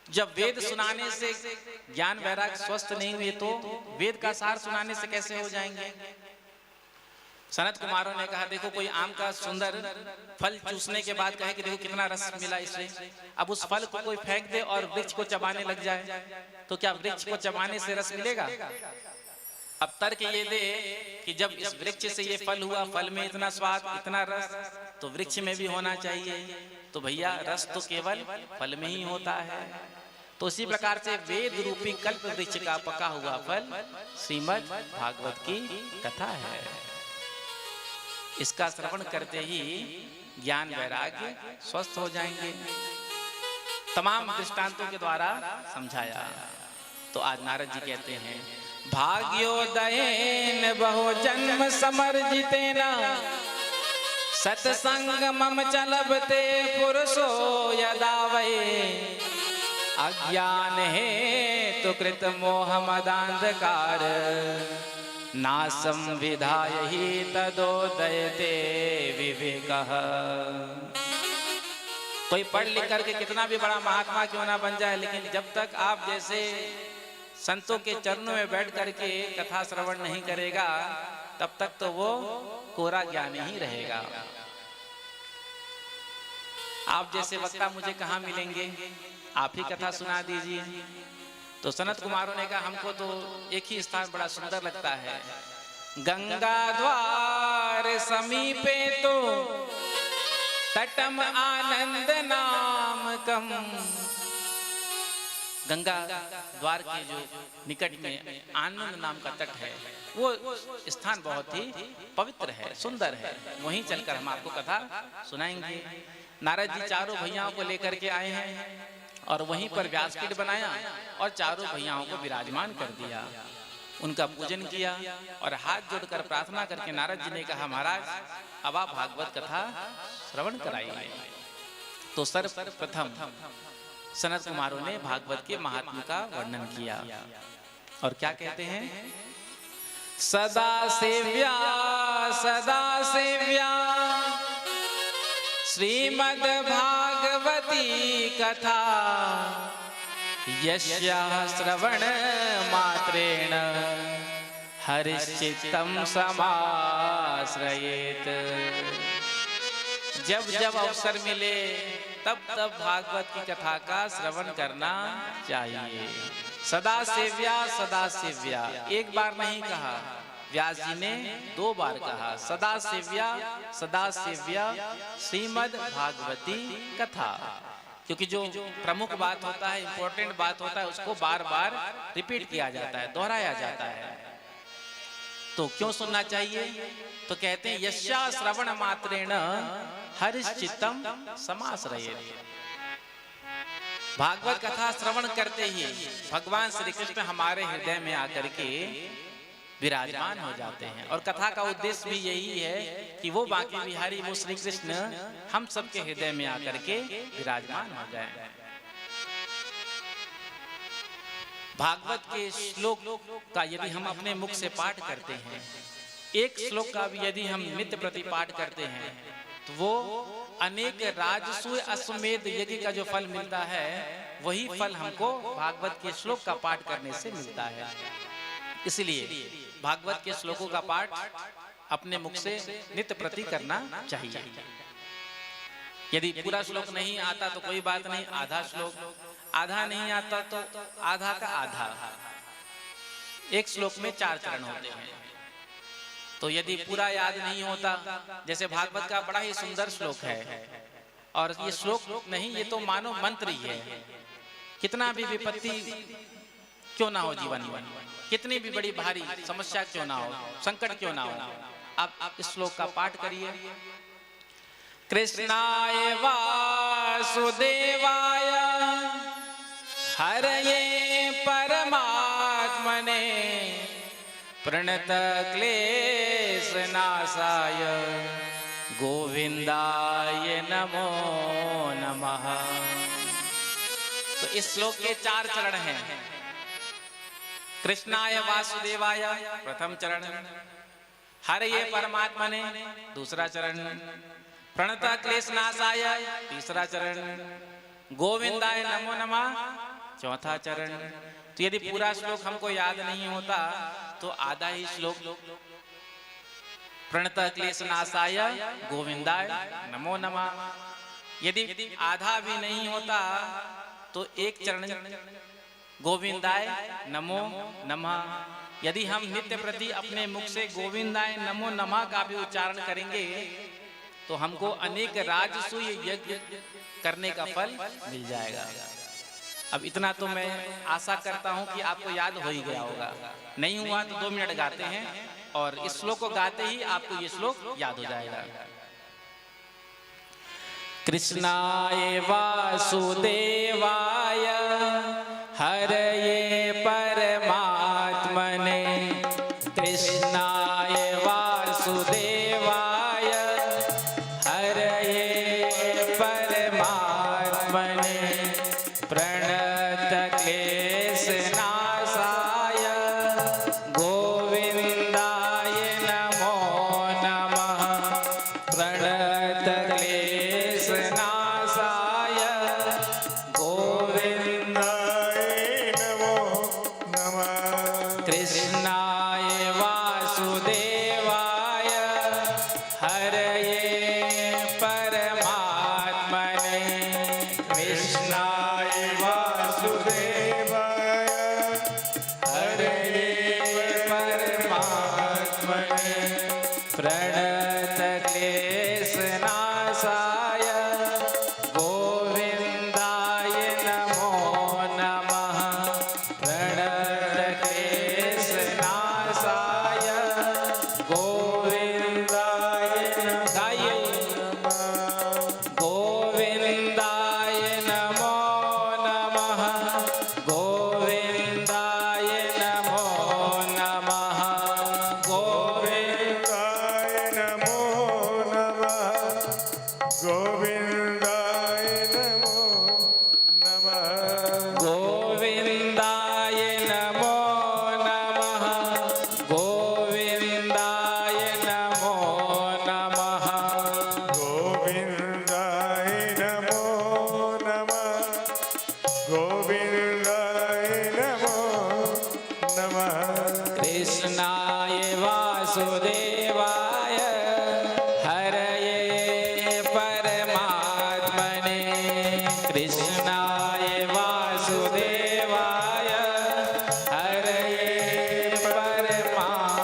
जब वेद सुनाने से ज्ञान वैराग स्वस्थ नहीं हुए तो वेद का सार सुनाने से कैसे हो जाएंगे। सनत कुमारों ने कहा, देखो कोई आम का सुंदर फल चूसने के बाद कहे कि देखो कितना रस मिला इससे, अब उस फल को कोई फेंक दे और वृक्ष को चबाने लग जाए तो क्या वृक्ष को चबाने से रस मिलेगा। अब तर्क ये दे कि जब इस वृक्ष से ये फल हुआ, फल में इतना स्वाद, इतना रस, तो वृक्ष में भी होना चाहिए। तो भैया रस तो केवल फल में ही होता है। तो इसी प्रकार से वेद रूपी कल्प वृक्ष का पका हुआ फल श्रीमद् भागवत की कथा है। इसका श्रवण करते ही ज्ञान वैराग्य स्वस्थ हो जाएंगे। तमाम दृष्टांतों के द्वारा समझाया। तो आज नारद जी कहते हैं, भाग्योदयेन बहु जन्म समर्जितेन सत्संग मम चलबते पुरुषो यदा वै अज्ञान हेतु कृत मोह मदांधकार नासं विधाय हि तदोदयते विवेकः। कोई पढ़ लिख करके कितना भी बड़ा महात्मा क्यों ना बन जाए, लेकिन जब तक आप जैसे संतों के चरणों में बैठ करके कथा श्रवण नहीं करेगा तब तक तो वो कोरा ज्ञान ही रहेगा। आप जैसे वक्ता मुझे कहाँ मिलेंगे, आप ही कथा सुना दीजिए। तो सनत कुमारों ने कहा, हमको तो एक ही स्थान बड़ा सुंदर लगता है, गंगा द्वार समीपे तो तटम आनंद नाम कम। गंगा द्वार के जो निकट में आनंद नाम का तट है, वो स्थान बहुत ही पवित्र है, सुंदर है। वहीं चलकर हम आपको कथा सुनाएंगे। नारद जी चारों भैयाओं को लेकर के आए हैं और वहीं पर व्यासपीठ बनाया और चारों भैयाओं को विराजमान कर दिया, उनका पूजन किया और हाथ जोड़कर प्रार्थना करके नारद जी ने कहा, महाराज अब आप भागवत कथा श्रवण कराइए। तो सर्वप्रथम सनत कुमारों ने भागवत के महात्म्य का वर्णन किया और क्या कहते हैं, सदा सेव्या श्रीमद् भागवती कथा यस्याः श्रवण मात्रेण हरिश्चित्तं समाश्रयेत। जब जब अवसर मिले तब तब भागवत की कथा का श्रवण करना चाहिए। सदा सेव्या, एक बार नहीं कहा, व्यास जी ने 2 बार कहा, सदा सेव्या श्रीमद् भागवती कथा। क्योंकि जो प्रमुख बात होता है, इंपॉर्टेंट बात होता है, उसको बार बार रिपीट किया जाता है, दोहराया जाता है। तो क्यों सुनना चाहिए? तो कहते हैं यस्या श्रवण मात्रेण हरिश्चित्तम समाश्रयेत्। भागवत कथा श्रवण करते ही भगवान श्री कृष्ण हमारे हृदय में आकर के विराजमान हो जाते हैं। और कथा का उद्देश्य भी यही है कि वो बांके बिहारी, वो श्री कृष्ण हम सबके हृदय में आकर के विराजमान हो जाए। भागवत के श्लोक का यदि हम अपने मुख से पाठ करते हैं, एक श्लोक का भी यदि हम नित्य प्रति पाठ करते हैं, तो वो अनेक राजसूय अश्वमेध यज्ञ का जो फल मिलता है, वही फल हमको भागवत के श्लोक का पाठ करने से मिलता है। इसलिए भागवत के श्लोकों का पाठ अपने मुख से नित्य प्रति करना चाहिए। यदि पूरा श्लोक नहीं आता तो कोई बात नहीं, आधा श्लोक, आधा नहीं आता तो आधा का आधा। एक श्लोक में 4 चरण होते हैं। तो यदि पूरा याद नहीं होता, जैसे भागवत का बड़ा ही सुंदर श्लोक है, और ये श्लोक नहीं, ये तो मानो मंत्र ही है। कितना भी विपत्ति क्यों ना हो जीवन में, कितनी भी बड़ी भारी समस्या क्यों ना हो, संकट क्यों ना हो, आप इस श्लोक का पाठ करिए। कृष्णाय वासुदेवाय हरये परमात्मने प्रणत क्लेशनाशाय गोविंदाय नमो नमः। तो इस श्लोक के 4 चरण हैं। कृष्णाय वासुदेवाय प्रथम चरण, हरये परमात्मने दूसरा चरण, प्रणत क्लेशनाशाय तीसरा चरण, गोविंदाय नमो नमः चौथा चरण। तो यदि पूरा श्लोक हमको याद नहीं होता तो आधा ही श्लोक, प्रणत क्लेशनाशाय गोविंदाय नमो नमः। यदि आधा भी नहीं होता तो एक चरण गोविंदाय नमो नमः। यदि हम नित्य प्रति अपने मुख से गोविंदाय नमो नमः का भी उच्चारण करेंगे तो हमको अनेक राजसूय यज्ञ करने का फल मिल जाएगा। अब इतना तो मैं आशा करता हूं कि आपको याद हो ही गया होगा। नहीं हुआ तो 2 मिनट गाते हैं, और इस श्लोक को गाते ही आपको ये श्लोक याद हो जाएगा। कृष्णाय वासुदेवाय हरये परमात्मने, कृष्णाय वासुदेवाय हरये परमात्मने प्रणत क्लेशनाशाय गोविंदाय नमो नमः। प्रणत क्लेशनाशाय गोविंदाय नमो नमः। कृष्णाय वासुदेवाय हरये परमात्मने, कृष्णाय वासुदेवाय हरये परमात्मने प्रणत क्लेशनाशाय गोविंदाय नमो नमः। प्रणत क्लेशनाशाय गोविंदाय नमः। गोविंदाय नमो नमः। गोविंदाय नमो नमः। गोविंदाय नमो नमः। गोविंदाय नमो नमः। गोविंदाय नमो नमः। गोविंदाय नमो नमः। गोविंदाय नमो नमः। गोविंदाय नमो नमः। कृष्णाय वासुदेवाय हरये परमात्मने, कृष्णाय वासुदेवाय हरये परमात्मने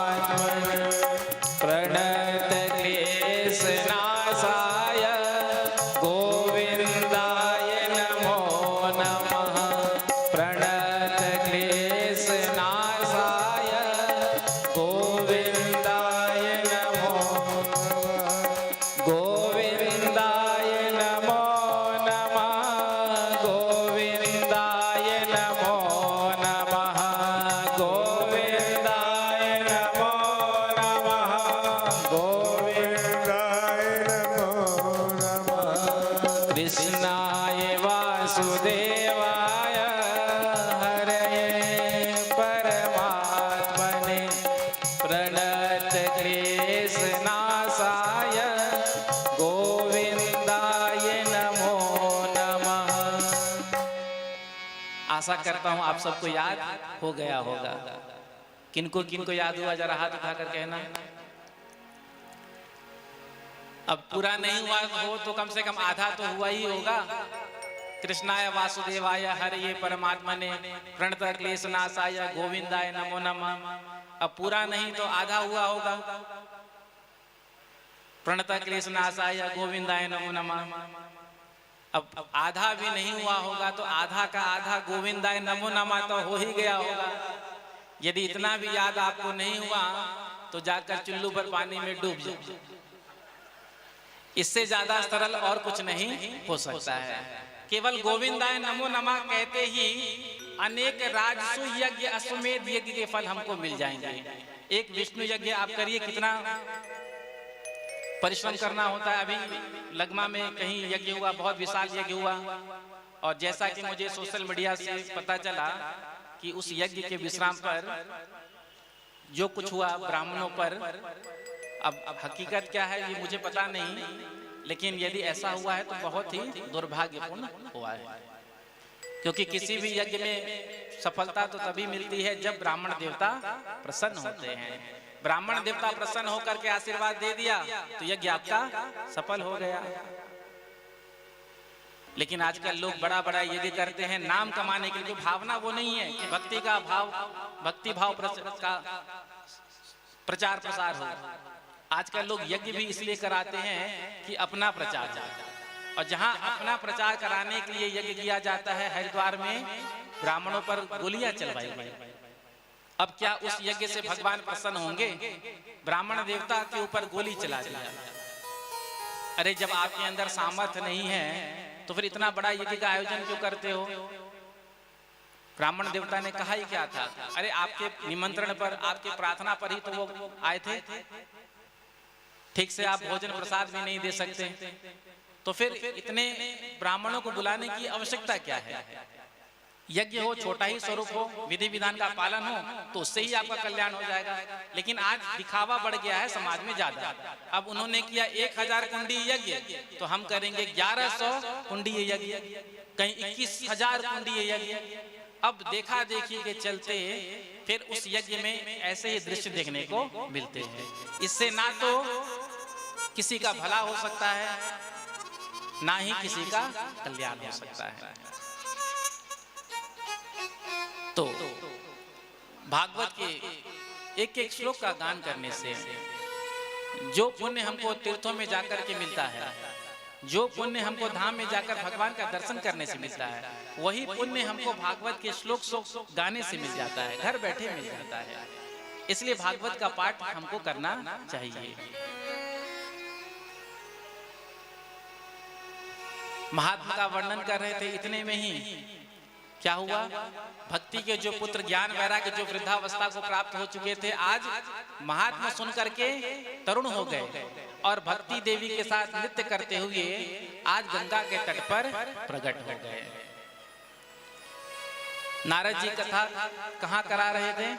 आशा करता हूं आप सबको याद हो गया होगा। किनको किनको याद हुआ जरा हाथ उठाकर कहना। अब पूरा नहीं हुआ हो तो कम से कम आधा तो हुआ ही होगा। कृष्णाय वासुदेवाय हरये परमात्मने प्रणत क्लेश नाशाय गोविंदाय नमो नमः। अब पूरा नहीं तो आधा हुआ होगा। प्रणत क्लेश नाशाय गोविंदाय नमो नमः। अब आधा भी नहीं हुआ होगा तो आधा का आधा गोविंदाय नमो नमः तो हो ही गया होगा। यदि इतना भी याद आपको नहीं हुआ तो जाकर चुल्लू पर पानी में डूब जाओ। इससे ज्यादा सरल और कुछ नहीं हो सकता है। केवल गोविंदाय नमो नमः कहते ही अनेक राजसु यज्ञ अश्वमेध यज्ञ के फल हमको मिल जाएंगे। एक विष्णु यज्ञ आप करिए, कितना परिश्रम करना होता है। अभी लगमा में कहीं यज्ञ हुआ, बहुत विशाल यज्ञ हुआ, और जैसा कि मुझे सोशल मीडिया से पता चला कि उस यज्ञ के विश्राम पर जो कुछ हुआ ब्राह्मणों पर, अब हकीकत क्या है ये मुझे पता नहीं, लेकिन यदि ऐसा हुआ है तो बहुत ही दुर्भाग्यपूर्ण हुआ है। क्योंकि किसी भी यज्ञ में सफलता तो तभी मिलती है जब ब्राह्मण देवता प्रसन्न होते हैं। ब्राह्मण देवता प्रसन्न होकर के आशीर्वाद दे दिया तो यज्ञ आपका सफल हो गया। लेकिन आजकल लोग बड़ा बड़ा यज्ञ करते हैं नाम कमाने के लिए। भावना वो नहीं है कि भक्ति का भाव, भक्ति भाव का प्रचार प्रसार हो। आजकल लोग यज्ञ भी इसलिए कराते हैं कि अपना प्रचार जाए, और जहां अपना प्रचार कराने के लिए यज्ञ किया जाता है, हरिद्वार में ब्राह्मणों पर गोलियां चलवाई गई। अब क्या उस यज्ञ से भगवान प्रसन्न होंगे? ब्राह्मण देवता के ऊपर गोली चला दिया। अरे जब आपके अंदर सामर्थ्य नहीं है तो फिर इतना बड़ा यज्ञ का आयोजन क्यों करते हो? ब्राह्मण देवता ने कहा ही क्या था? अरे आपके निमंत्रण पर, आपके प्रार्थना पर ही तो वो आए थे। ठीक से आप भोजन प्रसाद भी नहीं दे सकते, तो फिर इतने ब्राह्मणों को बुलाने की आवश्यकता क्या है? यज्ञ हो, छोटा ही स्वरूप हो, विधि विधान का पालन हो, तो उससे ही आपका कल्याण हो जाएगा। लेकिन आज दिखावा बढ़ गया है समाज में ज्यादा। अब उन्होंने किया 1000 कुंडी यज्ञ, तो हम करेंगे 1100 कुंडी यज्ञ, कहीं 21,000 कुंडी यज्ञ। अब देखा देखी के चलते फिर उस यज्ञ में ऐसे ही दृश्य देखने को मिलते हैं। इससे ना तो किसी का भला हो सकता है, ना ही किसी का कल्याण हो सकता है। तो भागवत के एक एक श्लोक का गान करने से जो पुण्य हमको तीर्थों में जाकर के मिलता है, जो पुण्य हमको धाम में जाकर भगवान का दर्शन करने से मिलता है, वही पुण्य हमको भागवत के श्लोक गाने से मिल जाता है, घर बैठे मिल जाता है। इसलिए भागवत का पाठ हमको करना चाहिए। महात्मा का वर्णन कर रहे थे, इतने में ही क्या हुआ? भक्ति के जो पुत्र ज्ञान वैराग्य जो वृद्धावस्था को प्राप्त हो चुके थे, आज महात्मा सुन करके तरुण हो गए और भक्ति देवी के साथ नृत्य करते हुए आज गंगा के तट पर प्रकट हो गए। नारद जी कथा कहाँ करा रहे थे?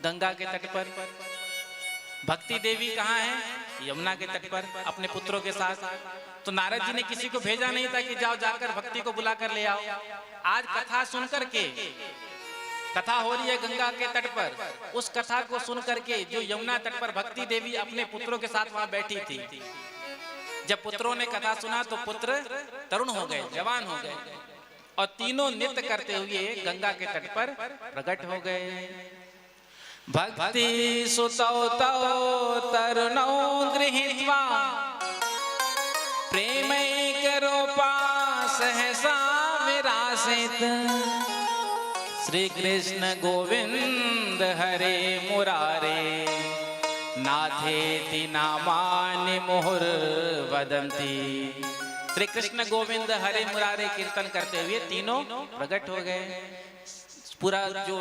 गंगा के तट पर। भक्ति देवी कहाँ है? यमुना के तट पर अपने पुत्रों के साथ। तो नारद जी ने किसी को भेजा नहीं था कि जाओ जाकर भक्ति को बुला कर ले आओ। आज कथा सुन करके, कथा हो रही है गंगा के तट पर, उस कथा को सुन करके जो यमुना तट पर भक्ति देवी अपने पुत्रों के साथ वहां बैठी थी, जब पुत्रों ने कथा सुना तो पुत्र तरुण हो गए, जवान हो गए, और तीनों नृत्य करते हुए गंगा के तट पर प्रकट हो गए। भक्ति सुतौ तौ तरुणौ गृहीत्वा प्रेमैकरूपा सहसा विरासित। श्री कृष्ण गोविंद हरे मुरारे नाथेति नामानि मुहुर्वदन्ति। श्री कृष्ण गोविंद हरे मुरारे कीर्तन करते हुए तीनों प्रकट हो गए। पूरा जो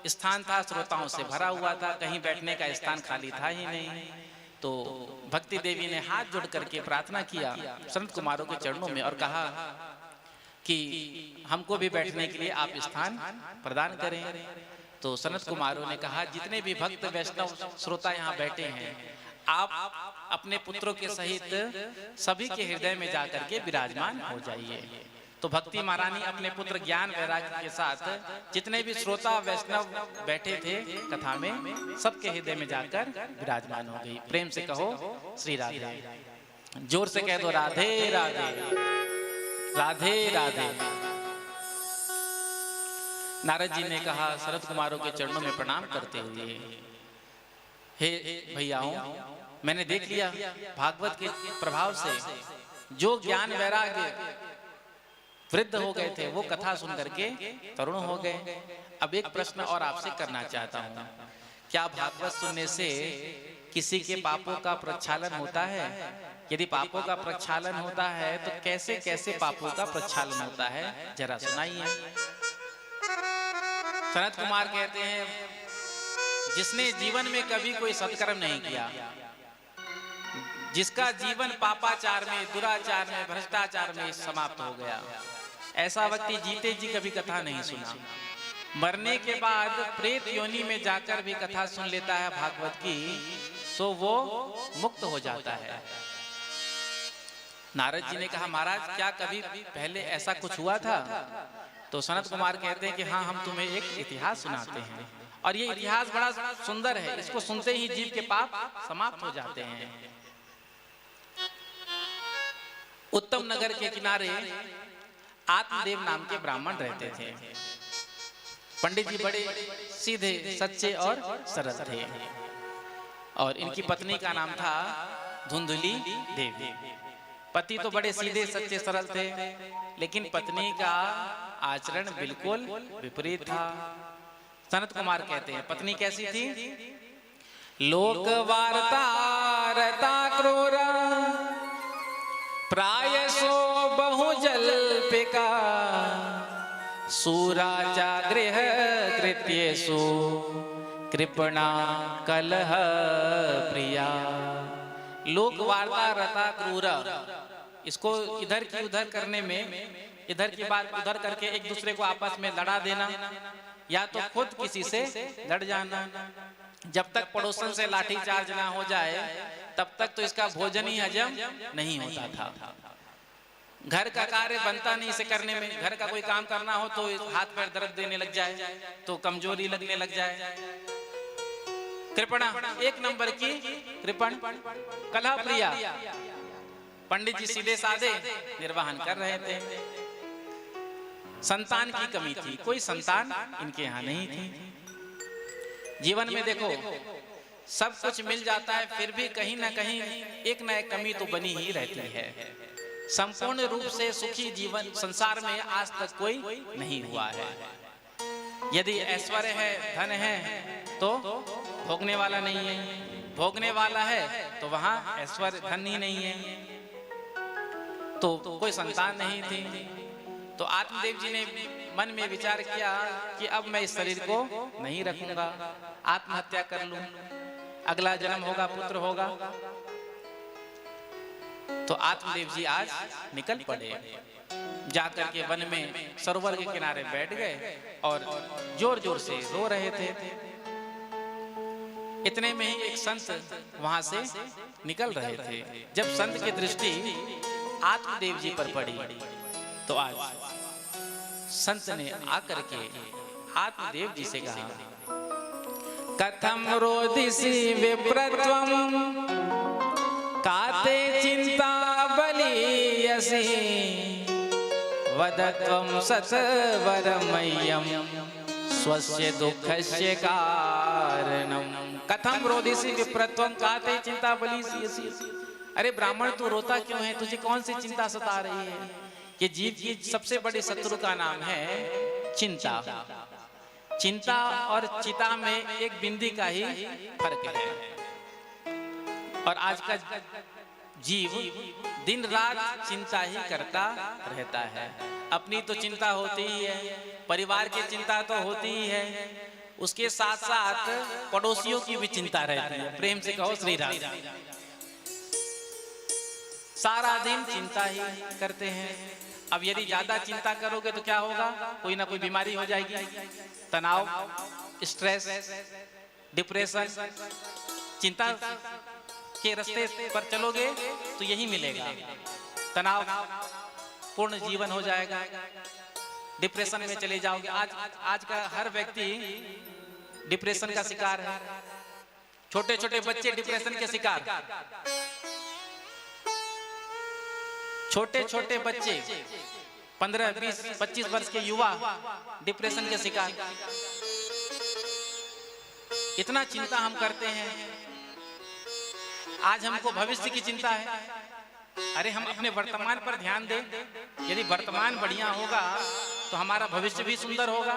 स्थान था श्रोताओं से भरा हुआ था, कहीं बैठने का स्थान खाली था ही नहीं। तो भक्ति देवी ने हाथ जोड़ करके प्रार्थना किया संत कुमारों के चरणों में और कहा कि हमको भी बैठने के लिए आप स्थान प्रदान करें। तो सनत कुमारों ने कहा, जितने भी भक्त वैष्णव श्रोता यहाँ बैठे हैं, आप अपने पुत्रों के सहित सभी के हृदय में जाकर के विराजमान हो जाइए। तो भक्ति महारानी अपने पुत्र ज्ञान वैराग्य के साथ जितने भी श्रोता वैष्णव बैठे थे कथा में, सबके हृदय में जाकर विराजमान हो गई। प्रेम से कहो श्री राधे, जोर से कह दो राधे राधे राधे राधे। नारद जी ने कहा शरद कुमारों के चरणों में प्रणाम करते हुए, हे भैयाओं, मैंने देख लिया भागवत के प्रभाव से जो ज्ञान वैराग्य वृद्ध हो गए थे वो कथा सुन करके तरुण हो गए। अब एक प्रश्न और आपसे करना चाहता हूँ, क्या भागवत सुनने से किसी के पापों का प्रक्षालन होता है? यदि पापों का प्रक्षालन होता है तो कैसे कैसे पापों का प्रक्षालन होता है, जरा सुनाइए। सनत कुमार कहते हैं, जिसने जीवन में कभी कोई सत्कर्म नहीं किया, जिसका जीवन पापाचार में, दुराचार में, भ्रष्टाचार में समाप्त हो गया, ऐसा व्यक्ति जीते जी कभी कथा नहीं सुना, मरने के बाद प्रेत योनि में जाकर भी कथा सुन लेता है भागवत की, तो वो मुक्त हो जाता है। नारद जी ने कहा, महाराज क्या कभी पहले ऐसा कुछ हुआ था? तो सनत कुमार कहते हैं कि हाँ, हम तुम्हें एक इतिहास सुनाते हैं, और ये इतिहास बड़ा सुंदर है, इसको सुनते ही जीव के पाप समाप्त हो जाते हैं। उत्तम नगर के किनारे आत्मदेव नाम के ब्राह्मण रहते थे। पंडित जी बड़े सीधे, सच्चे और सरल थे, और इनकी पत्नी का नाम था धुंधुली देवी। पति तो बड़े सीधे, सच्चे, सरल थे, लेकिन पत्नी का आचरण बिल्कुल विपरीत था। सनत कुमार कहते हैं, पत्नी कैसी थी? लोक वार्ता रता क्रूर प्रायसो बहुजल्पिका सूराचा गृह कृत्येषु कृपणा कलह प्रिया। लोक वार्ता रता क्रूर, इसको इधर की उधर करने में, इधर की बात उधर करके एक दूसरे को आपस में लड़ा देना, या तो खुद किसी से लड़ जाना। जब तक पड़ोसन से लाठी चार्ज ना हो जाए तब तक तो इसका भोजन ही हजम नहीं होता था। घर का कार्य बनता नहीं इसे करने में, घर का कोई काम करना हो तो हाथ पैर दर्द देने लग जाए, तो कमजोरी लगने लग जाए। कृपणा, एक नंबर की कृपण, कलह प्रिया। पंडित जी सीधे साधे निर्वाहन कर रहे थे। संतान की कमी थी, कोई संतान इनके यहाँ नहीं थी। जीवन में देखो सब कुछ मिल जाता है, फिर भी कहीं ना कहीं एक न एक कमी तो बनी ही रहती है। संपूर्ण रूप से सुखी जीवन संसार में आज तक कोई नहीं हुआ है। यदि ऐश्वर्य है, धन है, तो भोगने वाला नहीं है, भोगने वाला है तो वहां ऐश्वर्य धन ही नहीं है, तो कोई संतान नहीं थी। तो आत्मदेव जी ने मन में विचार किया कि अब मैं इस शरीर को नहीं रखूंगा, आत्महत्या कर लूं, अगला जन्म होगा, पुत्र होगा। तो आत्मदेव जी आज निकल पड़े, जाकर के वन में सरोवर के किनारे बैठ गए और जोर जोर से रो रहे थे। इतने में ही एक संत वहां से निकल रहे थे। जब संत की दृष्टि आत्मदेव जी पर पड़ी तो आज संत ने आकर के आत्मदेव जी से कहा, कथम रोदिसी विप्रत्वम काते चिंता बलियसी वदत्वम सत्वरमय्यम स्वस्य दुःखस्य कारणम। कथम रोदिसी विप्रत्वम काते चिंता बलियसी। अरे ब्राह्मण, तू रोता क्यों है? तुझे कौन सी चिंता सता रही है? कि जीव की सबसे बड़े शत्रु का नाम है चिंता। चिंता और चिता में एक बिंदी का ही फर्क है। और आज का जीव दिन रात चिंता ही करता रहता है। अपनी तो चिंता होती ही है, परिवार की चिंता तो होती ही है, उसके साथ साथ पड़ोसियों की भी चिंता रहती है। प्रेम से कहो श्री राम। सारा दिन चिंता ही करते हैं। अब यदि ज्यादा चिंता करोगे तो क्या होगा? कोई ना कोई बीमारी हो जाएगी, तनाव, स्ट्रेस, डिप्रेशन। चिंता के रास्ते पर चलोगे तो यही मिलेगा, तनाव, पूर्ण जीवन हो जाएगा, डिप्रेशन में चले जाओगे। आज का हर व्यक्ति डिप्रेशन का शिकार है, छोटे छोटे बच्चे डिप्रेशन के शिकार, छोटे छोटे बच्चे 15, 20, 25 वर्ष के युवा डिप्रेशन के शिकार। इतना चिंता हम करते हैं, आज हमको भविष्य की चिंता है। अरे हम अपने वर्तमान पर ध्यान दें, यदि वर्तमान बढ़िया होगा तो हमारा भविष्य भी सुंदर होगा।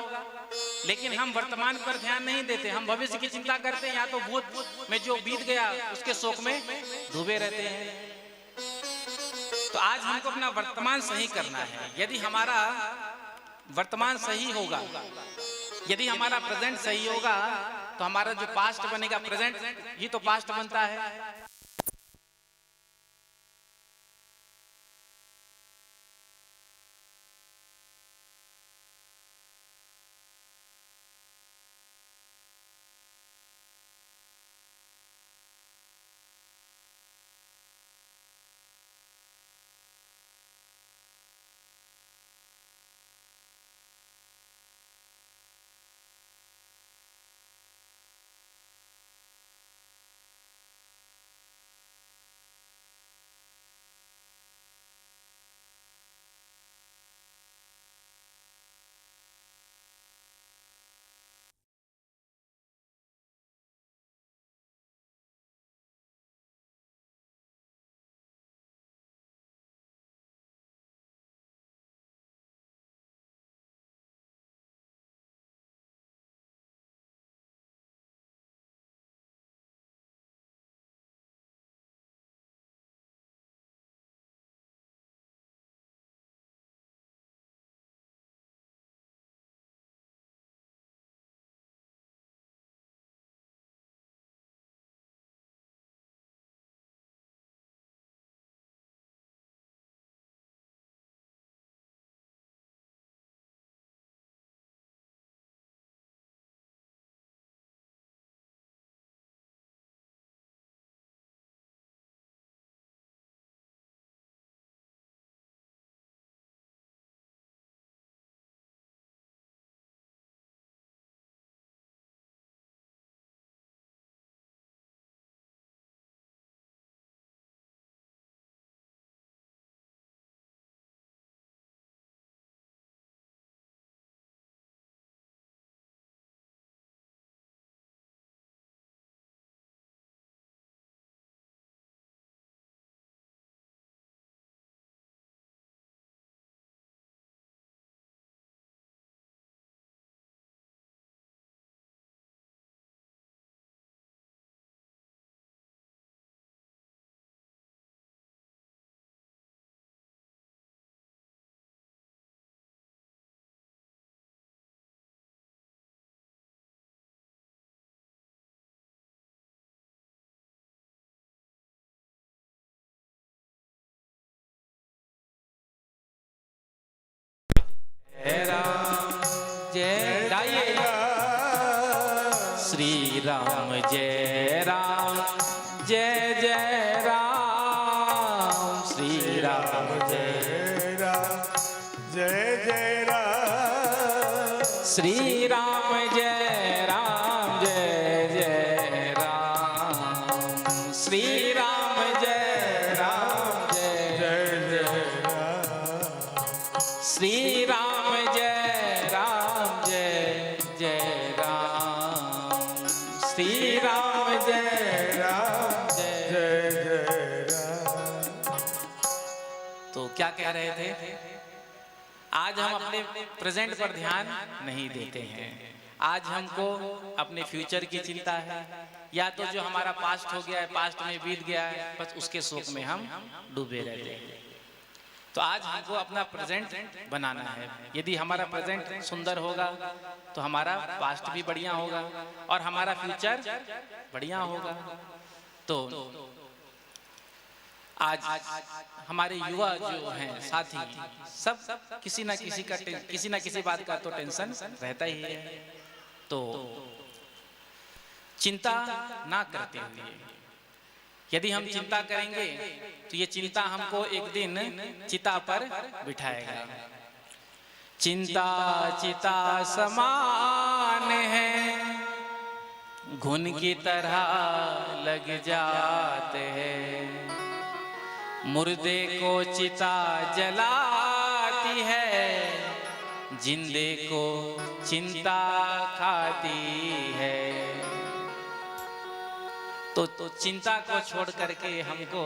लेकिन हम वर्तमान पर ध्यान नहीं देते, हम भविष्य की चिंता करते हैं, या तो भूत में जो बीत गया उसके शोक में डूबे रहते हैं। तो आज हमको अपना वर्तमान सही करना है। यदि हमारा वर्तमान सही होगा, यदि हमारा प्रेजेंट सही होगा, तो हमारा जो पास्ट बनेगा, प्रेजेंट ही तो पास्ट बनता है। श्री राम जय राम, जय जय राम, श्री राम जय राम, जय जय राम, श्री राम जय राम, जय जय राम, श्री राम जय राम, जय जय राम, श्री राम जय राम, जय जय राम, श्री राम जय राम, जय जय राम। तो क्या कह रहे थे? आज हम अपने प्रेजेंट पर ध्यान नहीं देते हैं, आज हमको अपने फ्यूचर की चिंता है, या तो जो हमारा पास्ट हो गया है, पास्ट में बीत गया है, बस उसके शोक में हम डूबे रहते हैं। तो आज हमको अपना प्रेजेंट बनाना है। यदि हमारा प्रेजेंट सुंदर होगा तो हमारा पास्ट भी बढ़िया होगा और हमारा फ्यूचर बढ़िया होगा। तो आज हमारे युवा जो हैं साथी, सब किसी ना किसी बात का तो टेंशन रहता ही है। तो चिंता ना करते हुए यदि हम चिंता करेंगे तो ये चिंता हमको एक दिन चिता पर बिठाएगा। चिंता चिता समान है, घुन की तरह लग जाते हैं। मुर्दे को चिता जलाती है, जिंदे को चिंता खाती है। तो चिंता को छोड़ करके हमको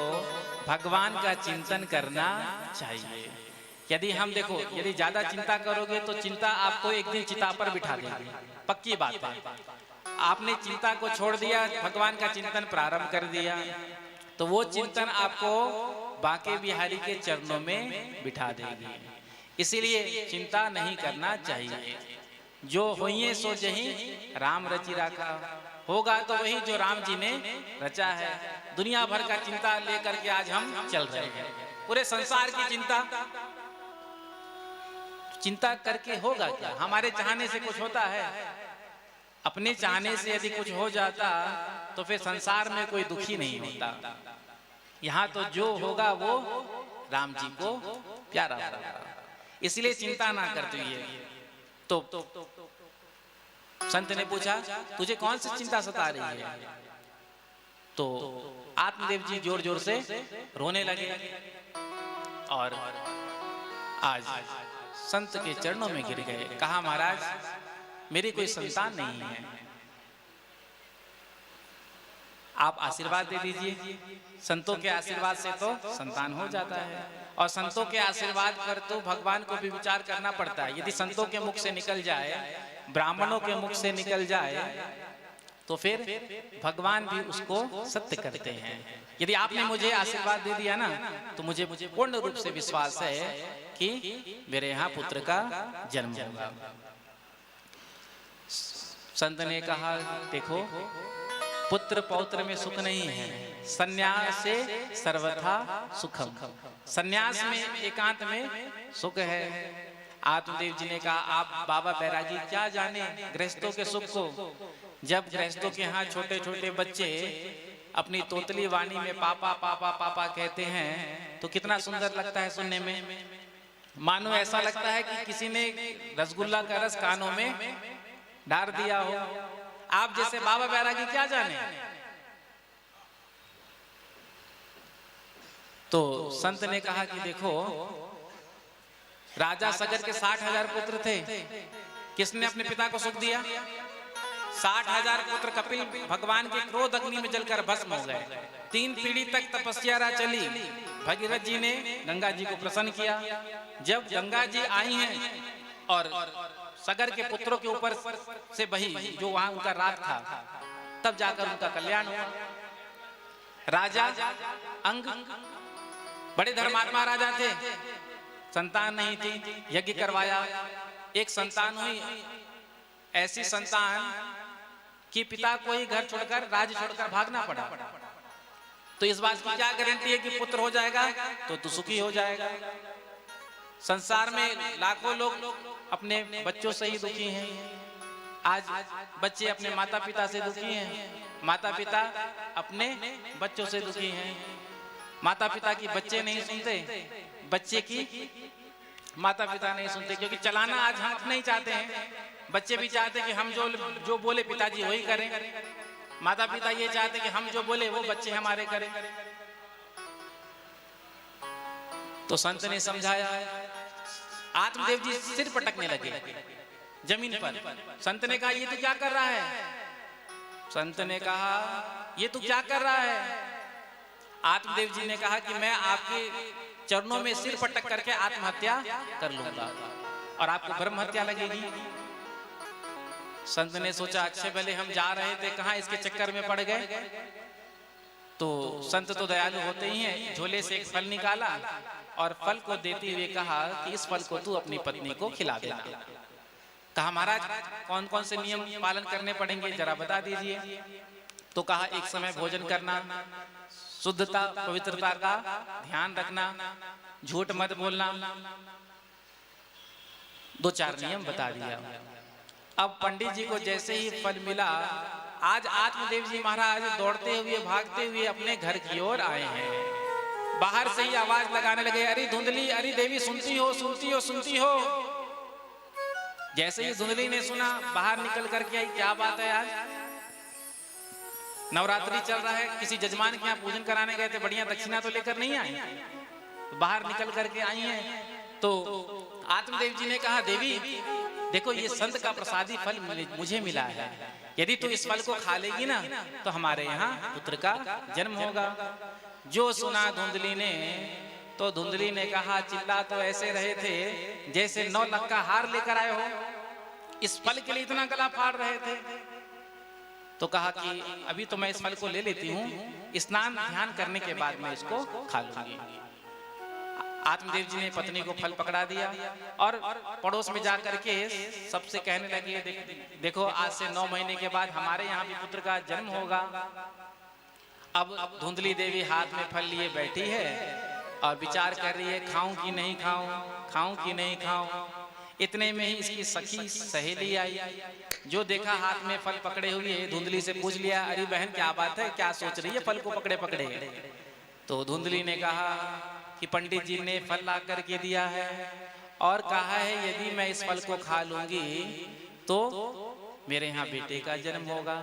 भगवान का चिंतन करना चाहिए। यदि हम देखो, यदि ज्यादा चिंता करोगे तो चिंता आपको एक दिन चिता पर बिठा देगी, पक्की बात है। आपने चिंता को छोड़ दिया, भगवान का चिंतन प्रारंभ कर दिया, तो वो चिंतन आपको बांके बिहारी के चरणों में बिठा देगी। इसीलिए चिंता नहीं करना चाहिए। जो होइए सो जही राम रचि राखा, होगा तो वही जो राम जी ने रचा है। दुनिया भर का चिंता लेकर के आज हम चल रहे हैं, पूरे संसार की चिंता करके होगा क्या? हमारे चाहने से कुछ होता है? अपने चाहने से यदि कुछ हो जाता तो फिर संसार में कोई दुखी नहीं होता। यहाँ तो जो होगा वो राम जी को प्यारा होगा, इसलिए चिंता ना करते हुए। तो संत ने पूछा, तुझे कौन सी चिंता सता रही है? तो आत्मदेव जी जोर जोर से रोने लगे और आज संत के चरणों में गिर गए। कहा, महाराज मेरी कोई संतान नहीं है, आप आशीर्वाद दे दीजिए। संतों के आशीर्वाद से तो संतान हो जाता है, और संतों के आशीर्वाद पर तो भगवान को भी विचार करना पड़ता है। यदि संतों के मुख से निकल जाए, ब्राह्मणों के मुख से निकल जाए, तो फिर भगवान भी उसको सत्य करते हैं। यदि आपने मुझे आशीर्वाद दे दिया ना, तो मुझे पूर्ण रूप से विश्वास है कि मेरे यहाँ पुत्र का जन्म होगा। संत ने कहा, देखो पुत्र पौत्र में सुख नहीं है, संन्यास से सर्वथा सुखम। संन्यास में, एकांत में सुख है। आत्मदेव जी ने कहा, आप बाबा बैरागी क्या जाने गृहस्थों के सुख को। जब गृहस्थों के यहाँ छोटे छोटे बच्चे अपनी तोतली वाणी में पापा पापा पापा कहते हैं तो कितना सुंदर लगता है सुनने में। मानो ऐसा लगता है कि किसी ने रसगुल्ला का रस कानों में डाल दिया हो। आप जैसे बाबा बैरागी क्या जाने। तो संत ने कहा कि देखो, राजा सगर के 60,000 पुत्र थे, किसने अपने पिता को सुख दिया? 60,000 पुत्र कपिल भगवान के क्रोध अग्नि में जलकर भस्म हो गए। 3 पीढ़ी तक तपस्या चली। भगीरथ जी ने गंगा जी को प्रसन्न किया। जब गंगा जी आई हैं और सगर के पुत्रों के ऊपर से बही, जो वहां उनका राज था, तब जाकर उनका कल्याण हुआ। राजा अंग बड़े धर्मात्मा राजा थे, संतान नहीं थी, यज्ञ करवाया, एक संतान हुई। ऐसी संतान कि पिता को ही घर छोड़कर, राज्य छोड़कर भागना पड़ा। तो इस बात की क्या गारंटी है कि पुत्र हो जाएगा तो सुखी हो जाएगा? संसार में लाखों लोग अपने बच्चों से ही दुखी हैं। आज बच्चे अपने माता पिता से दुखी हैं, माता पिता अपने बच्चों से दुखी हैं। माता पिता की बच्चे नहीं सुनते, बच्चे की माता पिता नहीं सुनते, क्योंकि चलाना आज हम नहीं चाहते हैं। बच्चे भी चाहते हैं कि हम जो बोले पिताजी वही करें। माता पिता ये चाहते हैं कि हम जो बोले वो बच्चे हमारे करें। तो संत ने समझाया। आत्मदेव जी सिर पटकने लगे जमीन पर। संत ने कहा, ये तू क्या कर रहा है? संत ने कहा, ये तू क्या कर रहा है? आत्मदेव जी ने कहा कि मैं आपके चरणों में सिर पटक करके आत्महत्या कर लूंगा और आपको ब्रह्म हत्या लगेगी। संत ने सोचा, अच्छे भले हम जा रहे थे, कहां इसके चक्कर में पड़ गए। तो संत तो दयालु होते ही हैं। झोले से एक फल निकाला और फल को देते हुए कहा कि इस फल को तू अपनी पत्नी को खिला देना। कहा, महाराज कौन कौन से नियम पालन करने पड़ेंगे जरा बता दीजिए। तो कहा, एक समय भोजन करना, शुद्धता पवित्रता का ध्यान रखना, झूठ मत बोलना, 2-4 नियम बता दिया। अब पंडित जी को जैसे ही फल मिला, आज आत्मदेव जी महाराज दौड़ते हुए भागते हुए अपने घर की ओर आए हैं। बाहर से ही आवाज लगाने लगे, अरे धुंधली, अरे देवी सुनती हो, सुनती हो, सुनती हो। जैसे ही धुंधली ने सुना, बाहर निकल करके आई, क्या बात है, आज नवरात्रि चल रहा है, किसी जजमान के यहाँ पूजन कराने गए थे, बढ़िया दक्षिणा तो लेकर नहीं आए, तो बाहर निकल करके आई हैं। तो आत्मदेव जी ने कहा, देवी देखो ये संत का प्रसादी फल मुझे मिला है, यदि तू इस फल को खा लेगी ना तो हमारे यहाँ पुत्र का जन्म होगा। जो सुना धुंधली ने, तो धुंधली ने कहा, चिल्ला तो ऐसे रहे थे जैसे 9 लाख का हार लेकर आए हो, इस फल के लिए इतना गला फाड़ रहे थे। तो कहा कि अभी तो मैं इस फल को ले लेती हूँ, स्नान ध्यान करने के बाद मैं इसको खा लूंगी। आत्मदेव जी ने पत्नी को फल पकड़ा दिया और पड़ोस में जाकर के सबसे कहने लगे, देखो आज से 9 महीने के बाद हमारे यहाँ भी पुत्र का जन्म होगा। अब धुंधली देवी हाथ में फल लिए बैठी है और विचार कर रही है, खाऊं कि नहीं खाऊं, खाऊं कि नहीं खाऊं। इतने में ही इसकी सखी सहेली आई, जो देखा हाथ में फल पकड़े हुए, धुंधली से पूछ लिया, अरे बहन क्या बात है, क्या सोच रही है फल को पकड़े पकड़े। तो धुंधली ने कहा कि पंडित जी ने फल ला करके दिया है और कहा है यदि मैं इस फल को खा लूंगी तो मेरे यहाँ बेटे का जन्म होगा।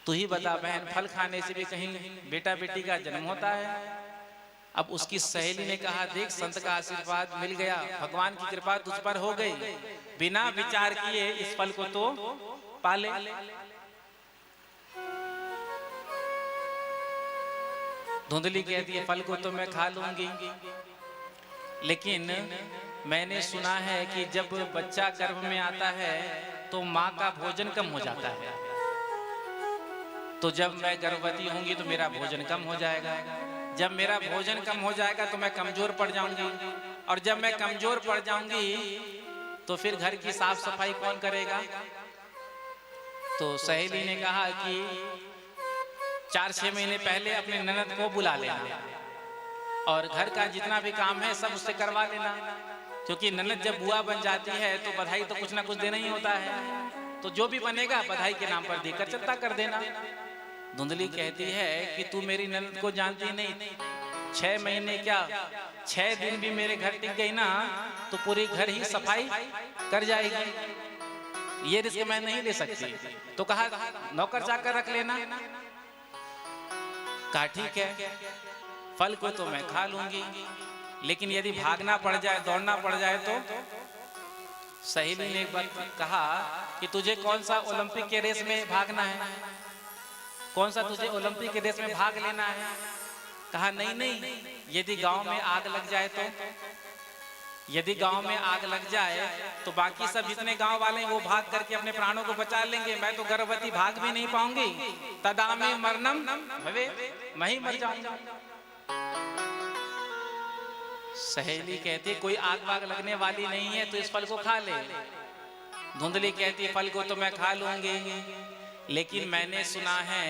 तू ही बता बहन, फल खाने से भी कहीं बेटा बेटी का जन्म होता है। अब उसकी सहेली ने कहा, देख संत का आशीर्वाद मिल गया, भगवान की कृपा तुझ पर हो गई, बिना विचार किए इस फल को तो पाले। धुंधली कहती है, फल को तो मैं खा लूंगी, लेकिन मैंने सुना है कि जब बच्चा गर्भ में आता है तो माँ का भोजन कम हो जाता है, तो जब मैं गर्भवती होंगी तो मेरा भोजन कम हो जाएगा, जब मेरा भोजन कम हो जाएगा तो मैं कमजोर पड़ जाऊंगी, और जब मैं कमजोर पड़ जाऊंगी तो फिर घर की साफ सफाई कौन करेगा। तो सहेली ने कहा कि 4-6 महीने पहले अपने ननद को बुला लेना और घर का जितना भी काम है सब उससे करवा लेना, क्योंकि ननद जब बुआ बन जाती है तो बधाई तो कुछ ना कुछ देना ही होता है, तो जो भी बनेगा बधाई के नाम पर देकर चलता कर देना। धुंधली कहती है कि तू मेरी ननद को जानती नहीं, 6 महीने क्या 6 दिन भी मेरे घर टिक गई ना तो पूरी घर ही सफाई कर जाएगी, ये रिस्क मैं नहीं ले सकती। तो कहा नौकर चाकर रख लेना। कहा ठीक है, फल को तो मैं खा लूंगी, लेकिन यदि भागना पड़ जाए, दौड़ना पड़ जाए तो। सहेली ने एक बार कहा कि तुझे कौन सा ओलंपिक के रेस में भागना है, कौन सा तुझे ओलंपिक के रेस में भाग लेना है। कहा नहीं नहीं, यदि गांव में आग लग जाए तो, यदि गांव में आग लग जाए तो बाकी सब जितने गांव वाले हैं वो भाग करके अपने प्राणों को बचा लेंगे, मैं तो गर्भवती भाग भी नहीं पाऊंगी। तदा में मरणम भवे, मैं ही मर जाऊंगा। सहेली कहती कोई आग वाग लगने वाली नहीं है तो इस फल को खा ले। धुंधली कहती फल को तो मैं खा लूंगी, लेकिन मैंने सुना है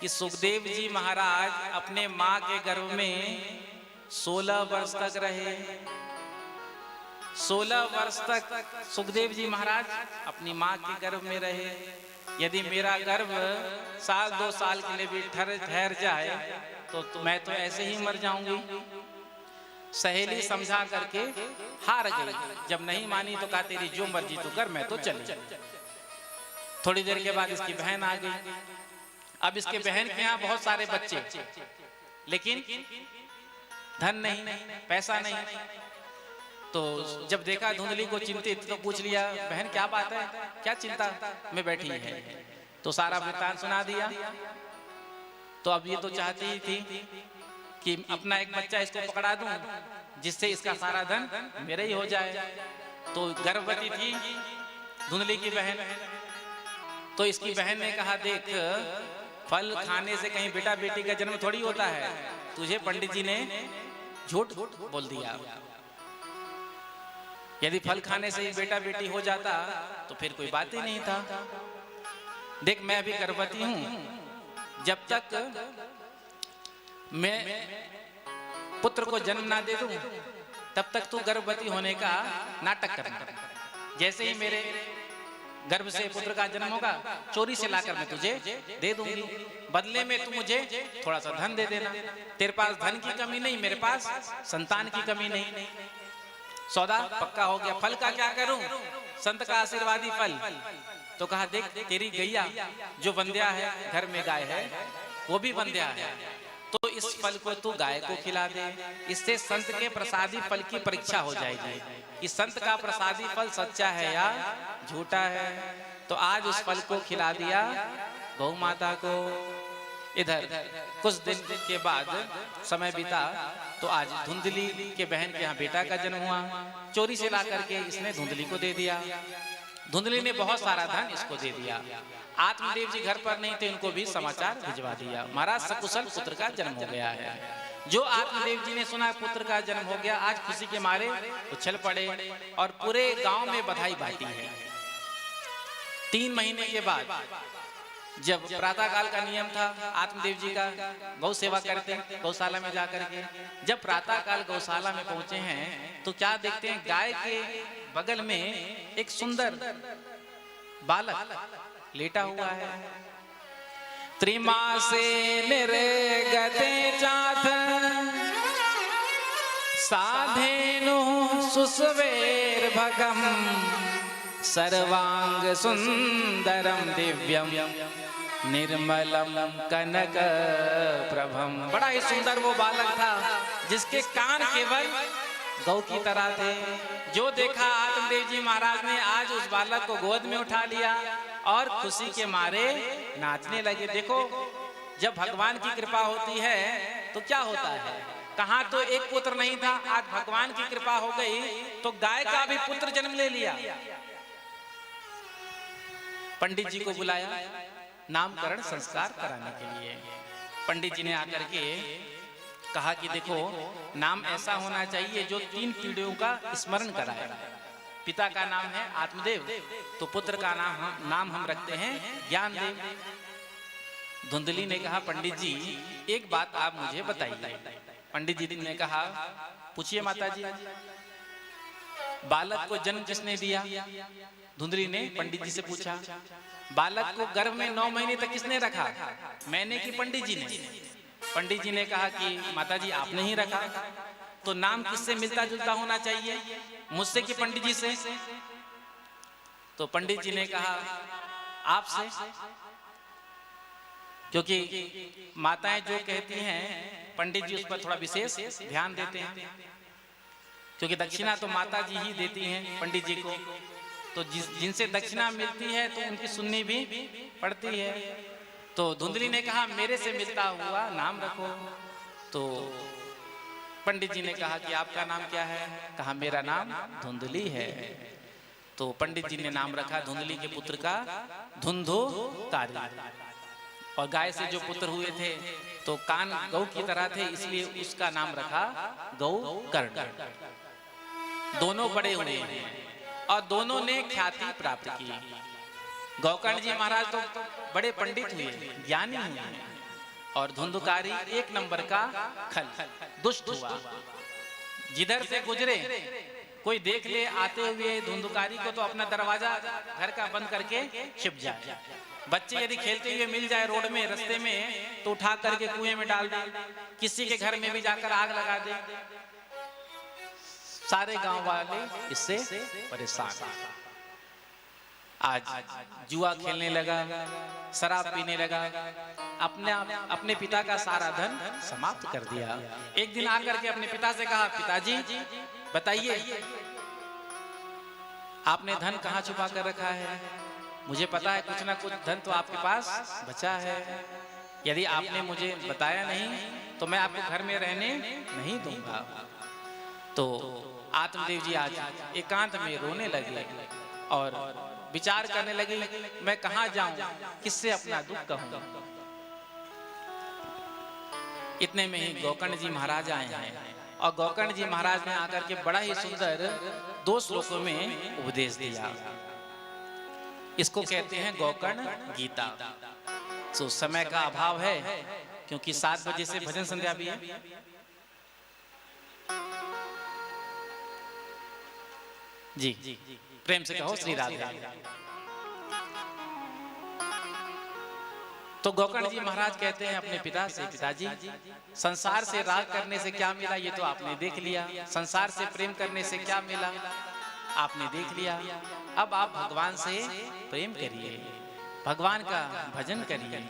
कि सुखदेव जी महाराज अपने माँ के गर्भ में 16 वर्ष तक रहे। 16 वर्ष तक सुखदेव जी महाराज अपनी माँ के गर्भ में रहे। यदि मेरा गर्भ 1-2 साल के लिए भी ठहर जाए तो मैं तो ऐसे ही मर जाऊंगी। सहेली समझा करके हार गई, जब नहीं मानी तो कहा तेरी जो मर्जी तू कर, मैं तो चली। थोड़ी देर के बाद इसकी बहन आ गई। अब इसके बहन के यहाँ बहुत सारे बच्चे, लेकिन धन नहीं, पैसा नहीं। तो जब देखा धुंधली को चिंतित तो पूछ लिया, बहन क्या बात है, क्या चिंता में बैठी है। तो सारा वृत्तांत सुना दिया। तो अब ये तो चाहती ही थी कि अपना एक बच्चा इसको पकड़ा दूं जिससे इसका सारा धन मेरे ही हो जाए। तो गर्भवती थी धुंधली की बहन। तो इसकी बहन ने कहा देख, फल खाने से कहीं बेटा बेटी का जन्म थोड़ी होता है, तुझे पंडित जी ने झूठ बोल दिया। यदि फल खाने से ही बेटा बेटी हो जाता तो फिर कोई बात ही नहीं था। देख मैं अभी गर्भवती हूं, जब तक मैं पुत्र को जन्म ना दे दूं तब तक तू गर्भवती होने का नाटक करना। जैसे ही मेरे गर्भ से पुत्र का जन्म होगा, चोरी से लाकर मैं तुझे दे दूंगी, बदले में तू मुझे थोड़ा सा धन दे देना। तेरे पास धन की कमी नहीं, मेरे पास संतान की कमी नहीं। सौदा पक्का हो गया। फल का क्या करूं? संत का आशीर्वादी फल। तो कहा देख, तेरी गैया जो वंध्या है, घर में गाय है, वो भी वंध्या है, तो इस फल को तू गाय को खिला दे। इससे संत के प्रसादी फल की परीक्षा हो जाएगी कि संत का प्रसादी फल सच्चा है या झूठा है। तो आज उस फल को खिला दिया गौ माता को। इधर कुछ दिन के बाद समय बीता तो आज धुंधली के बहन के यहाँ बेटा का जन्म हुआ। चोरी से ला करके इसने धुंधली को दे दिया। धुंधली ने बहुत सारा धन इसको दे दिया। आत्मदेव जी घर पर नहीं थे, इनको भी समाचार भिजवा दिया, महाराज सकुशल पुत्र का जन्म हो गया है। जो आत्मदेव जी ने सुना पुत्र का जन्म हो गया, आज खुशी के मारे उछल पड़े और पूरे गांव में बधाई बांटी है। 3 महीने के बाद जब प्रातः काल का नियम था आत्मदेव जी का, गौ सेवा करते गौशाला में जाकर के, जब प्रातः काल गौशाला में पहुंचे हैं तो क्या देखते हैं, गाय के बगल में एक सुंदर बालक लेटा हुआ है। त्रिमासे निर्गते चाथ साधेनु सुस्वेर भगम सर्वांग सुंदरम दिव्यम निर्मलम कनक प्रभम। बड़ा ही सुंदर वो बालक था जिसके कान केवल गौ की तरह थे। जो देखा आत्मदेव जी महाराज ने आज उस बालक को गोद में उठा लिया और खुशी के मारे नाचने लगे। देखो, जब भगवान की कृपा होती है तो क्या होता है। कहाँ तो एक पुत्र नहीं था, आज भगवान की कृपा हो गई तो गाय का भी पुत्र जन्म ले लिया। पंडित जी को बुलाया नामकरण संस्कार कराने के लिए। पंडित जी ने आकर के कहा कि देखो, नाम ऐसा होना चाहिए जो 3 पीढ़ियों का स्मरण कराए। पिता का नाम है आत्मदेव, तो पुत्र का नाम हम रखते हैं ज्ञानदेव। धुंधली ने कहा, पंडित जी एक बात आप मुझे बताइए। पंडित जी ने कहा, पूछिए माता जी। बालक को जन्म किसने दिया? धुंधली ने पंडित जी से पूछा। बालक को गर्भ में 9 महीने तक किसने रखा? मैंने कि पंडित जी ने? पंडित जी ने कहा कि माता जी आपने ही रखा। तो नाम किससे मिलता जुलता होना चाहिए, मुझसे कि पंडित जी से? तो पंडित जी ने कहा आपसे, क्योंकि माताएं जो कहती हैं पंडित जी उस पर थोड़ा विशेष ध्यान देते हैं, क्योंकि दक्षिणा तो माता जी ही देती हैं पंडित जी को। तो जिनसे दक्षिणा मिलती है तो उनकी सुननी भी पड़ती है। तो धुंधली ने कहा मेरे से मिलता हुआ नाम रखो। तो पंडित जी ने कहा कि आपका नाम क्या है? कहा मेरा नाम धुंधली है। तो पंडित जी ने नाम रखा धुंधली के पुत्र का धुंधुकारी। और गाय से जो पुत्र हुए थे तो कान गौ की तरह थे, इसलिए उसका नाम रखा गौकर्ण। दोनों बड़े हुए हैं और दोनों ने ख्याति प्राप्त की। गौकर्ण जी महाराज तो बड़े पंडित हुए, ज्ञानी हुए, और धुंधुकारी 1 नंबर का खल दुष्ट हुआ। जिधर से गुजरे कोई देख ले आते हुए धुंधुकारी को तो अपना दरवाजा घर का बंद करके छिप जाए। बच्चे यदि खेलते हुए मिल जाए रोड में रास्ते में तो उठा करके कुएं में डाल दे, किसी के घर में भी जाकर आग लगा दे। सारे गांव वाले इससे परेशान। आज जुआ खेलने लगा, शराब पीने लगा, अपने पिता का सारा धन समाप्त कर दिया। एक दिन आकर के अपने पिता से कहा, पिताजी बताइए आपने धन कहाँ छुपा कर रखा है? मुझे पता है कुछ ना कुछ धन तो आपके पास बचा है। यदि आपने मुझे बताया नहीं तो मैं आपको घर में रहने नहीं दूंगा। तो आत्मदेव जी आज एकांत में रोने लगे और विचार करने लगे, मैं कहाँ जाऊं, किससे अपना दुख कहूं। इतने में ही गौकर्ण जी महाराज आए हैं और गौकर्ण जी महाराज ने आकर के बड़ा ही सुंदर 2 श्लोकों में उपदेश दिया। इसको कहते हैं गौकर्ण गीता। तो समय का अभाव है क्योंकि 7 बजे से भजन संध्या भी है। जी प्रेम से कहो श्री राधे। तो गोकर्ण जी महाराज कहते हैं अपने पिता से, पिताजी संसार से राग करने से क्या मिला ये तो आपने देख लिया, संसार से प्रेम करने से क्या मिला आपने देख लिया, अब आप भगवान से प्रेम करिए, भगवान का भजन करिए।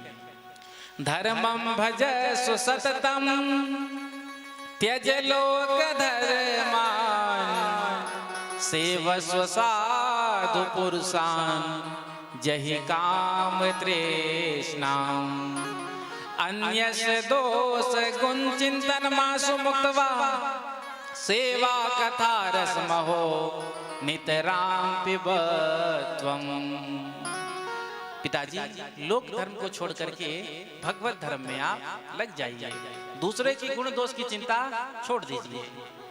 धर्मम भज सुसततम त्यज लोक धर्मान सेवस्व साधु पुरुषान जहि काम तृष्णाम अन्यस्य दोष गुण चिंतन मासु मुक्तवा सेवा कथा रसमहो नितराम पिबत्वम। पिताजी लोक धर्म को छोड़ करके भगवत धर्म में आप लग जाइए, दूसरे की गुण दोष की चिंता छोड़ दीजिए,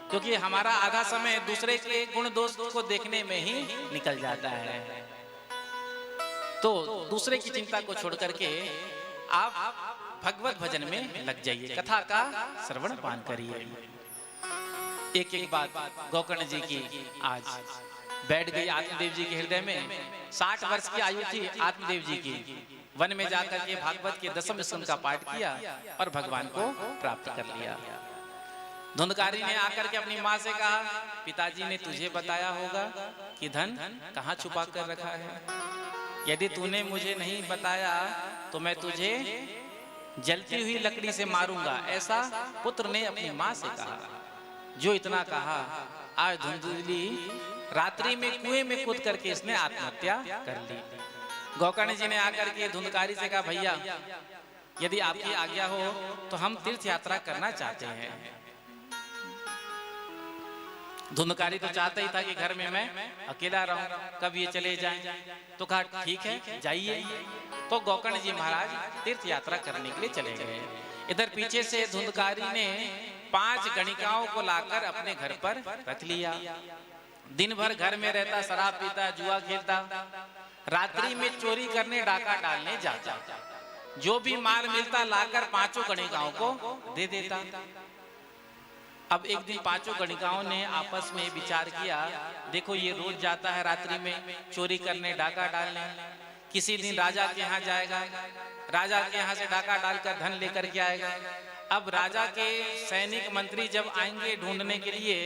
क्योंकि हमारा आधा समय दूसरे के गुण दोष को देखने में ही निकल जाता है। तो दूसरे की चिंता को छोड़ करके आप भगवत भजन में लग जाइए, कथा का श्रवण पान करिए। एक एक बात गोकर्ण जी की आज बैठ गई आत्मदेव जी के हृदय में। 60 वर्ष की आयु थी आत्मदेव जी की, वन में जाकर के भागवत के 10वें स्कंद का पाठ किया और भगवान को प्राप्त कर लिया। धुंधकारी ने आकर के अपनी माँ से कहा, पिताजी ने तुझे बताया होगा कि धन कहाँ छुपा कर रखा है, यदि तूने मुझे नहीं बताया तो मैं तुझे जलती हुई लकड़ी से मारूंगा, ऐसा पुत्र ने अपनी माँ से कहा। जो इतना कहा, आज धुंधली रात्रि में कुएं में कूद करके इसने आत्महत्या कर ली। गोकर्ण जी ने आकर के धुंधकारी से कहा, भैया यदि आपकी आज्ञा हो तो हम तीर्थ यात्रा करना चाहते हैं। धुंधकारी तो चाहता ही था कि घर में मैं अकेला रहूं, कब ये चले जाएं। तो कहा ठीक है जाइए। तो गोकर्ण जी महाराज तीर्थ यात्रा करने के लिए चले गए। इधर पीछे से धुंधकारी ने 5 गणिकाओं को लाकर अपने घर पर रख लिया। दिन भर घर में रहता, शराब पीता, जुआ खेलता, रात्रि में चोरी करने डाका डालने जाता, जो भी माल मिलता लाकर 5 गणिकाओं को दे देता। अब एक दिन 5 गणिकाओं ने आपस में विचार किया, देखो ये रोज जाता है रात्रि में चोरी करने, डाका डालने, किसी दिन राजा के यहाँ जाएगा, राजा के यहाँ से डाका डालकर धन लेकर के आएगा। अब राजा के सैनिक मंत्री जब आएंगे ढूंढने के लिए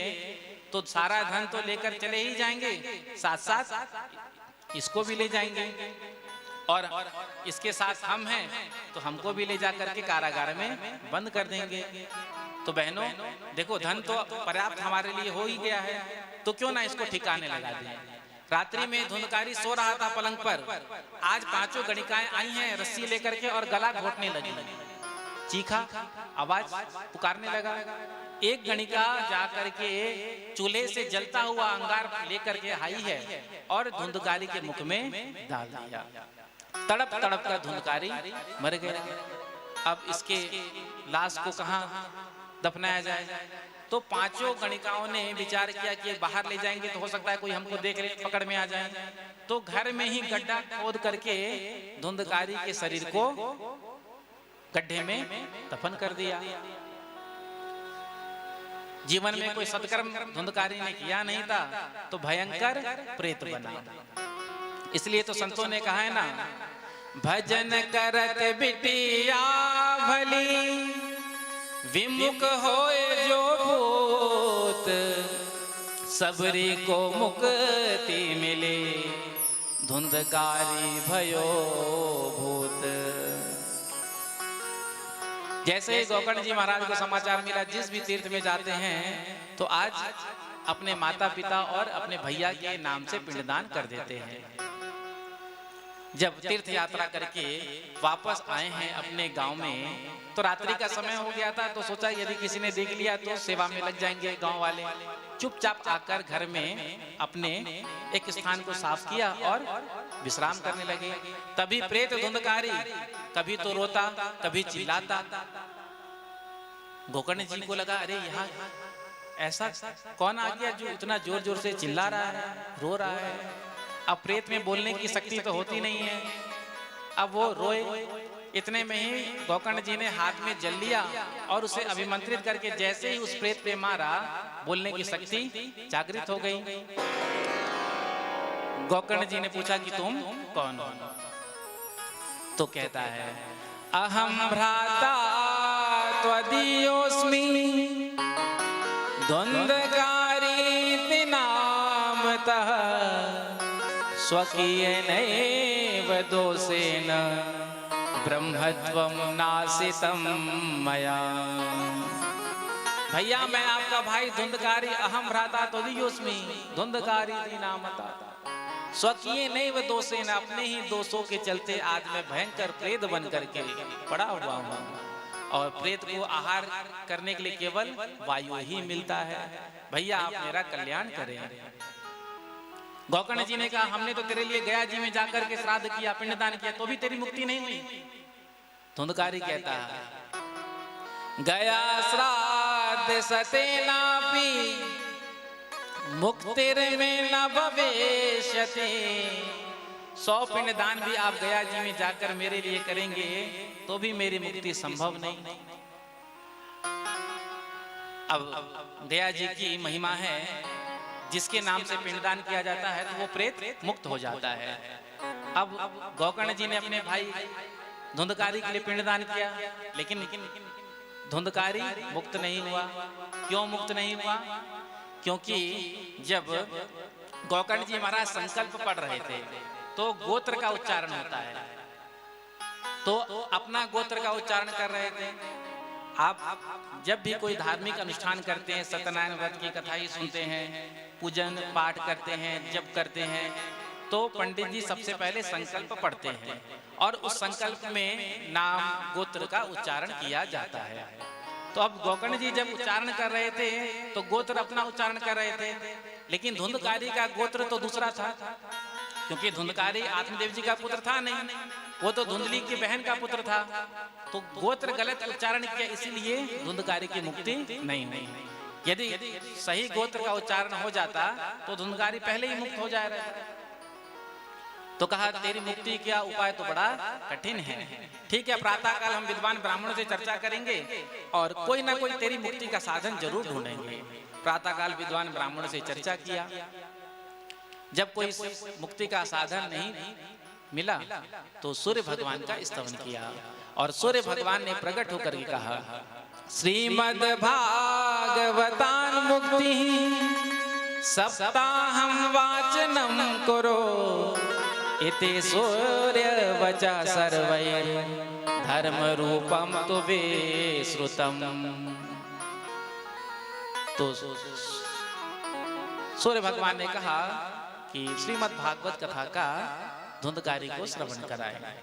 तो सारा धन तो लेकर चले ही जाएंगे, साथ साथ इसको भी ले जाएंगे, और इसके साथ हम हैं तो हमको भी ले जाकर के कारागार में बंद कर देंगे। तो बहनों देखो, धन तो पर्याप्त हमारे लिए हो ही गया है, तो क्यों ना इसको ठिकाने लगा दें। रात्रि में धुंधकारी सो रहा था पलंग पर, आज 5 गणिकाएं आई हैं रस्सी लेकर के और गला घोटने लगी, चीखा, आवाज पुकारने लगा। एक गणिका जाकर के चूल्हे से जलता हुआ अंगार लेकर के आई है और धुंधकारी के मुख में डाल दिया। तड़प तड़प कर धुंधकारी मर गया। अब इसके लाश को कहाँ दफनाया जाए? तो 5 गणिकाओं ने विचार किया कि बाहर ले जाएंगे तो हो सकता है कोई हमको देख ले, पकड़ में आ जाए। तो घर में ही गड्ढा खोद करके धुंधकारी के शरीर को गड्ढे में दफन कर दिया। जीवन में कोई सत्कर्म धुंधकारी ने किया नहीं था तो भयंकर प्रेत बना। इसलिए तो संतों ने कहा है ना, भजन करत बिटिया भली विमुख होए जो भूत, सबरी को मुक्ति मिले धुंधकारी भयो भूत। जैसे ही गोकर्ण जी महाराज को समाचार मिला, जिस भी तीर्थ में जाते हैं तो आज अपने माता पिता और अपने भैया के नाम से पिंडदान कर देते हैं। जब तीर्थ यात्रा करके वापस आए हैं अपने गांव में तो रात्रि का समय हो गया था, तो सोचा यदि किसी ने देख लिया तो सेवा में लग जाएंगे गांव वाले। चुपचाप आकर घर में अपने एक स्थान को साफ किया और विश्राम करने लगे। तभी प्रेत धुंधकारी कभी तो रोता कभी चिल्लाता। गोकर्ण जी को लगा, अरे यहाँ ऐसा कौन आ गया जो इतना जोर जोर से चिल्ला रहा है, रो रहा है। अब प्रेत में बोलने की शक्ति तो होती नहीं है। अब वो रोए, इतने में ही गोकर्ण जी ने हाथ में जल लिया और उसे अभिमंत्रित करके जैसे ही उस प्रेत पे मारा, बोलने की शक्ति जागृत हो गई। गोकर्ण जी ने पूछा कि तुम कौन हो? तो कहता है, अहम भ्राता त्वदीयोऽस्मि द्वन्द्वकारीति नामतः स्वकीयेनैव दोषेण ब्रह्मत्वं नाशितं मया। भैया मैं आपका भाई धुंधकारी, अहम भ्राता त्वदीयोऽस्मि द्वन्द्वकारीति नामतः स्वकीयेनैव दोषेण, अपने ही दोषों के चलते आज मैं भयंकर प्रेत बन करके पड़ा हुआ हूँ और प्रेत को आहार करने के लिए केवल वायु ही मिलता है। भैया आप मेरा कल्याण करें। गौकर्ण जी ने कहा हमने तो तेरे लिए गया जी में जाकर के श्राद्ध किया, पिंडदान किया, तो भी तेरी मुक्ति नहीं हुई। धुंधकारी कहता है गया श्राद्ध सतेनापि मुक्तिर्मे न भविष्यति। 100 पिंडदान भी आप गया जी में जाकर मेरे लिए करेंगे तो भी मेरी मुक्ति संभव नहीं। अब गया जी की महिमा है, जिसके नाम से पिंडदान किया जाता है तो वो प्रेत मुक्त हो जाता है। अब गौकर्ण जी ने अपने भाई धुंधकारी के लिए पिंडदान किया, लेकिन धुंधकारी मुक्त नहीं हुआ। क्यों मुक्त नहीं हुआ? क्योंकि जब गौकर्ण जी महाराज संकल्प पढ़ रहे थे तो गोत्र का उच्चारण होता है, तो अपना गोत्र का उच्चारण कर रहे थे। आप जब भी कोई धार्मिक अनुष्ठान करते हैं, सत्यनारायण व्रत की कथा ही सुनते हैं, पूजन पाठ करते हैं, जप करते हैं, तो पंडित जी सबसे पहले संकल्प पढ़ते हैं और उस संकल्प में नाम गोत्र का उच्चारण किया जाता है। तो अब गौकर्ण जी जब उच्चारण कर रहे थे तो गोत्र अपना उच्चारण कर रहे थे, लेकिन धुंधकारी का गोत्र तो दूसरा था, क्योंकि धुंधकारी आत्मदेव जी का पुत्र था नहीं, वो तो धुंधली की बहन का पुत्र था। तो गोत्र गलत उच्चारण किया, इसीलिए धुंधकारी की मुक्ति नहीं हुई। यदि सही गोत्र का उच्चारण हो जाता तो धुंधकारी पहले ही मुक्त हो जाएगा। तो कहा तेरी मुक्ति क्या उपाय तो बड़ा कठिन है। ठीक है, प्रातः काल हम विद्वान ब्राह्मणों से चर्चा करेंगे और कोई ना कोई तेरी मुक्ति का साधन जरूर ढूंढेंगे। प्रातः काल विद्वान ब्राह्मणों से चर्चा किया, जब कोई मुक्ति का साधन नहीं मिला तो सूर्य भगवान का स्तवन किया और सूर्य भगवान ने प्रकट होकर के कहा श्रीमद् भागवतान मुक्ति सप्ताहं वाचनम करो इति सूर्य वचा सर्वैर धर्म रूपम तु विश्रुतम। तो सूर्य भगवान ने कहा कि श्रीमद् भागवत कथा का धुंधकारी को श्रवण कराए।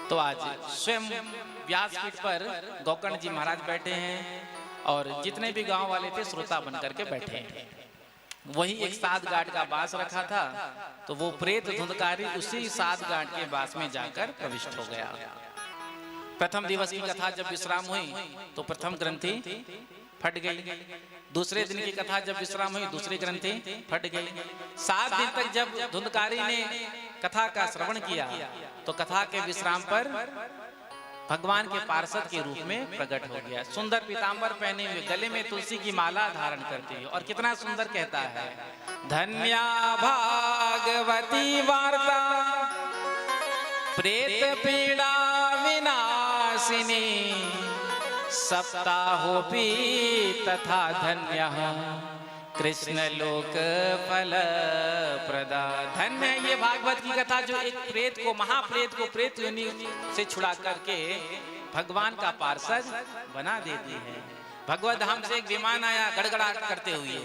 तो आज स्वयं व्यासपीठ पर गौकर्ण जी महाराज बैठे हैं और जितने भी गांव वाले थे श्रोता बनकर के बैठे हैं। वही एक सात गांठ का बांस रखा था, तो वो प्रेत धुंधकारी उसी सात गांठ के बांस में जाकर प्रविष्ट हो गया। प्रथम दिवस की कथा जब विश्राम हुई तो प्रथम ग्रंथि फट गई। दूसरे दिन की कथा जब विश्राम हुई दूसरी ग्रंथि फट गई। 7 दिन तक जब धुंधकारी ने कथा का श्रवण किया तो कथा के विश्राम पर भगवान के पार्षद के रूप में प्रकट हो गया। सुंदर पीतांबर पहने हुए, गले में तुलसी की माला धारण करते हुए, और कितना सुंदर कहता है धन्या भागवती वार्ता प्रेत पीड़ा विनाशिनी सप्ताहोपि तथा धन्यः कृष्ण लोक फल प्रदा। धन्य ये भागवत की कथा जो एक प्रेत को, महाप्रेत को प्रेत योनि से छुड़ा करके भगवान का पार्षद बना देती है। भगवत धाम से एक विमान आया गड़गड़ा करते हुए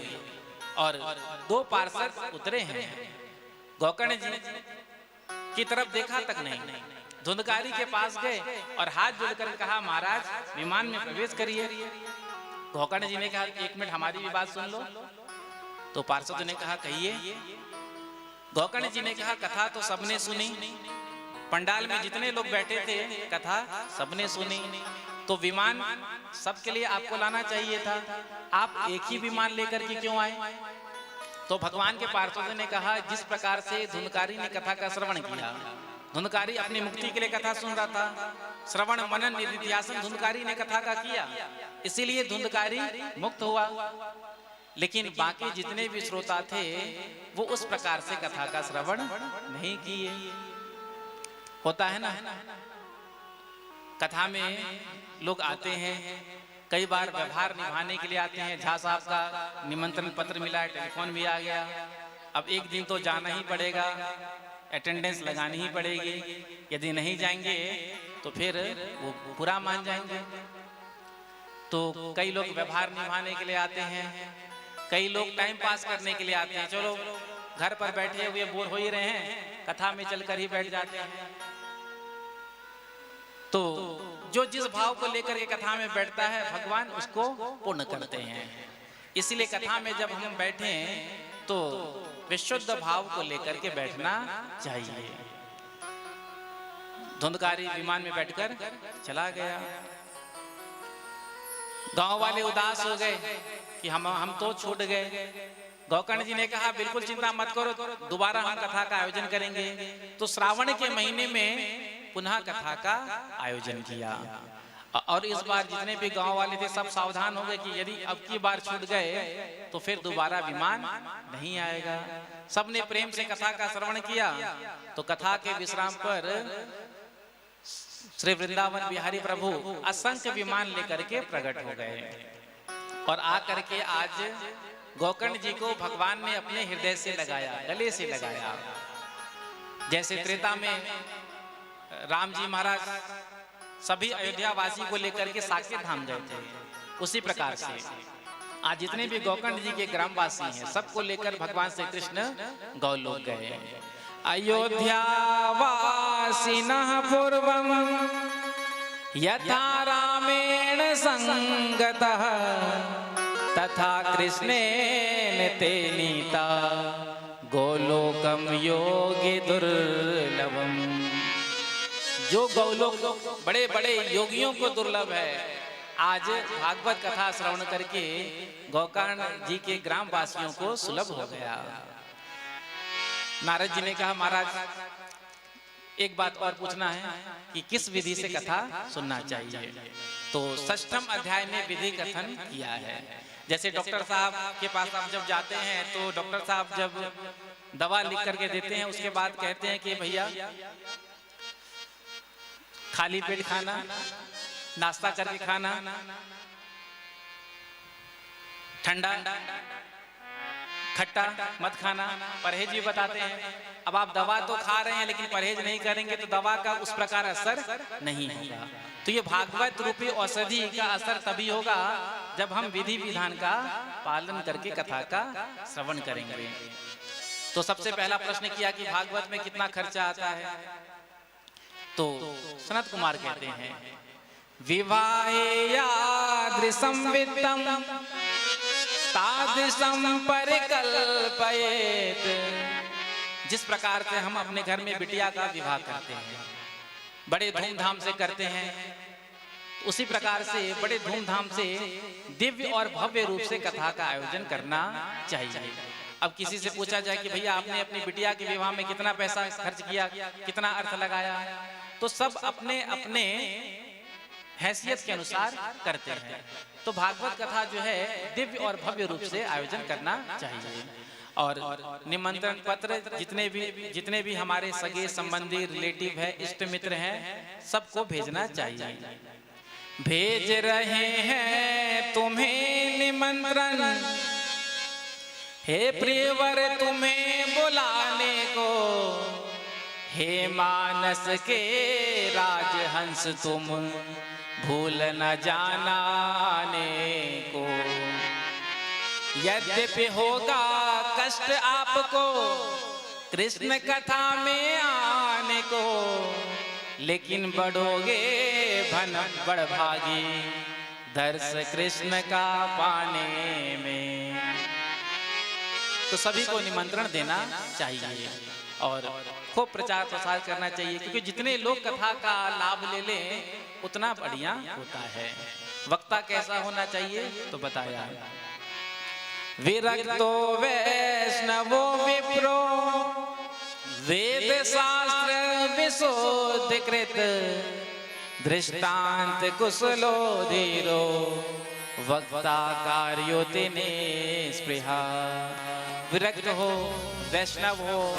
और 2 पार्षद उतरे हैं। गौकर्ण जी की तरफ देखा तक नहीं, धुंधकारी के पास गए और हाथ जोड़कर कहा महाराज विमान में प्रवेश करिए। गौकर्ण जी ने कहा 1 मिनट हमारी भी बात सुन लो। तो पार्षद ने कहा कहिए। गौकर्ण जी ने कहा कथा तो सबने सुनी, पंडाल में जितने लोग बैठे थे कथा सबने सुनी, तो विमान सबके लिए आपको लाना चाहिए था, आप एक ही विमान लेकर के क्यों आए? तो भगवान के पार्षद ने कहा जिस प्रकार से धुंधकारी ने कथा का श्रवण किया, धुंधकारी अपनी मुक्ति के लिए कथा सुन रहा था, श्रवण मनन निधिध्यासन धुंधकारी ने कथा का किया, इसीलिए धुंधकारी मुक्त हुआ। लेकिन बाकी जितने भी श्रोता थे वो उस प्रकार से कथा का श्रवण नहीं किए। होता है ना, कथा में लोग आते हैं, कई बार व्यवहार निभाने के लिए आते हैं। झा साहब का निमंत्रण पत्र मिला है, टेलीफोन भी आ गया, अब एक दिन तो जाना ही पड़ेगा, अटेंडेंस लगानी ही पड़ेगी। यदि नहीं जाएंगे तो फिर वो बुरा मान जाएंगे। तो कई लोग व्यवहार निभाने के लिए आते हैं, कई लोग टाइम पास करने के लिए आते हैं। चलो घर पर बैठे हुए बोर हो ही रहे हैं, कथा में चलकर ही बैठ जाते हैं। तो जो जिस भाव को लेकर के कथा में बैठता है, भगवान उसको पूर्ण करते हैं। इसलिए कथा में जब हम बैठे तो विशुद्ध भाव को लेकर के बैठना चाहिए। धुंधकारी विमान में बैठकर चला गया, गांव वाले उदास हो गए कि हम तो छूट गए। गौकर्ण जी ने कहा बिल्कुल चिंता मत करो, दोबारा हम कथा का आयोजन करेंगे। तो श्रावण के महीने में पुनः कथा का आयोजन किया, और इस बार जितने भी गांव वाले थे सब सावधान हो गए कि यदि अब की बार छूट गए तो फिर दोबारा विमान नहीं आएगा। सबने प्रेम से कथा का श्रवण किया। तो कथा के विश्राम पर श्री वृंदावन बिहारी प्रभु असंख्य विमान लेकर के प्रकट हो गए, और आकर के आज गौकर्ण जी को भगवान ने अपने हृदय से लगाया, गले से लगाया। जैसे त्रेता में राम जी महाराज सभी अयोध्या वासी को लेकर के साकेत धाम गए थे, उसी प्रकार से आज जितने भी गौकर्ण जी के ग्रामवासी हैं सबको लेकर भगवान श्री कृष्ण गौलोक गए। अयोध्या वासिनः पूर्वम यथा रामेण संगतः तथा कृष्णेन ते नीता गोलोकम योगी दुर्लभम। जो गौलोक बड़े बड़े योगियों को दुर्लभ है, आज भागवत कथा श्रवण करके गौकर्ण जी के ग्रामवासियों को सुलभ हो गया। नारद जी ने कहा महाराज एक बात और पूछना है कि किस विधि से कथा सुनना चाहिए। तो षष्ठम अध्याय में विधि कथन किया है। जैसे डॉक्टर साहब के पास आप जब जाते हैं तो डॉक्टर साहब जब दवा लिख करके देते हैं उसके बाद कहते हैं कि भैया खाली पेट खाना, नाश्ता करके खाना, ठंडा खट्टा मत खाना, परहेज भी बताते हैं। अब आप दवा तो खा रहे हैं लेकिन परहेज नहीं करेंगे तो दवा का उस प्रकार असर नहीं होगा। तो ये भागवत रूपी औषधि का असर तभी होगा जब हम विधि विधान का पालन करके कथा का श्रवण करेंगे। तो सबसे पहला प्रश्न किया कि भागवत में कितना खर्चा आता है। तो सनत कुमार कहते हैं विवाहेयादृशं वित्तं तादृशं परिकल्पयेत्। जिस प्रकार से हम अपने घर में बिटिया का विवाह करते हैं, बड़े धूमधाम से करते हैं, उसी प्रकार से बड़े धूमधाम से दिव्य और भव्य रूप से कथा का आयोजन करना चाहिए। अब किसी से पूछा जाए कि भैया आपने अपनी बिटिया के विवाह में कितना पैसा खर्च किया, कितना अर्थ लगाया, तो सब अपने अपने हैसियत के अनुसार करते हैं। तो भागवत कथा जो है दिव्य और भव्य रूप से आयोजन करना चाहिए। और निमंत्रण पत्र जितने भी हमारे सगे संबंधी रिलेटिव है, इष्ट मित्र हैं, सबको भेजना चाहिए। भेज रहे हैं तुम्हें निमंत्रण, हे प्रियवर तुम्हें बुलाने को, हे मानस के राजहंस तुम भूल न जानाने को। यद्यपि होगा कष्ट आपको कृष्ण कथा में आने को, लेकिन बढ़ोगे भन बड़भागी दर्श कृष्ण का पाने में। तो सभी को निमंत्रण देना चाहिए और खूब प्रचार प्रसार करना चाहिए, क्योंकि जितने लोग कथा का लाभ ले लें उतना बढ़िया होता है। वक्ता कैसा होना चाहिए तो बताया, विरक्तो वैष्णवो विप्रो वेद शास्त्र विशोधिकृत दृष्टांत कुशलो धीरो वक्ता कार्योति निस्पृहा। विरक्त हो, वैष्णव हो,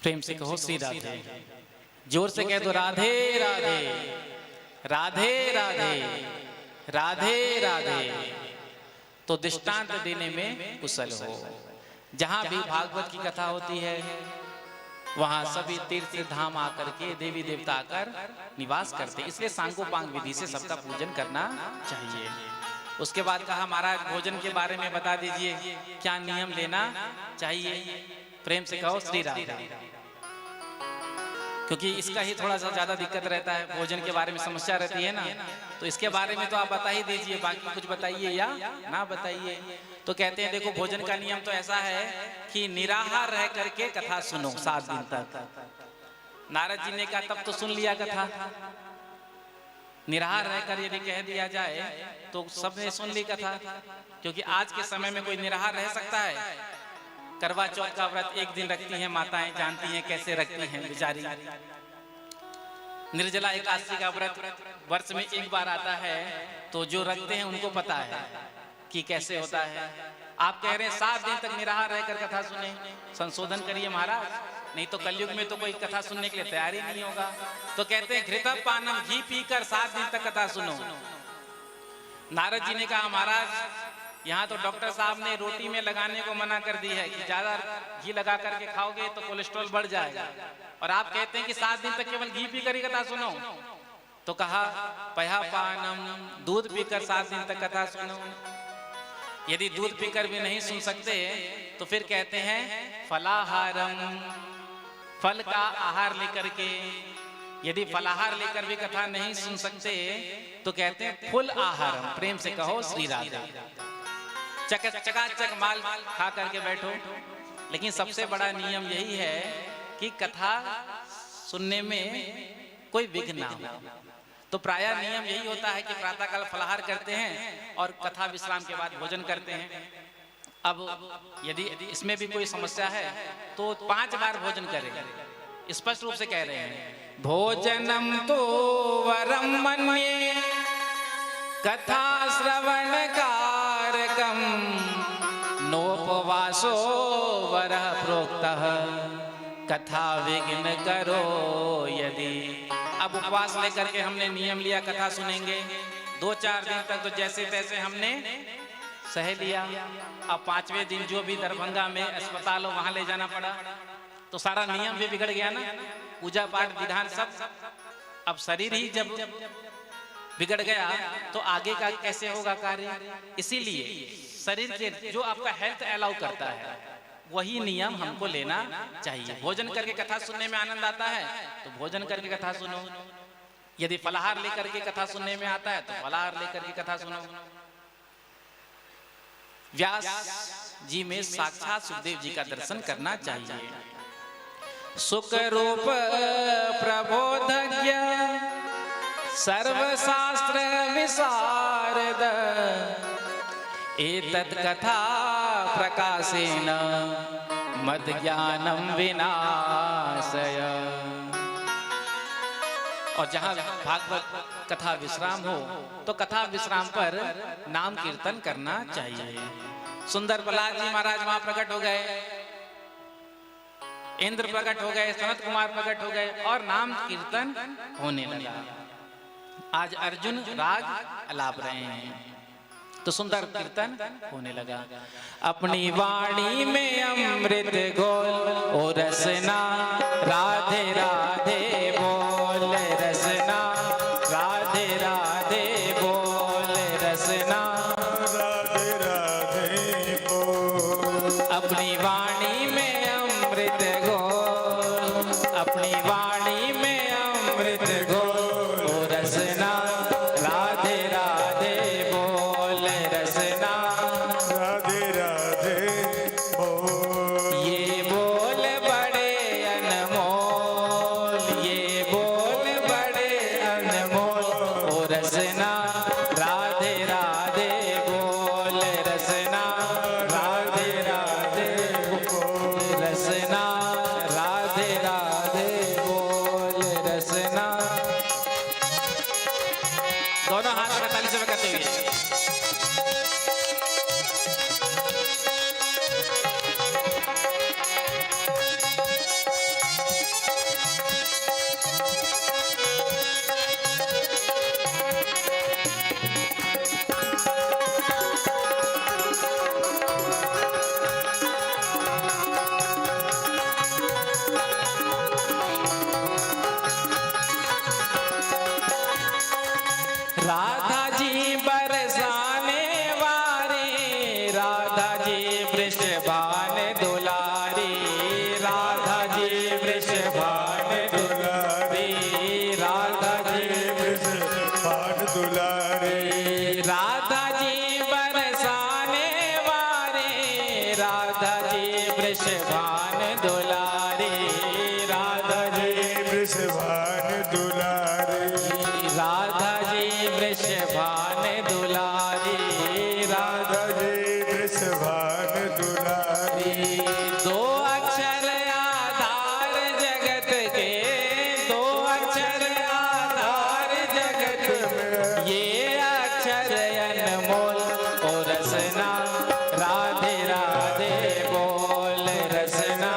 प्रेम से कहो श्री राधे। जोर से कह दो राधे राधे राधे राधे राधे राधे। तो दृष्टांत देने में कुशल हो। जहां भी भागवत की कथा होती है वहां सभी तीर्थ धाम आकर के देवी देवता आकर निवास करते, इसलिए सांगोपांग विधि से सबका पूजन करना चाहिए। उसके बाद कहा महाराज भोजन के बारे में बता दीजिए, क्या नियम लेना चाहिए। प्रेम से कहो श्री राधे। क्योंकि इसका ही थोड़ा सा ज्यादा दिक्कत रहता है, भोजन के बारे में समस्या रहती है ना, तो इसके बारे में तो आप बता ही दीजिए, बाकी कुछ बताइए या ना बताइए। तो कहते हैं देखो भोजन का नियम तो ऐसा है कि निराहार रह करके कथा सुनो 7 दिन तक। नारद जी ने कहा तब तो सुन लिया कथा, निराहार रहकर यदि कह दिया जाए तो सबने सुन ली कथा। क्योंकि आज के समय में कोई निराहार रह सकता है? करवा चौथ का व्रत एक दिन रखती हैं माताएं, जानती हैं कैसे रखती हैं बेचारी। निर्जला एकादशी का व्रत वर्ष में एक बार आता है, तो जो रखते हैं उनको पता है कि कैसे होता है। आप कह रहे हैं 7 दिन तक निराहार रहकर कथा सुने, संशोधन करिए महाराज, नहीं तो कलयुग में तो कोई कथा सुनने के लिए तैयार ही नहीं होगा। तो कहते हैं घृतम पानम, घी पीकर 7 दिन तक कथा सुनो। नारद जी ने कहा महाराज यहाँ तो डॉक्टर साहब ने रोटी में लगाने को मना कर दी है कि ज्यादा घी लगा करके खाओगे तो कोलेस्ट्रॉल बढ़ जाएगा, और आप कहते हैं कि 7 दिन तक केवल घी पीकर ही कथा सुनो। तो कहा पया पानम, दूध पीकर 7 दिन तक कथा सुनो। यदि दूध पीकर भी नहीं सुन सकते तो फिर कहते हैं फलाहारम, फल का आहार लेकर के। यदि फलाहार लेकर भी कथा नहीं सुन सकते तो कहते हैं फुल आहारम। प्रेम से कहो श्री राधे। चकाचक माल खा करके बैठो। लेकिन सबसे बड़ा नियम यही है कि कथा सुनने में कोई विघ्न ना हो। तो प्रायः नियम यही होता है कि प्रातःकाल फलाहार करते हैं और कथा विश्राम के बाद भोजन करते हैं। अब यदि इसमें भी कोई समस्या है तो 5 बार भोजन करें। स्पष्ट रूप से कह रहे हैं भोजनम तो वरम मन्ये कथा श्रवण कारकम नोपवासो वरः प्रोक्तः कथा विघ्न करो यदि। अब उपवास लेकर के हमने नियम लिया कथा सुनेंगे, 2-4 दिन तक तो जैसे तैसे हमने सह लिया। अब 5वें दिन जो भी दरभंगा में अस्पताल हो वहां ले जाना पड़ा, तो सारा नियम भी बिगड़ गया ना, पूजा पाठ विधान सब। अब शरीर ही जब बिगड़ गया तो आगे का कैसे होगा कार्य। इसीलिए शरीर के जो आपका हेल्थ अलाउ करता है वही नियम हमको लेना चाहिए। भोजन करके कथा सुनने में आनंद आता है तो भोजन करके कथा सुनो। यदि फलाहार लेकर के कथा सुनने में आता है तो फलाहार लेकर के कथा सुनो। व्यास जी में साक्षात सुखदेव जी का दर्शन करना चाहिए। सुख रूप प्रबोधज्ञ सर्वशास्त्र विशारद एतत् कथा प्रकाशेन मद ज्ञानम विनाशय। और जहां भागवत कथा विश्राम हो तो कथा विश्राम पर नाम कीर्तन करना चाहिए। सुंदर प्रहलाद जी महाराज वहां प्रकट हो गए, इंद्र प्रकट हो गए, सनत कुमार प्रकट हो गए और नाम कीर्तन होने लगा। आज अर्जुन राग अलाप रहे हैं तो सुंदर कीर्तन होने लगा। अपनी वाणी में अमृत घोल ओ रसना राधे राधे बोल रसना राधे राधे बोल रसना राधे राधे बोल। अपनी वाणी में अमृत घोल, अपनी वाणी में अमृत घोल ओ रसना राधे राधे बोल रसना राधे राधे बोल। ये बोल बड़े अनमोल, ये बोल बड़े अनमोल ओ रसना राधे राधे बोल रसना राधे राधे बोल। राधा जी वृषभान दुलारी, राधा जी वृषभान दुलारी, राधा जी वृषभान दुलारी, राधा राधा जी वृषभान दुलारी। दो अक्षर आधार जगत के, दो अक्षर आधार जगत में, ये अक्षर अनमोल ओ रसना राधे राधे बोल रसना।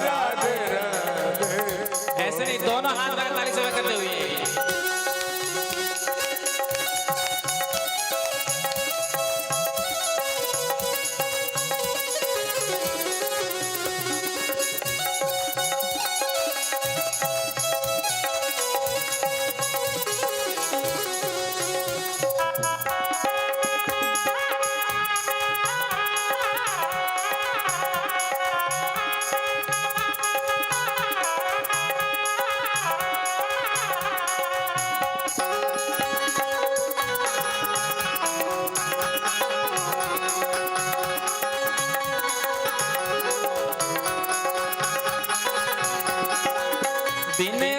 राधे राधे ऐसे नहीं, दोनों हाथ में ताली से करते हुए बिन